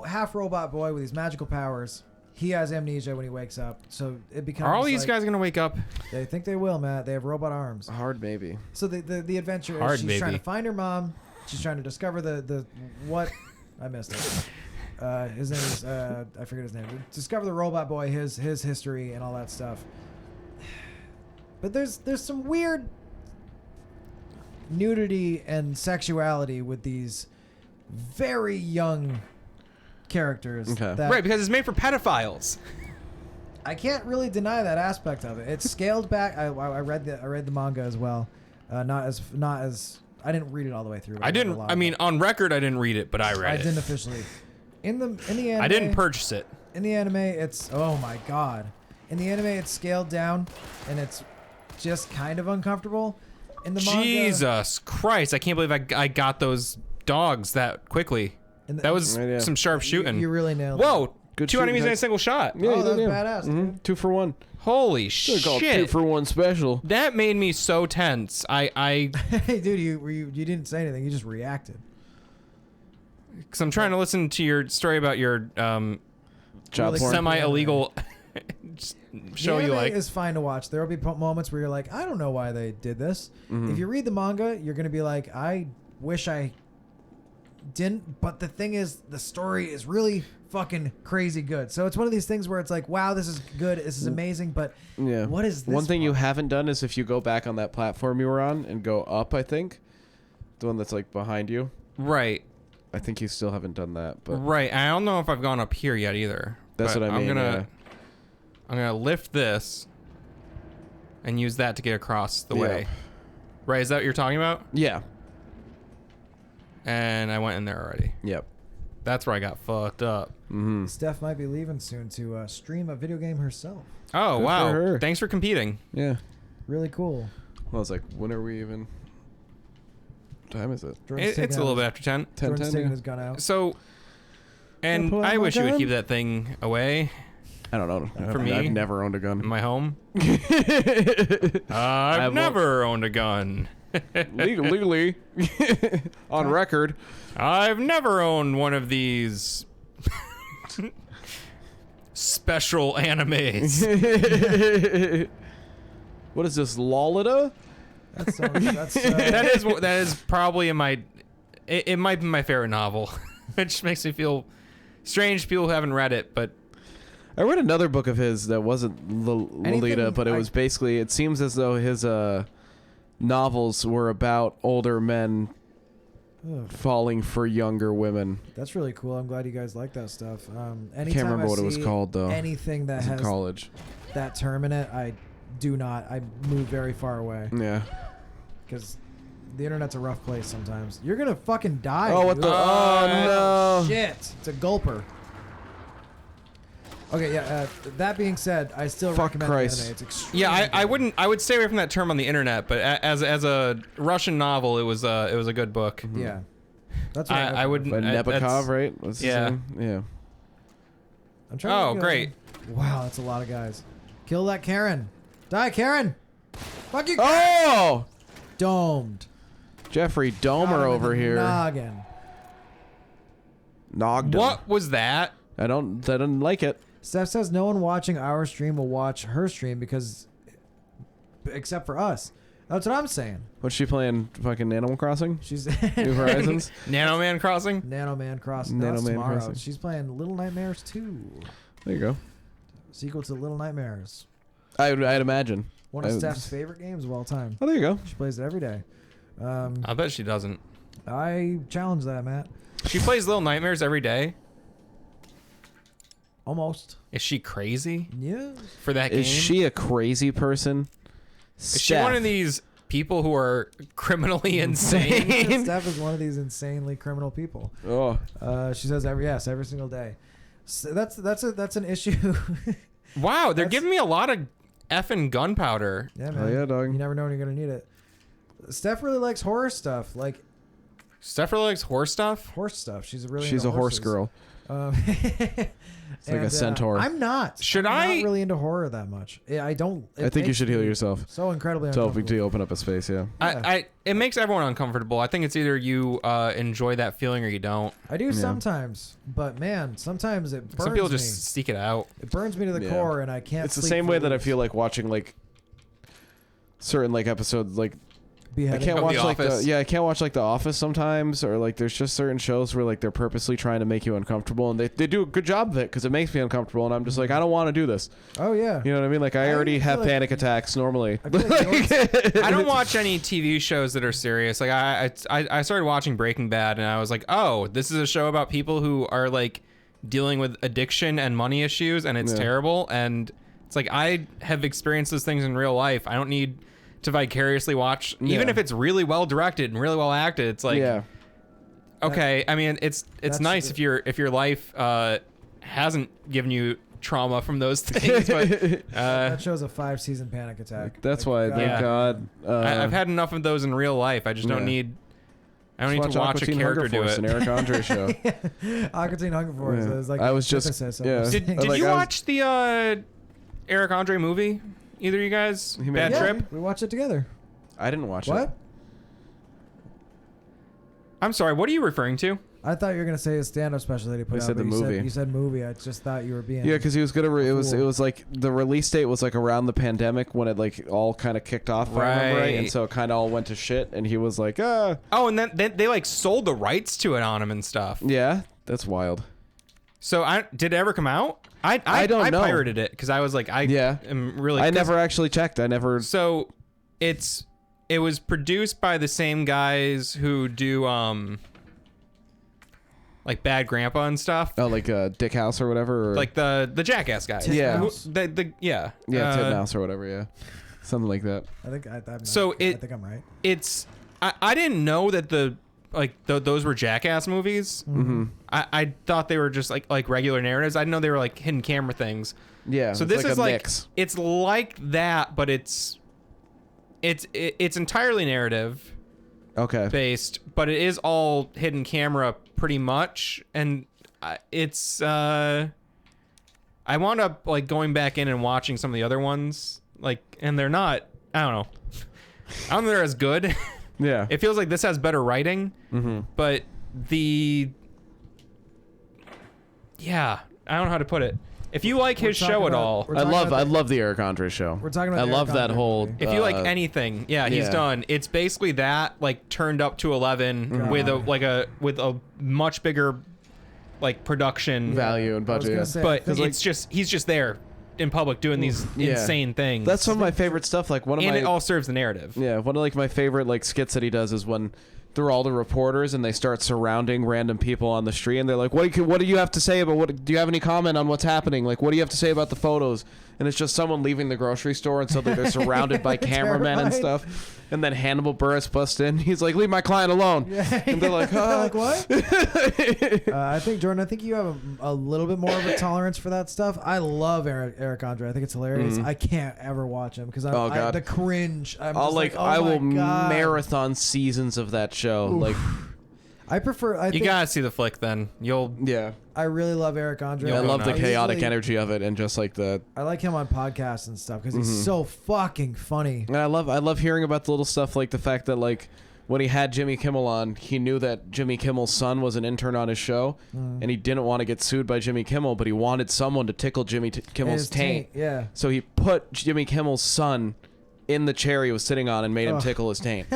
half robot boy with these magical powers. He has amnesia when he wakes up, so it becomes. Are all these guys gonna wake up? They think they will, Matt. They have robot arms. Hard maybe. So the adventure is she's trying to find her mom. She's trying to discover the what I missed it. His name is I forget his name. Discover the robot boy, his history and all that stuff. But there's some weird nudity and sexuality with these very young characters. Right, because it's made for pedophiles. I can't really deny that aspect of it. It's scaled back. I read the manga as well. Not as I didn't read it all the way through. I didn't. I mean, on record, I didn't read it, but I read it. I didn't officially. In the anime, I didn't purchase it. In the anime, it's oh my god. In the anime, it's scaled down, and it's just kind of uncomfortable. In the manga, Jesus Christ! I can't believe I got those dogs that quickly. That was some sharp shooting. You really nailed it. Whoa! Good 2 enemies in a single shot. Yeah, that was badass. Dude. 2 for 1. Holy shit! 2 for 1 special. That made me so tense. I Hey, dude, you didn't say anything. You just reacted. Because I'm trying to listen to your story about your semi-illegal show you like. Is fine to watch. There will be moments where you're like, I don't know why they did this. If you read the manga, you're gonna be like, I wish I didn't. But the thing is, the story is really fucking crazy good. So it's one of these things where it's like, wow, this is good. This is amazing. But what is this? One thing you haven't done is if you go back on that platform you were on and go up, I think, the one that's like behind you. Right. I think you still haven't done that. But right. I don't know if I've gone up here yet either. That's what I mean. I'm gonna lift this and use that to get across the way. Right. Is that what you're talking about? Yeah. And I went in there already. Yep. That's where I got fucked up. Steph might be leaving soon to stream a video game herself. Oh, Good wow. for her. Thanks for competing. Yeah. Really cool. Well, I was like, when are we even? What time is it? It's a little bit after 10. 10, Jordan's 10, taking yeah. his gun out. So, and I wish you would keep that thing away I don't know. For me? I've never owned a in gun. my home. I've never owned a gun. Legally. On record. I've never owned one of these special animes. What is this, Lolita? That's that is probably in my. It might be my favorite novel. It just makes me feel strange. People who haven't read it, but I read another book of his that wasn't Lolita, but it was basically. It seems as though his novels were about older men falling for younger women. That's really cool. I'm glad you guys like that stuff. I can't remember what it was called though. Anything that has college. that term in it, I do not. I move very far away. Yeah. Because the internet's a rough place sometimes. You're gonna fucking die. Oh, what dude. the? Oh no! Shit! It's a gulper. Okay, yeah. That being said, I still recommend the anime. It's extremely I good. wouldn't. I would stay away from that term on the internet. But as a Russian novel, it was a good book. Yeah. That's what I wouldn't. By Nebokov, that's- right? What's his yeah. name? Yeah. I'm trying Oh, to great. Wow, that's a lot of guys. Kill that Karen. Die, Karen. Fuck you. Oh! Domed. Jeffrey Got him Dahmer in over the here. Noggin. Nogged him. What was that? I didn't like it. Steph says no one watching our stream will watch her stream because, except for us. That's what I'm saying. What's she playing? Fucking Animal Crossing? She's New Horizons? Nano Man Crossing? Nano Man Crossing. Nano That's Man tomorrow. Crossing. She's playing Little Nightmares 2. There you go. Sequel to Little Nightmares. I'd imagine. One of Steph's favorite games of all time. Oh, there you go. She plays it every day. I bet she doesn't. I challenge that, Matt. She plays Little Nightmares every day. Almost. Is she crazy Yeah. for that game? Is she a crazy person? Is she one of these people who are criminally insane? Steph is one of these insanely criminal people. Oh. She says every single day. So that's an issue. Wow, they're giving me a lot of effing gunpowder. Yeah, man. Oh, yeah, dog. You never know when you're gonna need it. Steph really likes horror stuff, like Steph really likes horse stuff. horse stuff. She's really She's into a horse horses. girl. It's like a centaur. I'm not. Should I'm I- not really into horror that much. Yeah, I don't. I think you makes should heal me yourself. So incredibly Until uncomfortable. you open up a space, yeah. Yeah. It makes everyone uncomfortable. I think it's either you enjoy that feeling or you don't. I do sometimes, but man, sometimes it burns Some people me. just seek it out. It burns me to the Yeah. core, and I can't. It's the sleep same for way that I weeks. feel like watching like certain like episodes like I Beheaded. can't Of watch The like Office. I can't watch like The Office sometimes, or like there's just certain shows where like they're purposely trying to make you uncomfortable, and they do a good job of it because it makes me uncomfortable, and I'm just like I don't want to do this. Oh yeah. You know what I mean? Like I already feel have like- panic attacks normally. I feel like yours- I don't watch any TV shows that are serious. Like I started watching Breaking Bad and I was like, oh, this is a show about people who are like dealing with addiction and money issues, and it's Yeah. terrible. And it's like I have experienced those things in real life. I don't need to vicariously watch, even Yeah. if it's really well directed and really well acted. It's like, yeah. okay. I mean, it's That's nice the- if your life hasn't given you trauma from those things, but that shows a 5-season panic attack. That's Like, why. Thank Yeah. God. I've had enough of those in real life. I just don't Yeah. need. I don't need Just to watch Aqua a Teen character Hunger do Force, it. an Eric Andre show. Aqua Teen Hunger Force. Yeah. Is like I was just- synthesis of yeah. this Did thing. Did Like, you I was- watch the Eric Andre movie? Either of you guys? He made Bad it. Yeah, Trip? we watched it together. I didn't watch it. What? I'm sorry. What are you referring to? I thought you were gonna say a stand-up special that he put We out. said but the you movie. You said movie. I just thought you were being. Yeah, because he was gonna. It was Cool. like the release date was like around the pandemic when it like all kind of kicked off. If I remember right, and Right. so it kind of all went to shit. And he was like, Oh, and then they like sold the rights to it on him and stuff. yeah, that's wild. So did it ever come out? I don't know. pirated it because I was like, Yeah. am really. I 'cause- never actually checked. I never. So it was produced by the same guys who do like Bad Grandpa and stuff. Oh, like Dick House or whatever. Or, Like the Jackass guys. Yeah. Who- yeah. yeah, Titmouse or whatever. Yeah, something like that. I think I'm So I it- think I'm right. It's I didn't know that those were Jackass movies. Mm-hmm. I thought they were just like regular narratives. I didn't know they were like hidden camera things. Yeah. So it's this like is a like mix. it's like that, but it's entirely narrative Okay. based, but it is all hidden camera pretty much, and it's I wound up like going back in and watching some of the other ones, like, and they're not. I don't know. I don't think they're as good. Yeah. It feels like this has better writing, but yeah, I don't know how to put it. If you like his talking show at about- all, we're I talking love about the- the Eric Andre show. We're talking about I the love Eric that Andre whole. movie. if you like anything, he's yeah. done. It's basically that like turned up to 11 with a much bigger like production value and I was budget. gonna Yeah. say, but 'cause, he's just there in public doing these Yeah. insane things. That's some of my favorite stuff. Like one of and my it all serves the narrative. Yeah, one of like my favorite like skits that he does is when they're all the reporters and they start surrounding random people on the street and they're like, what do you have to say about do you have any comment on what's happening? Like, what do you have to say about the photos? And it's just someone leaving the grocery store and suddenly they're surrounded by cameramen and terrified. stuff. And then Hannibal Buress busts in. He's like, leave my client alone. Yeah, And they're like, They're huh? like what? I think Jordan. I think you have a little bit more of a tolerance for that stuff. I love Eric Andre. I think it's hilarious. I can't ever watch him because Oh, God. the cringe. I'm I'll just like, oh I will my God. marathon seasons of that show. Like, I prefer. I You think gotta see the flick then. You'll yeah. I really love Eric Andre. You'll I go love the nuts. chaotic usually- energy of it and just like the I like him on podcasts and stuff because he's so fucking funny. And I love hearing about the little stuff like the fact that like when he had Jimmy Kimmel on, he knew that Jimmy Kimmel's son was an intern on his show, and he didn't want to get sued by Jimmy Kimmel, but he wanted someone to tickle Jimmy Kimmel's His taint. yeah. So he put Jimmy Kimmel's son in the chair he was sitting on and made him tickle his taint.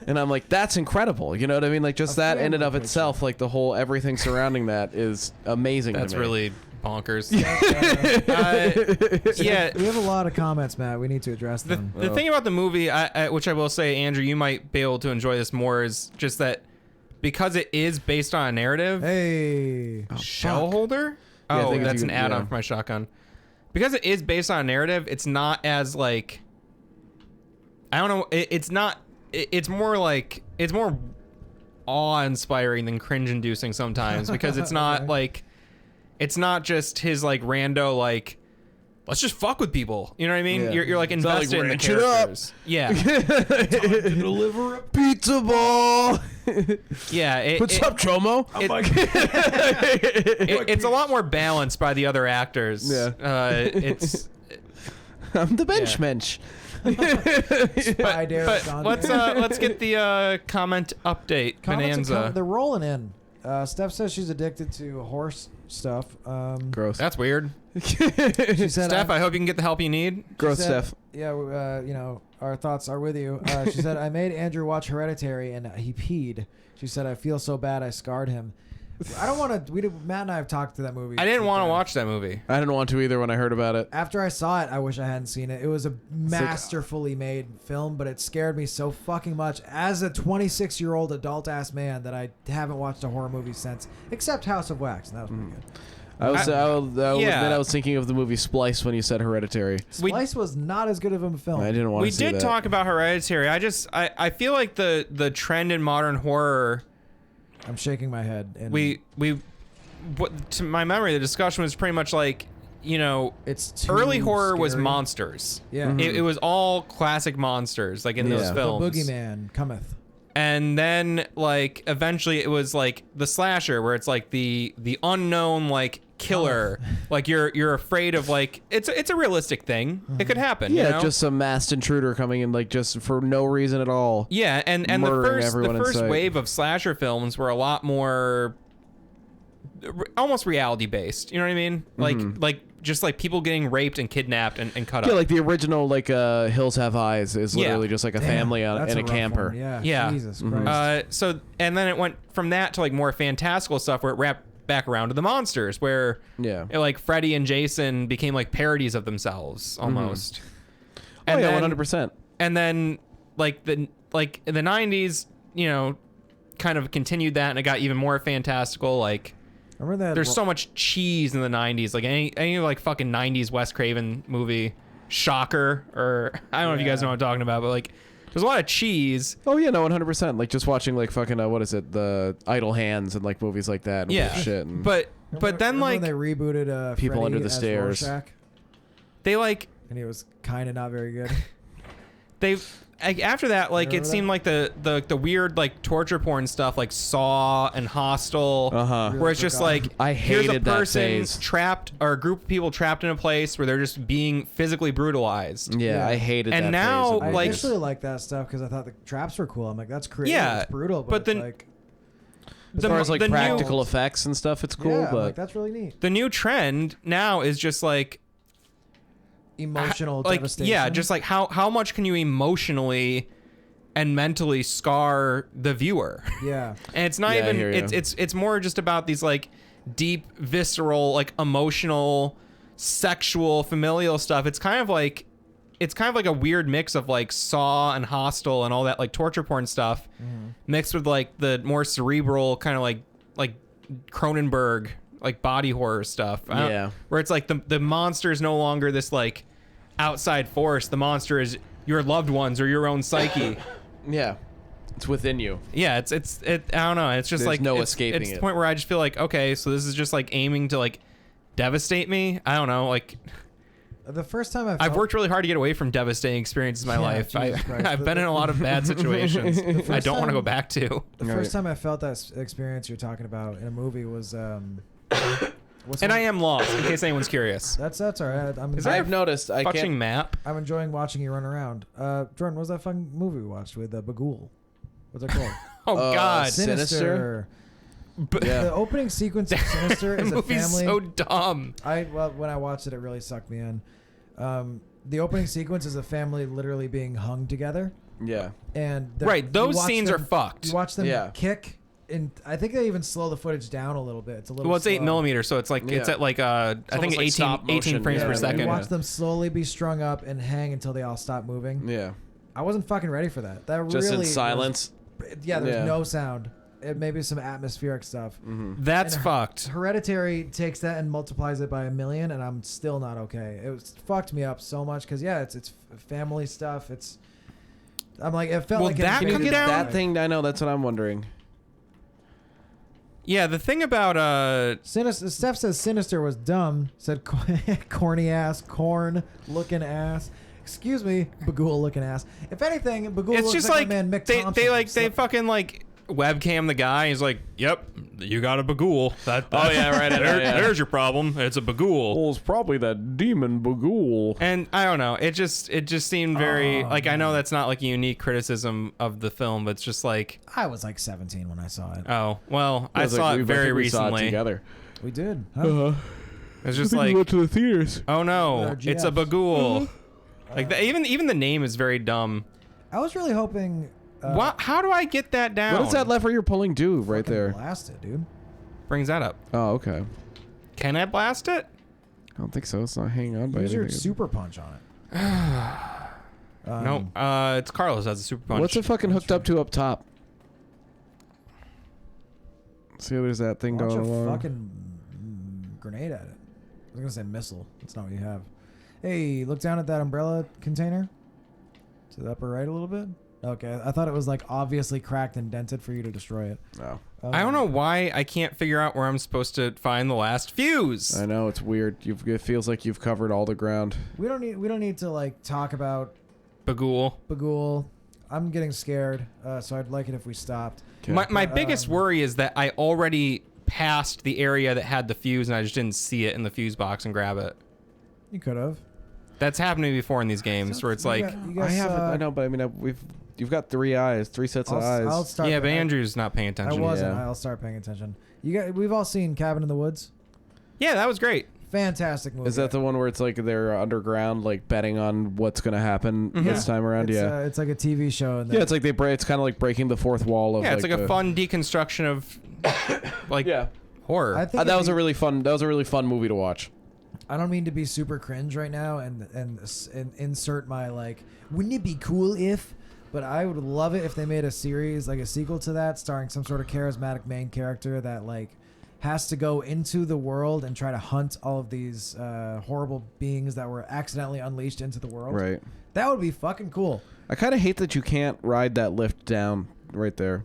And I'm like, that's incredible. You know what I mean? Like just that in and of family itself, like the whole everything surrounding that is amazing. that's to me. really bonkers. We Yeah. have a lot of comments, Matt. We need to address them. The thing about the movie, which I will say, Andrew, you might be able to enjoy this more, is just that because it is based on a narrative. Hey. Shell holder? Yeah, I Oh, think that's an you- add-on yeah. for my shotgun. Because it is based on a narrative, it's not as like. I don't know. It's not. It's more like it's more awe-inspiring than cringe-inducing sometimes because it's not Okay. like. It's not just his like rando like. Let's just fuck with people. You know what I mean? Yeah. You're like It's not like invested in the ranch it up. characters. Yeah. Deliver a pizza ball. Yeah. What's up, Chomo? It's a lot more balanced by the other actors. Yeah. It's. I'm the bench mensch. Spy Derek But Dante. let's get the comment update. Comments are Bonanza. they're rolling in. Steph says she's addicted to horse stuff. Gross. That's weird. She said, Steph, I hope you can get the help you need. Gross, said- Steph. Yeah, you know, our thoughts are with you. She said, I made Andrew watch Hereditary and he peed. She said, I feel so bad I scarred him. I don't want to. Matt and I have talked to that movie. I didn't want to watch that movie. I didn't want to either when I heard about it. After I saw it, I wish I hadn't seen it. It was a masterfully made film, but it scared me so fucking much as a 26-year-old adult-ass man that I haven't watched a horror movie since, except House of Wax, and that was pretty good. I will yeah. admit I was thinking of the movie Splice when you said Hereditary. We- Splice was not as good of a film. I didn't want We to see did that. talk about Hereditary. I feel like the trend in modern horror. I'm shaking my head. And To my memory, the discussion was pretty much like, you know, it's too early horror was scary. monsters. Yeah. Mm-hmm. It was all classic monsters, like in those Yeah. The films. boogeyman cometh. And then like eventually it was like the slasher where it's like the unknown like killer. Like you're afraid of like it's a realistic thing. It could happen. Yeah, you know? just some masked intruder coming in like just for no reason at all. yeah, and the murdering first everyone in first sight. wave of slasher films were a lot more almost reality based. You know what I mean? Like just like people getting raped and kidnapped and cut Yeah, up. like the original like Hills Have Eyes is literally just like a family That's in a rough camper. one. Yeah. Yeah. Jesus Mm-hmm. Christ. So and then it went from that to like more fantastical stuff where it wrapped back around to the monsters where Yeah. like Freddy and Jason became like parodies of themselves almost. Oh yeah, then- 100%. And then like in the 90s, you know, kind of continued that and it got even more fantastical. Like Remember that? there's so much cheese in the 90s. Like any like fucking 90s Wes Craven movie, Shocker, or I don't know if you guys know what I'm talking about, but like there's a lot of cheese. Oh yeah, no, 100%. Like just watching like fucking what is it, the Idle Hands and like movies like that. And Yeah. shit. And But then Remember like when they rebooted People Freddy Under the as Stairs. Rorschach, they like and he was kind of not very good. they like, after that like it Remember seemed like the weird like torture porn stuff like Saw and Hostel Uh-huh. where it's just like I here's a hated that person phase. trapped or a group of people trapped in a place where they're just being physically brutalized. Yeah, Yeah. I hated And that now, phase of I like- movies. initially liked that stuff because I thought the traps were cool. I'm like, that's creative. Yeah, It's brutal, but but then- it's like, as far as like the new- practical effects and stuff, it's cool, yeah, I'm but like, that's really neat. The new trend now is just like Emotional like devastation. yeah, just like how much can you emotionally and mentally scar the viewer? yeah. And it's not Yeah, I even hear ya. it's more just about these like deep visceral like emotional sexual familial stuff. It's kind of like a weird mix of like Saw and Hostel and all that like torture porn stuff mixed with like the more cerebral kind of like Cronenberg like body horror stuff. Yeah. Where it's like the monster is no longer this like outside force. The monster is your loved ones or your own psyche. yeah, it's within you. Yeah, it's I don't know. It's just There's like no it's, escaping it's it. the point where I just feel like okay, so this is just like aiming to like devastate me. I don't know. Like The first time I I've worked really hard to get away from devastating experiences in my Yeah, life. Jesus Christ. I've been in a lot of bad situations. I don't want to go back to. The first time I felt that experience you're talking about in a movie was what's And one- I am lost, in case anyone's curious. That's all right. Is that I've noticed. I Fucking can't. map. I'm enjoying watching you run around. Jordan, what's that fun movie we watched with Bagul? What's it called? Oh God. Sinister? But Yeah. The opening sequence of Sinister that is a movie's family. so dumb. When I watched it, it really sucked me in. The opening sequence is a family literally being hung together, Yeah. and Right, those you watch scenes them- are fucked. You watch them Yeah. kick I think they even slow the footage down a little bit. It's a little. Well, it's slow. 8mm, so it's like it's Yeah. at like I think almost like 18 frames stop per motion. second. You Yeah. watch them slowly be strung up and hang until they all stop moving. Yeah. I wasn't fucking ready for that. That Just really in silence. Yeah, there's Yeah. no sound. It maybe some atmospheric stuff. That's And fucked. Hereditary takes that and multiplies it by 1,000,000, and I'm still not okay. Fucked me up so much because it's family stuff. I'm like it felt Well, like that it could Can you come get down- that thing? I know. That's what I'm wondering. Yeah, the thing about Sinister. Steph says Sinister was dumb. Said corny ass, corn looking ass. Excuse me, Bagul looking ass. If anything, Bagul it's looks just like like my man Mick they Thompson. fucking like webcam the guy. He's like, "Yep, you got a Bagul." Oh, yeah, right, There's your problem. It's a Bagul. Well, it's probably that demon Bagul. And I don't know. It just seemed very like I know that's not like a unique criticism of the film, but it's just like, I was like 17 when I saw it. oh well, I saw it very we saw it recently. together. We did. Huh? It's just like, to the theaters. oh no, With our it's a GFs. Bagul. Like even the name is very dumb. I was really hoping. What? How do I get that down? What does that lever you're pulling do right fucking there? Blast it, dude. Brings that up. Oh, okay. Can I blast it? I don't think so. It's not hanging on by Use your anything. super punch on it. No. It's Carlos has a super punch. What's it fucking hooked up to up top? See, there's that thing Launch going a along. fucking grenade at it. I was gonna say missile. That's not what you have. Hey, look down at that umbrella container. To the upper right a little bit. Okay, I thought it was like obviously cracked and dented for you to destroy it. No. I don't know why I can't figure out where I'm supposed to find the last fuse. I know it's weird. It feels like you've covered all the ground. We don't need to like talk about Bagul. Bagul. I'm getting scared, so I'd like it if we stopped. Okay. My biggest worry is that I already passed the area that had the fuse and I just didn't see it in the fuse box and grab it. You could have. That's happened to me before in these games where it's like, I haven't. I know, but I mean, you've got 3 eyes, 3 sets of eyes. I'll start. yeah, but Andrew's not paying attention. I wasn't. Yeah. I'll start paying attention. We've all seen Cabin in the Woods. Yeah, that was great. Fantastic movie. Is that the one where it's like they're underground, like betting on what's gonna happen Mm-hmm. this time around? Yeah. It's like a TV show. And Yeah, it's like it's kind of like breaking the fourth wall of. Yeah, it's like a the- fun deconstruction of like Yeah. horror. I think That if was you- a really fun. That was a really fun movie to watch. I don't mean to be super cringe right now and insert my like, wouldn't it be cool if? But I would love it if they made a series, like a sequel to that, starring some sort of charismatic main character that like has to go into the world and try to hunt all of these horrible beings that were accidentally unleashed into the world. Right. That would be fucking cool. I kind of hate that you can't ride that lift down right there.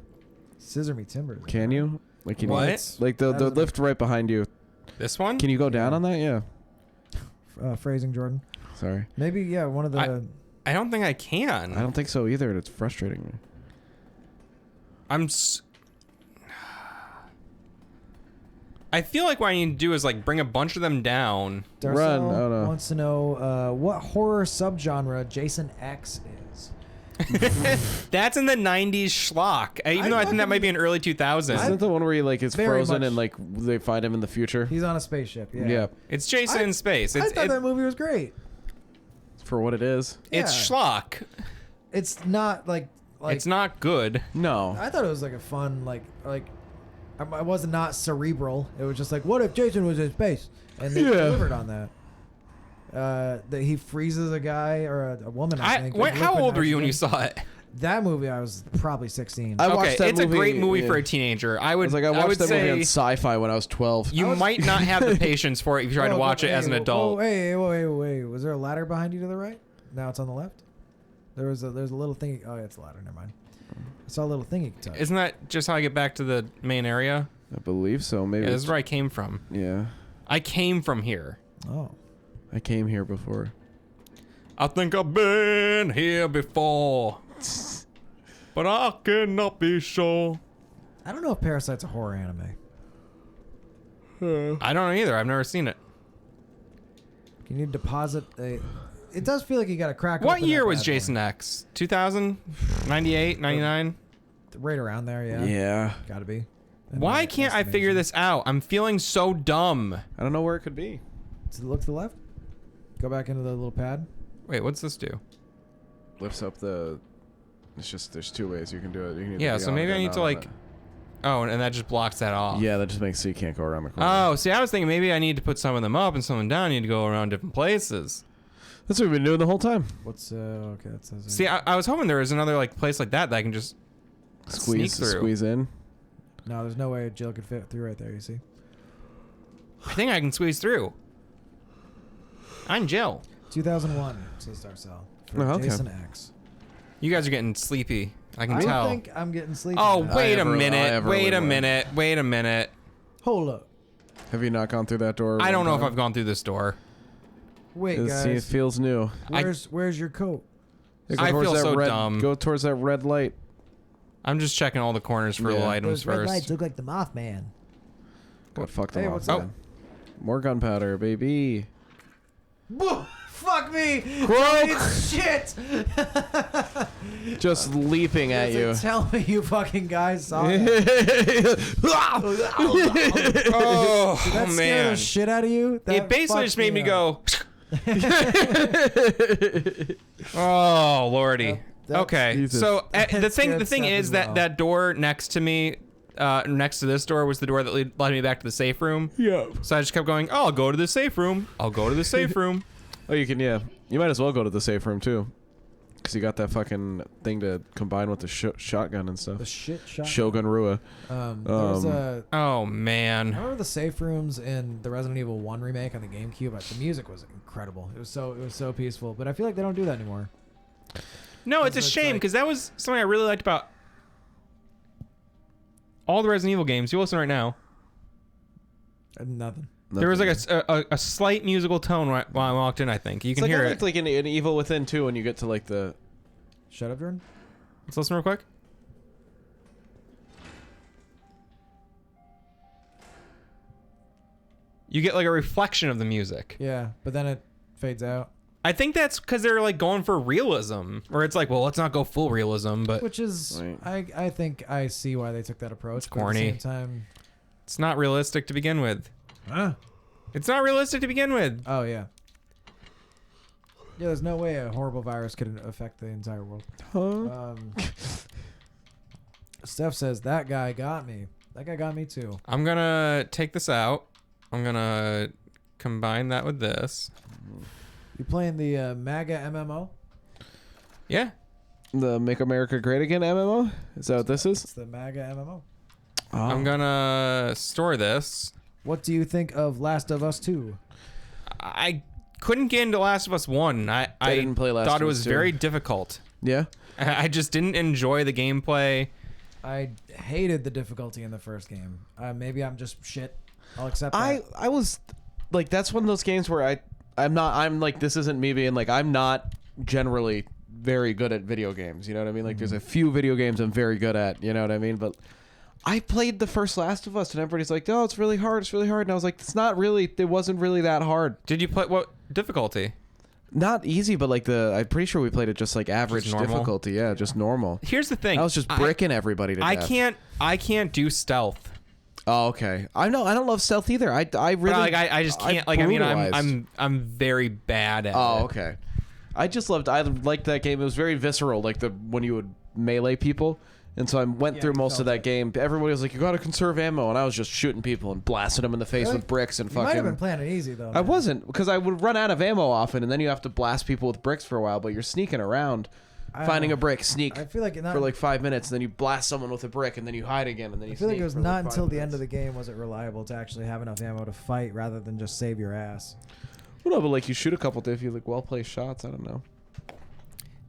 Scissor me timbers. Can you? Like can What? You, like the That is a- lift right behind you. This one? Can you go down on that? Yeah. Phrasing, Jordan. Sorry. Maybe one of the. I don't think I can. I don't think so either. It's frustrating me. I feel like what I need to do is like bring a bunch of them down. Darcel Run. Oh, no. wants to know what horror subgenre Jason X is. That's in the 90s schlock. Even though I think that might be in early 2000s. Isn't it the one where he like is Very frozen much- and like they find him in the future? He's on a spaceship. Yeah. Yeah. It's Jason in space. I It's thought that movie was great. For what it is. it's Yeah. schlock. It's not like It's not good. No. I thought it was like a fun I wasn't not cerebral. It was just like, what if Jason was in space? And they Yeah. delivered on that. That he freezes a guy or a woman. I think. with How liquid old were you when you nitrogen. saw it? That movie? I was probably 16. I Okay, watched that it's movie, a great movie yeah. for a teenager. I I would was like, I I watched would that movie on say sci-fi when I was 12. you might not have the patience for it if you try to Oh, watch it hey, as an adult. Oh, hey, wait. Was there a ladder behind you to the right? Now it's on the left. There's a little thing. Oh, yeah, it's a ladder. Never mind. I saw a little thing you could touch. Isn't that just how I get back to the main area? I believe so. Maybe. Yeah, this is where I came from. Yeah. I came from here. Oh. I came here before. I think I've been here before, but I cannot be sure. I don't know if Parasite's a horror anime. I don't know either. I've never seen it. Can you deposit a? It does feel like you got to crack. What open year that was bad boy. Jason X? 2000? 98? 99? Right around there, yeah. Yeah. Got to be. Why can't I figure this out? I'm feeling so dumb. I don't know where it could be. Look to the left. Go back into the little pad. Wait, what's this do? Lifts up the. It's just there's 2 ways you can do it. You can either Yeah, be so on maybe it or I need not to on like it. Oh, and that just blocks that off. Yeah, that just makes so you can't go around the corner. Oh, see, I was thinking maybe I need to put some of them up and some of them down. I need to go around different places. That's what we've been doing the whole time. What's okay? That says. See, I was hoping there was another like place like that I can just sneak through. Squeeze in. No, there's no way Jill could fit through right there. You see? I think I can squeeze through. I'm Jill. 2001 says Darcel for Oh, okay. Jason X. You guys are getting sleepy. I can I tell. think I'm getting sleepy. Oh, now. wait a I minute. ever Wait really a would. minute. Wait a minute. Hold up. Have you not gone through that door? I don't know if one I've gone through this door. Wait, time? See, it guys. feels new. Where's your coat? Yeah, go I towards feel that so red, dumb. Go towards that red light. I'm just checking all the corners for little Yeah. items first. look like the Mothman. God, fuck them Hey, off. what's man. up? More gunpowder, baby. Fuck me! Croak! Shit! Just leaping at you. Tell me you fucking guys saw that. Oh, Did that scare man. the shit out of you? That It basically fucked just made me up. go. Oh, lordy. That's- Okay. Jesus. So That the thing scared is Seth as that well. that door next to me, next to this door was the door that led me back to the safe room. Yeah. So I just kept going. Oh, I'll go to the safe room. I'll go to the safe room. Oh, you can, yeah. You might as well go to the safe room, too. Because you got that fucking thing to combine with the shotgun and stuff. The shit shot. Shogun Rua. There was a. Oh I man. remember the safe rooms in the Resident Evil 1 remake on the GameCube. The music was incredible. It was so peaceful. But I feel like they don't do that anymore. No, it's a It's shame like- because that was something I really liked about all the Resident Evil games. You listen right now. Nothing. There was like a slight musical tone while I walked in. I think you It's can like hear I it. liked, like an Evil Within, too, when you get to, like, the... Shut up, Jordan. Let's listen real quick. You get like a reflection of the music. Yeah, but then it fades out. I think that's because they're like going for realism, or it's like, well, let's not go full realism, but Which is, Right. I think I see why they took that approach. But corny. At the same time, it's not realistic to begin with. huh? It's not realistic to begin with. Oh yeah. Yeah, there's no way a horrible virus could affect the entire world. Huh? Steph says that guy got me. That guy got me too. I'm gonna take this out. I'm gonna combine that with this. You playing the MAGA MMO? Yeah. The Make America Great Again MMO? Is that what this is? It's the MAGA MMO. I'm gonna store this. What do you think of Last of Us 2? I couldn't get into Last of Us 1. I didn't play Last thought of it Us was 2. very difficult. Yeah? I just didn't enjoy the gameplay. I hated the difficulty in the first game. Maybe I'm just shit. I'll accept that. I was like, that's one of those games where I'm like, this isn't me being like, I'm not generally very good at video games. You know what I mean? Like, there's a few video games I'm very good at. You know what I mean? But I played the first Last of Us, and everybody's like, oh, it's really hard. It's really hard. And I was like, it's not really. It wasn't really that hard. Did you play what difficulty? Not easy, but like I'm pretty sure we played it just like average Just normal? difficulty. Yeah, just normal. Here's the thing. I was just bricking everybody to death. I can't do stealth. Oh, okay. I don't love stealth either. I really But like I just can't. Like I mean, I'm very bad at it. Oh, okay. I liked that game. It was very visceral, like when you would melee people. And so I went through most of that game. Everybody was like, you gotta conserve ammo, and I was just shooting people and blasting them in the face Really? with bricks and You might have fucking. been playing it easy though. I man. wasn't, because I would run out of ammo often, and then you have to blast people with bricks for a while. But you're sneaking around, finding a brick, sneak I feel like not, for like 5 minutes, and then you blast someone with a brick, and then you hide again, and then you. I feel like sneak it was for, not 5 until the end minutes. of the game was it reliable to actually have enough ammo to fight rather than just save your ass. Well, no, but like you shoot a couple if you like well placed shots. I don't know.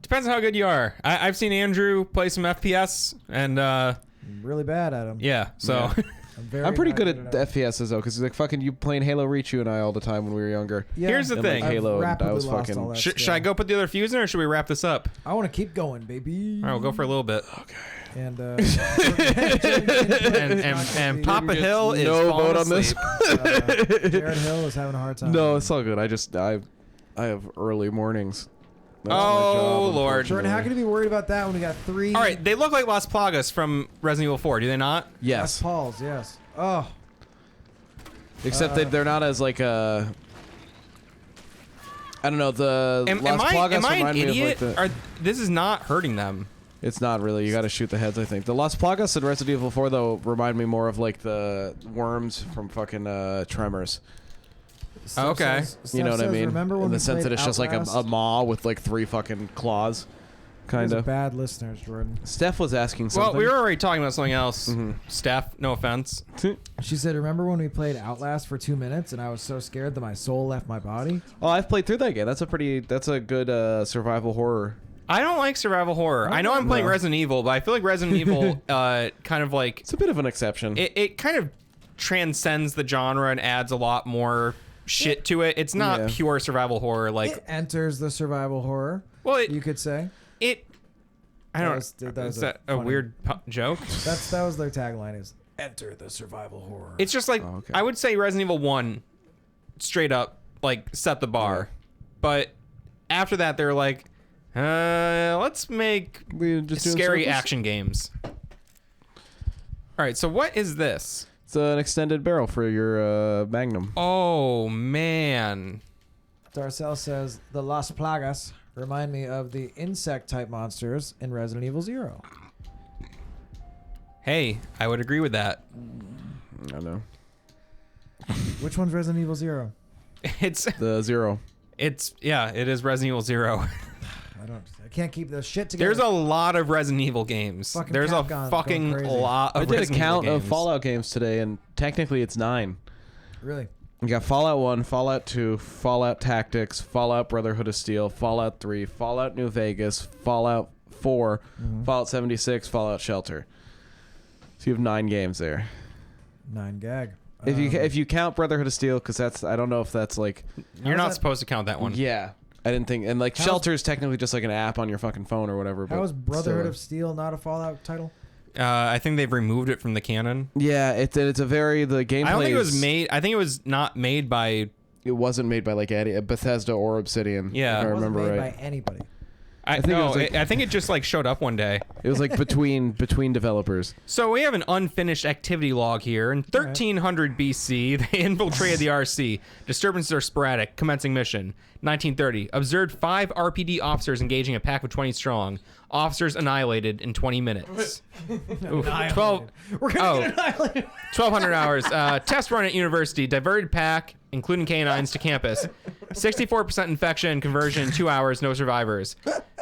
Depends on how good you are. I've seen Andrew play some FPS, and I'm really bad at them. yeah. So I'm pretty not good at FPSs though, because like fucking you playing Halo Reach, you and I all the time when we were younger. Yeah. Here's the And, like, thing. Halo, and rapidly I was lost fucking. all that should skill. I go put the other fuse in, or should we wrap this up? I want to keep going, baby. All right, we'll go for a little bit. And And Papa Hill is no falling vote on this. asleep. Jared Hill is having a hard time. No, it's all good. I have early mornings. That's my Oh, job, Lord. Jordan, how can you be worried about that when we got 3? All right, they look like Las Plagas from Resident Evil 4, do they not? Yes, Paul's, yes. Oh, except they're not as like I don't know. The Am Las I Plagas an remind me of, idiot? like, This is not hurting them. It's not really. You got to shoot the heads, I think. The Las Plagas in Resident Evil 4, though, remind me more of like the worms from fucking Tremors. Okay. You know what I mean? Remember when in the we sense played that it's just like Outlast? a maw with like 3 fucking claws. Kind Those are of. bad listeners, Jordan. Steph was asking something. Well, we were already talking about something else. Steph, no offense. She said, "Remember when we played Outlast for 2 minutes and I was so scared that my soul left my body?" Oh, I've played through that game. That's a good survival horror. I don't like survival horror. I know I'm playing Resident Evil, but I feel like Resident Evil kind of like... It's a bit of an exception. It kind of transcends the genre and adds a lot more shit to it. It's not pure survival horror. Like It enters the survival horror. Well, you could say. I don't that know. was Is that a funny- weird joke? That was their tagline: is enter the survival horror. It's just like okay. I would say Resident Evil 1 straight up like set the bar. But after that they're like let's make We just doing scary circles? action games. All right, so what is this? It's an extended barrel for your Magnum. Oh man. Darcel says the Las Plagas remind me of the insect-type monsters in Resident Evil 0. Hey, I would agree with that. I know. Which one's Resident Evil 0? It's The 0. it is Resident Evil 0. I can't keep this shit together. There's a lot of Resident Evil games. Fucking There's a Capcom fucking going crazy. lot of I did Resident a count Evil of games. Fallout games today, and technically it's 9. Really. You got Fallout 1, Fallout 2, Fallout Tactics, Fallout Brotherhood of Steel, Fallout 3, Fallout New Vegas, Fallout 4, Fallout 76, Fallout Shelter. So you have 9 games there. 9 gag. If you count Brotherhood of Steel, because that's, I don't know if that's like, You're not that- supposed to count that one. yeah, I didn't think, and like How's- Shelter is technically just like an app on your fucking phone or whatever. How but is Brotherhood still. of Steel not a Fallout title? I think they've removed it from the canon. Yeah, it's a very the gameplay. I don't think it was is- made. I think it was not made by. It wasn't made by like Bethesda or Obsidian. Yeah. if I It wasn't remember made right. by anybody. I think it no, was like- I think it just like showed up one day. It was like between developers. So we have an unfinished activity log here. In 1300 BC, they infiltrated the RC. Disturbances are sporadic. Commencing mission. 1930. Observed 5 RPD officers engaging a pack of 20 strong. Officers annihilated in 20 minutes. Oof, 12. We're gonna get annihilated. 1,200 hours. Test run at university. Diverted pack, including canines, to campus. 64% infection conversion in 2 hours. No survivors.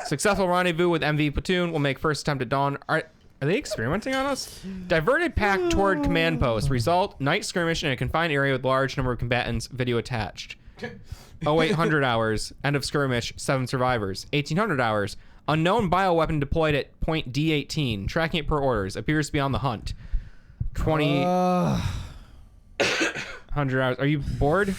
Successful rendezvous with MV platoon. Will make first attempt at dawn. Are they experimenting on us? Diverted pack toward command post. Result: night skirmish in a confined area with large number of combatants. Video attached. 0800 hours. End of skirmish. 7 survivors. 1800 hours. Unknown bioweapon deployed at point D18. Tracking it per orders. Appears to be on the hunt. 100 hours. Are you bored?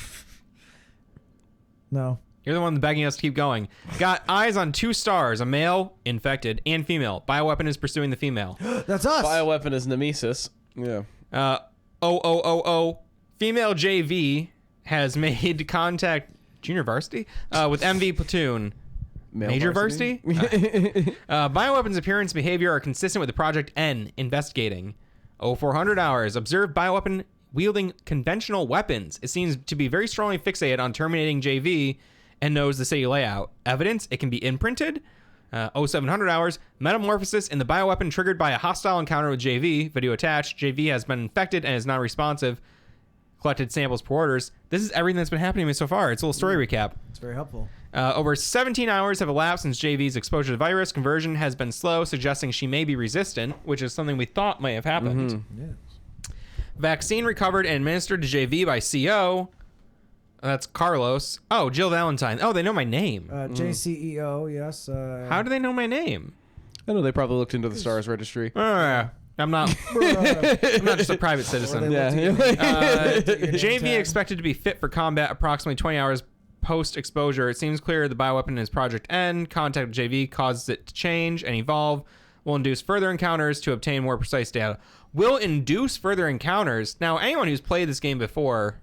No. You're the one begging us to keep going. Got eyes on 2 stars. A male, infected, and female. Bioweapon is pursuing the female. That's us. Bioweapon is Nemesis. Yeah. Female JV has made contact junior varsity with MV platoon. Male Major varsity? varsity? Bioweapons appearance and behavior are consistent with the Project N investigating. 0400 hours. Observed bioweapon wielding conventional weapons. It seems to be very strongly fixated on terminating JV and knows the city layout. Evidence, it can be imprinted. 0700 hours. Metamorphosis in the bioweapon triggered by a hostile encounter with JV. Video attached. JV has been infected and is not responsive. Collected samples per orders. This is everything that's been happening to me so far. It's a little story recap. It's very helpful. Over 17 hours have elapsed since JV's exposure to the virus. Conversion has been slow, suggesting she may be resistant, which is something we thought may have happened. Yes. Vaccine recovered and administered to JV by CO. That's Carlos. Oh, Jill Valentine. Oh, they know my name. JCEO, yes. How do they know my name? I know they probably looked into the STARS registry. I'm not. I'm not just a private citizen. Yeah. JV expected to be fit for combat approximately 20 hours post-exposure. It seems clear the bioweapon is Project N. Contact with JV causes it to change and evolve. Will induce further encounters to obtain more precise data. Will induce further encounters. Now, anyone who's played this game before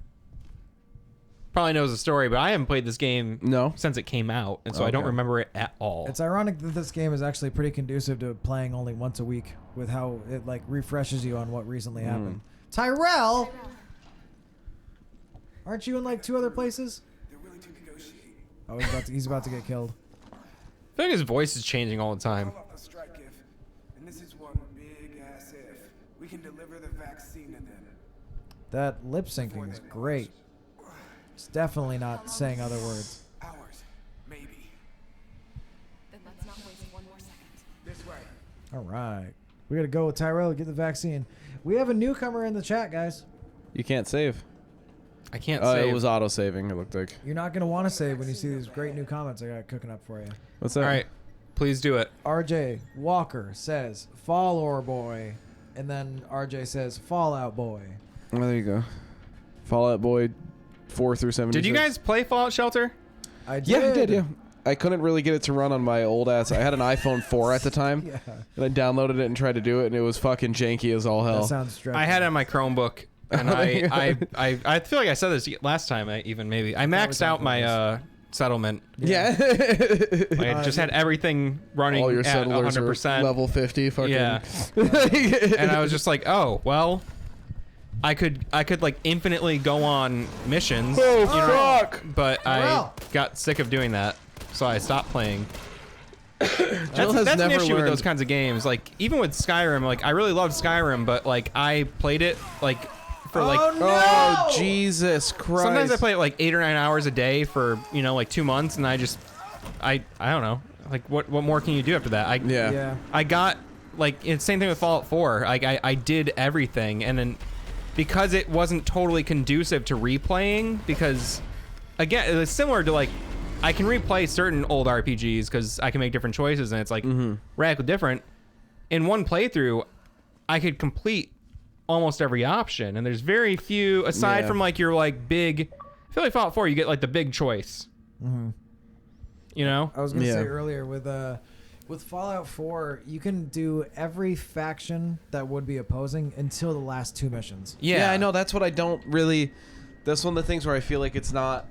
probably knows the story, but I haven't played this game since it came out, and so I don't remember it at all. It's ironic that this game is actually pretty conducive to playing only once a week with how it like refreshes you on what recently happened. Tyrell! Aren't you in like 2 other places? They're willing to negotiate. Oh, he's about to get killed. I feel like his voice is changing all the time. Call off the strike if we can deliver the vaccine to them. That lip syncing is great. It's definitely not saying other words. Hours, maybe. Then let's not waste one more second. This way. All right. We got to go with Tyrell to get the vaccine. We have a newcomer in the chat, guys. You can't save. I can't Oh, save. it was auto saving. It looked like. You're not going to want to save when you see these great new comments I got cooking up for you. What's that? All right. Please do it. RJ Walker says, Follower Boy. And then RJ says, Fallout Boy. Oh, there you go. Fallout Boy 4 through 7. Did you guys play Fallout Shelter? I did. Yeah, I did, yeah. I couldn't really get it to run on my old ass. I had an iPhone 4 at the time. Yeah. And I downloaded it and tried to do it, and it was fucking janky as all hell. That sounds dreadful. I had it on my Chromebook, and I feel like I said this last time. I maxed out my settlement. Yeah. I just had everything running all your at settlers 100%. are level 50. Fucking. Yeah. And I was just like, oh well, I could like infinitely go on missions. Oh, you know, fuck. But I Wow. got sick of doing that, so I stopped playing. Jill That's has an never issue with learned. those kinds of games. Like even with Skyrim, like I really loved Skyrim, but like I played it like for like Oh, Jesus Christ. sometimes I play it like 8 or 9 hours a day for like 2 months, and I don't know, like what more can you do after that? Yeah. Yeah. I got like it's same thing with Fallout 4. Like I did everything, and then because it wasn't totally conducive to replaying, because again it's similar to like I can replay certain old RPGs because I can make different choices, and it's like radically different. In one playthrough, I could complete almost every option, and there's very few aside Yeah. from like your like big. I feel like Fallout 4, you get like the big choice. You know. I was gonna Yeah. say earlier with Fallout 4, you can do every faction that would be opposing until the last 2 missions. Yeah, I know. That's what I don't really. That's one of the things where I feel like it's not.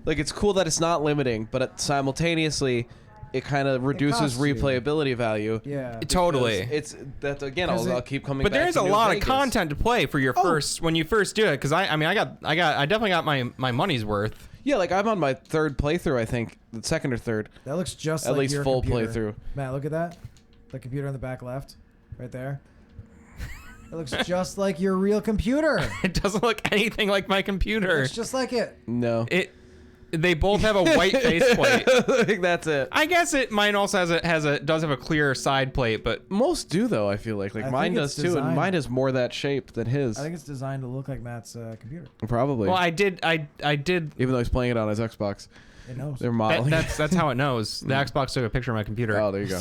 Like, it's cool that it's not limiting, but simultaneously, it kind of reduces costs you. replayability value. Yeah. Totally. It's that again. Because I'll keep coming. But back there's to a New lot Vegas. of content to play for your first when you first do it. Because I definitely got my money's worth. Yeah, like I'm on my 3rd playthrough. I think the 2nd or 3rd. That looks just At like least your full computer. playthrough. Matt, look at that. The computer in the back left, right there. It looks just like your real computer. It doesnn't look anything like my computer. It's just like it. No. They both have a white faceplate. I think that's it. I guess mine also does have a clear side plate, but Most do though. I feel like I mine think does it's too, and designed- mine is more that shape than his. I think it's designed to look like Matt's computer. Probably. well, I did. Even though he's playing it on his Xbox, It knows. they're modeling. That's how it knows. The Xbox took a picture of my computer. Oh, there you go.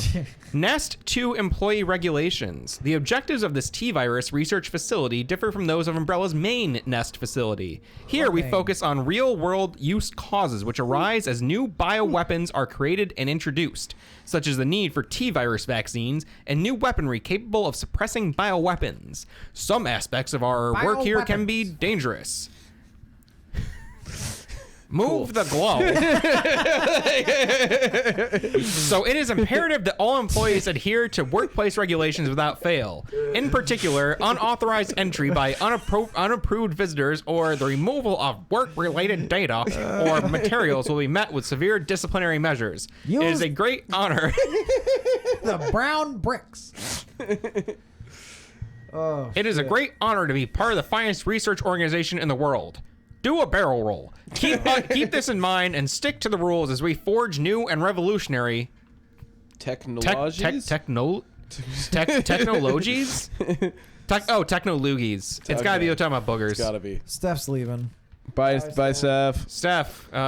Nest 2 employee regulations. The objectives of this T-virus research facility differ from those of Umbrella's main Nest facility. Here we main? focus on real-world use causes which arise as new bioweapons are created and introduced, such as the need for T-virus vaccines and new weaponry capable of suppressing bioweapons. Some aspects of our work here can be dangerous. Move the globe. So it is imperative that all employees adhere to workplace regulations without fail. In particular, unauthorized entry by unapproved visitors or the removal of work-related data or materials will be met with severe disciplinary measures. It is a great honor. The brown bricks. Oh, It is a great honor to be part of the finest research organization in the world. Do a barrel roll. Keep this in mind and stick to the rules as we forge new and revolutionary Technologies. technologies. Technologies. It's gotta be talking about boogers. It's gotta be. Steph's leaving. Bye, Steph. Steph. All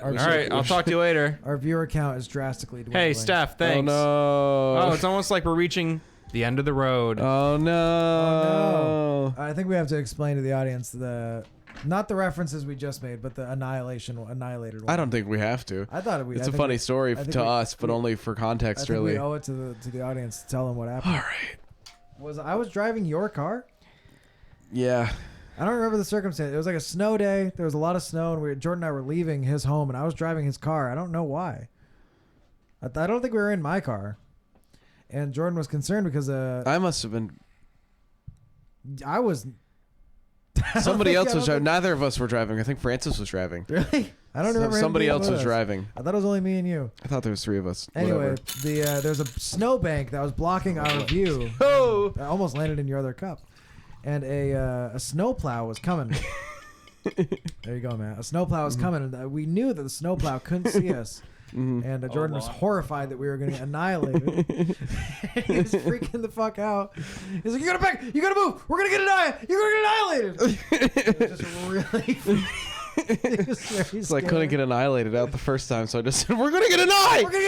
right. I'll talk to you later. Our viewer count is drastically dwindling. Hey, Steph. Thanks. Oh no. Oh, it's almost like we're reaching the end of the road. Oh no. I think we have to explain to the audience not the references we just made, but the annihilated one. I don't think we have to. I thought It's a funny story to us, but only for I context, think really. we owe it to the audience to tell them what happened. All right. I was driving your car? Yeah. I don't remember the circumstance. It was like a snow day. There was a lot of snow, and Jordan and I were leaving his home, and I was driving his car. I don't know why. I don't think we were in my car. And Jordan was concerned because I must have been. I was. Somebody else was driving. Neither of us were driving. I think Francis was driving. Really? I don't remember. Somebody else was us. driving. I thought it was only me and you. I thought there was 3 of us. Anyway, Whatever. there's a snowbank that was blocking our view. Oh! I almost landed in your other cup, and a snowplow was coming. There you go, man. A snowplow was coming, and we knew that the snowplow couldn't see us. And Jordan was horrified that we were going to get annihilated. He was freaking the fuck out. He's like, "You gotta back! You gotta move! We're gonna get annihilated! You're gonna get annihilated!" It was just really. It was very So I scary. couldn't get annihilated out the first time, so I just said, "We're gonna get annihilated! We're gonna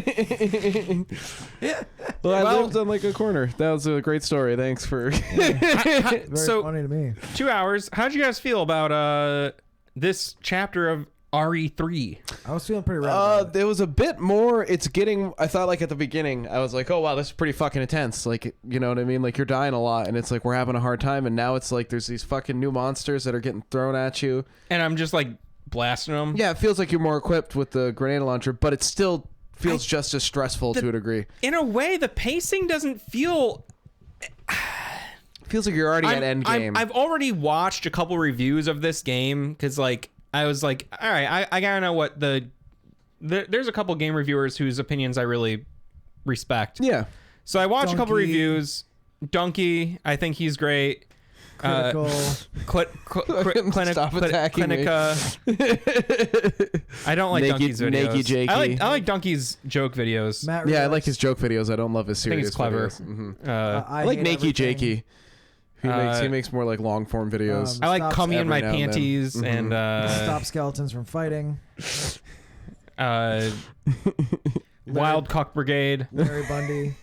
get annihilated! Well, I lived on like a corner. That was a great story. Thanks for. Very So- funny to me. 2 hours. How'd you guys feel about this chapter of RE3? I was feeling pretty rad. There was a bit more. It's getting. I thought like at the beginning, I was like, "Oh wow, this is pretty fucking intense." Like, you know what I mean? Like you're dying a lot, and it's like we're having a hard time. And now it's like there's these fucking new monsters that are getting thrown at you. And I'm just like blasting them. Yeah, it feels like you're more equipped with the grenade launcher, but it still feels just as stressful to a degree. In a way, the pacing doesn't feel. Feels like you're already at end game. I've already watched a couple reviews of this game because like I was like, all right, I gotta know what there's a couple game reviewers whose opinions I really respect. Yeah. So I watched a couple Donkey. reviews. Donkey, I think he's great. Critical. Stop attacking me. Clinica. I don't like Naked- Donkey's videos. Naked Jakey. I like Donkey's joke videos. Matt Yeah, I really like likes- his joke videos. I don't love his I think serious he's clever. videos. Mhm. I I like hate Naked everything. Jakey. He makes more like long form videos. like Stops Cummy in every my now and then. panties and Stop skeletons from fighting. Wild Cock Brigade, Larry Bundy.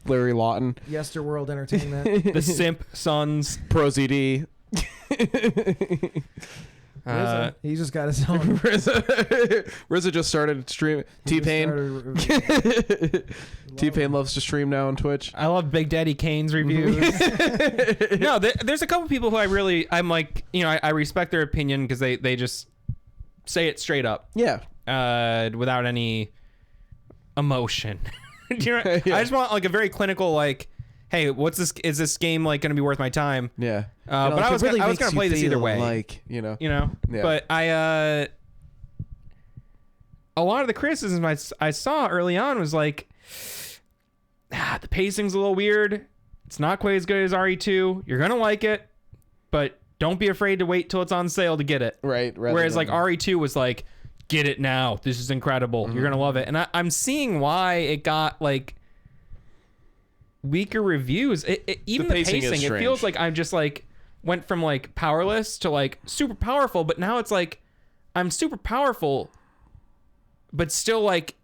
Larry Lawton, Yesterworld Entertainment. the Simp Sons. Pro ZD. RZA. He just got his own. RZA just started streaming. T-Pain. T-Pain loves to stream now on Twitch. I love Big Daddy Kane's reviews. No, there's a couple people who I'm like, I respect their opinion because they just say it straight up, Yeah. without any emotion. Do you know, Yeah. I just want like a very clinical like, hey, what's this? Is this game like going to be worth my time? Yeah. But I was gonna play this either way. Like, Yeah. Yeah. But a lot of the criticism I saw early on was like, the pacing's a little weird. It's not quite as good as RE2. You're gonna like it, but don't be afraid to wait till it's on sale to get it. Right. Whereas like RE2 was like, get it now. This is incredible. You're gonna love it. And I'm seeing why it got like weaker reviews. Even the pacing pacing, is it strange. feels like I'm just like went from like powerless to like super powerful, but now it's like I'm super powerful, but still like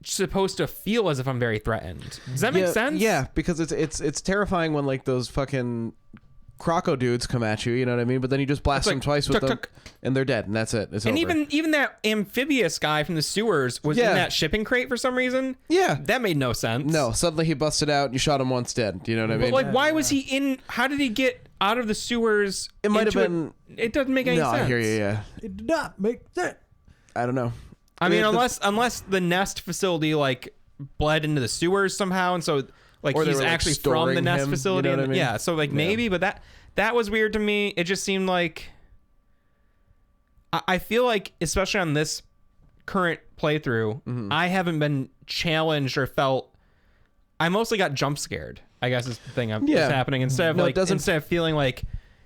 supposed to feel as if I'm very threatened. Does that make sense? Yeah, because it's terrifying when like those fucking croco dudes come at you, you know what I mean? But then you just blast It's like, them twice with tuck, them, tuck. and they're dead, and that's it. It's And over. even that amphibious guy from the sewers was Yeah. in that shipping crate for some reason. Yeah. That made no sense. No, suddenly he busted out and you shot him once dead. Do you know what I mean? But like, why was he in? How did he get out of the sewers? It might have into been- It doesn't make any no, sense. I hear you, yeah. It did not make sense. I don't know. I mean, The- unless the nest facility like bled into the sewers somehow, and so like Or they he's were, like, actually from storing the nest him, you facility. know what and- I mean? Yeah, so like maybe, but that was weird to me. It just seemed like I feel like, especially on this current playthrough, Mm-hmm. I haven't been challenged or felt. I mostly got jump scared, I guess is the thing that's Yeah. happening instead of No, it like doesn't- instead of feeling like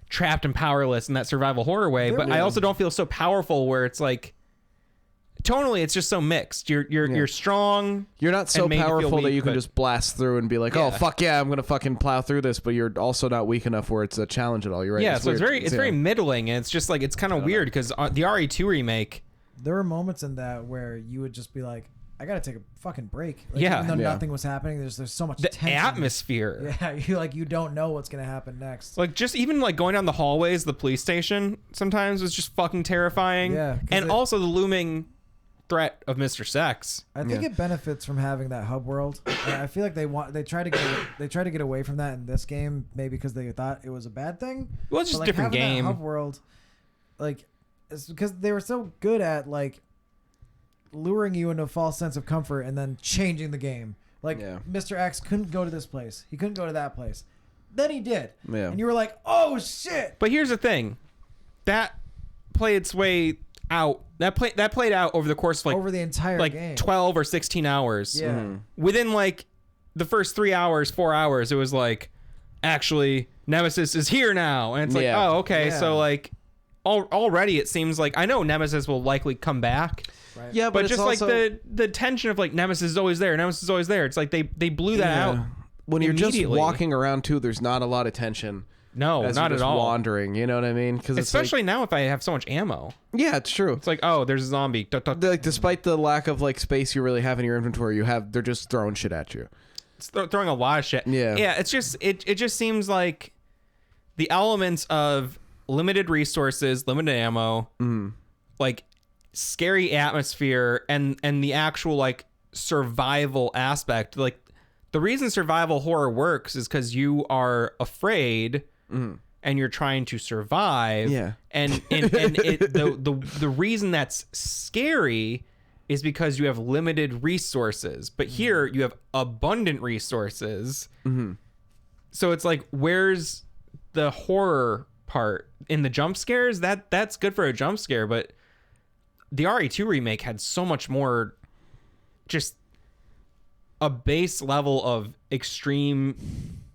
trapped and powerless in that survival horror way. But I also don't feel so powerful where it's like tonally it's just so mixed. You're strong. You're not so and made to feel powerful that weak, you can but- just blast through and be like, oh, Yeah. fuck yeah, I'm going to fucking plow through this, but you're also not weak enough where it's a challenge at all. You're right. Yeah, so it's weird. very you know. middling, and it's just like it's kind of weird because the RE2 remake. There were moments in that where you would just be like, I gotta take a fucking break. Like, Yeah. Even though Yeah. nothing was happening, there's so much The tension. atmosphere. Yeah, you don't know what's gonna happen next. Like just even like going down the hallways of the police station sometimes was just fucking terrifying. Yeah, 'cause and it- also the looming threat of Mr. Sex. I think it benefits from having that hub world. And I feel like they try to get away from that in this game, maybe because they thought it was a bad thing. Well, it's just But, a different having that game. hub world, like, it's because they were so good at like luring you into a false sense of comfort and then changing the game. Like Yeah. Mr. X couldn't go to this place, he couldn't go to that place, then he did, Yeah. and you were like, oh shit. But here's the thing, that play its way out. That played out over the course of like over the entire like game. 12 or 16 hours. Yeah. Within like the first 3 hours, 4 hours, it was like, actually, Nemesis is here now, and it's like, Yeah. oh, okay, Yeah. so like, already it seems like I know Nemesis will likely come back. Right. Yeah, But it's just also, like the tension of like Nemesis is always there, Nemesis is always there. It's like they blew that out. when you're just immediately. walking around too, there's not a lot of tension. No, as not you're at just all. Wandering, you know what I mean? Because Especially now if I have so much ammo. yeah, it's true. It's like, oh, there's a zombie. Duck, duck. Like, despite the lack of like space you really have in your inventory, they're just throwing shit at you. It's throwing a lot of shit. Yeah. Yeah, it's just it just seems like the elements of limited resources, limited ammo, like scary atmosphere, and the actual like survival aspect. Like the reason survival horror works is because you are afraid and you're trying to survive. Yeah. And the reason that's scary is because you have limited resources. But here you have abundant resources. So it's like, where's the horror part in the jump scares? That's good for a jump scare, but the RE2 remake had so much more, just a base level of extreme,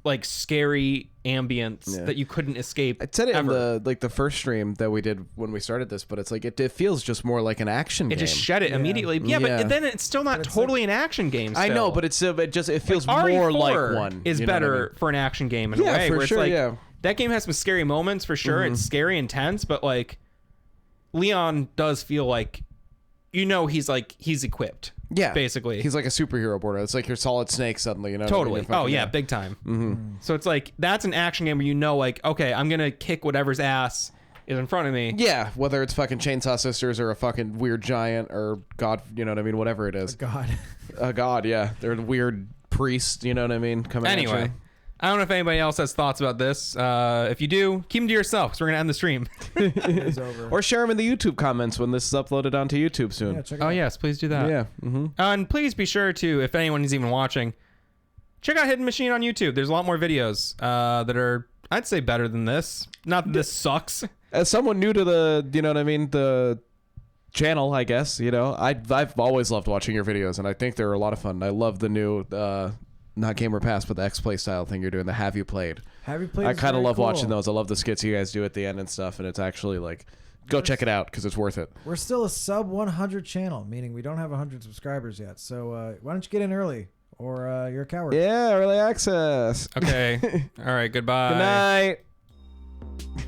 like scary ambience that you couldn't escape. I said it ever. in the first stream that we did when we started this, but it's like it feels just more like an action It game. just shed it immediately. Yeah, Yeah. but then it's still not totally an action game. I know, still. but it feels Like, more RE4 like one. is you know what I better mean? for an action game in a Yeah, way. for Where sure, it's like, yeah. that game has some scary moments for sure. It's scary, intense, but like Leon does feel like, he's equipped. Yeah, basically. he's like a superhero border. It's like your Solid Snake suddenly, you know. Totally. You're fucking- Oh yeah, big time. So it's like, that's an action game where like, okay, I'm gonna kick whatever's ass is in front of me. Yeah, whether it's fucking Chainsaw Sisters or a fucking weird giant or God, you know what I mean, whatever it is. God. A god, yeah. They're a weird priest, you know what I mean, coming at Anyway, you. I don't know if anybody else has thoughts about this. If you do, keep them to yourself because we're gonna end the stream. It's over. Or share them in the YouTube comments when this is uploaded onto YouTube soon. Yeah, check it Oh out. yes, please do that. Yeah. And please be sure to, if anyone is even watching, check out Hidden Machine on YouTube. There's a lot more videos that are, I'd say, better than this. Not that this sucks. As someone new to the, you know what I mean, the channel, I guess, you know, I've always loved watching your videos, and I think they're a lot of fun. I love the new, not Gamer Pass, but the X-Play style thing you're doing, the Have You Played. Have you played? I is kind of very love cool. watching those. I love the skits you guys do at the end and stuff, and it's actually like, go check it out because it's worth it. We're still a sub 100 channel, meaning we don't have 100 subscribers yet. So why don't you get in early, or you're a coward. Yeah, early access. Okay. All right. Goodbye. Good night.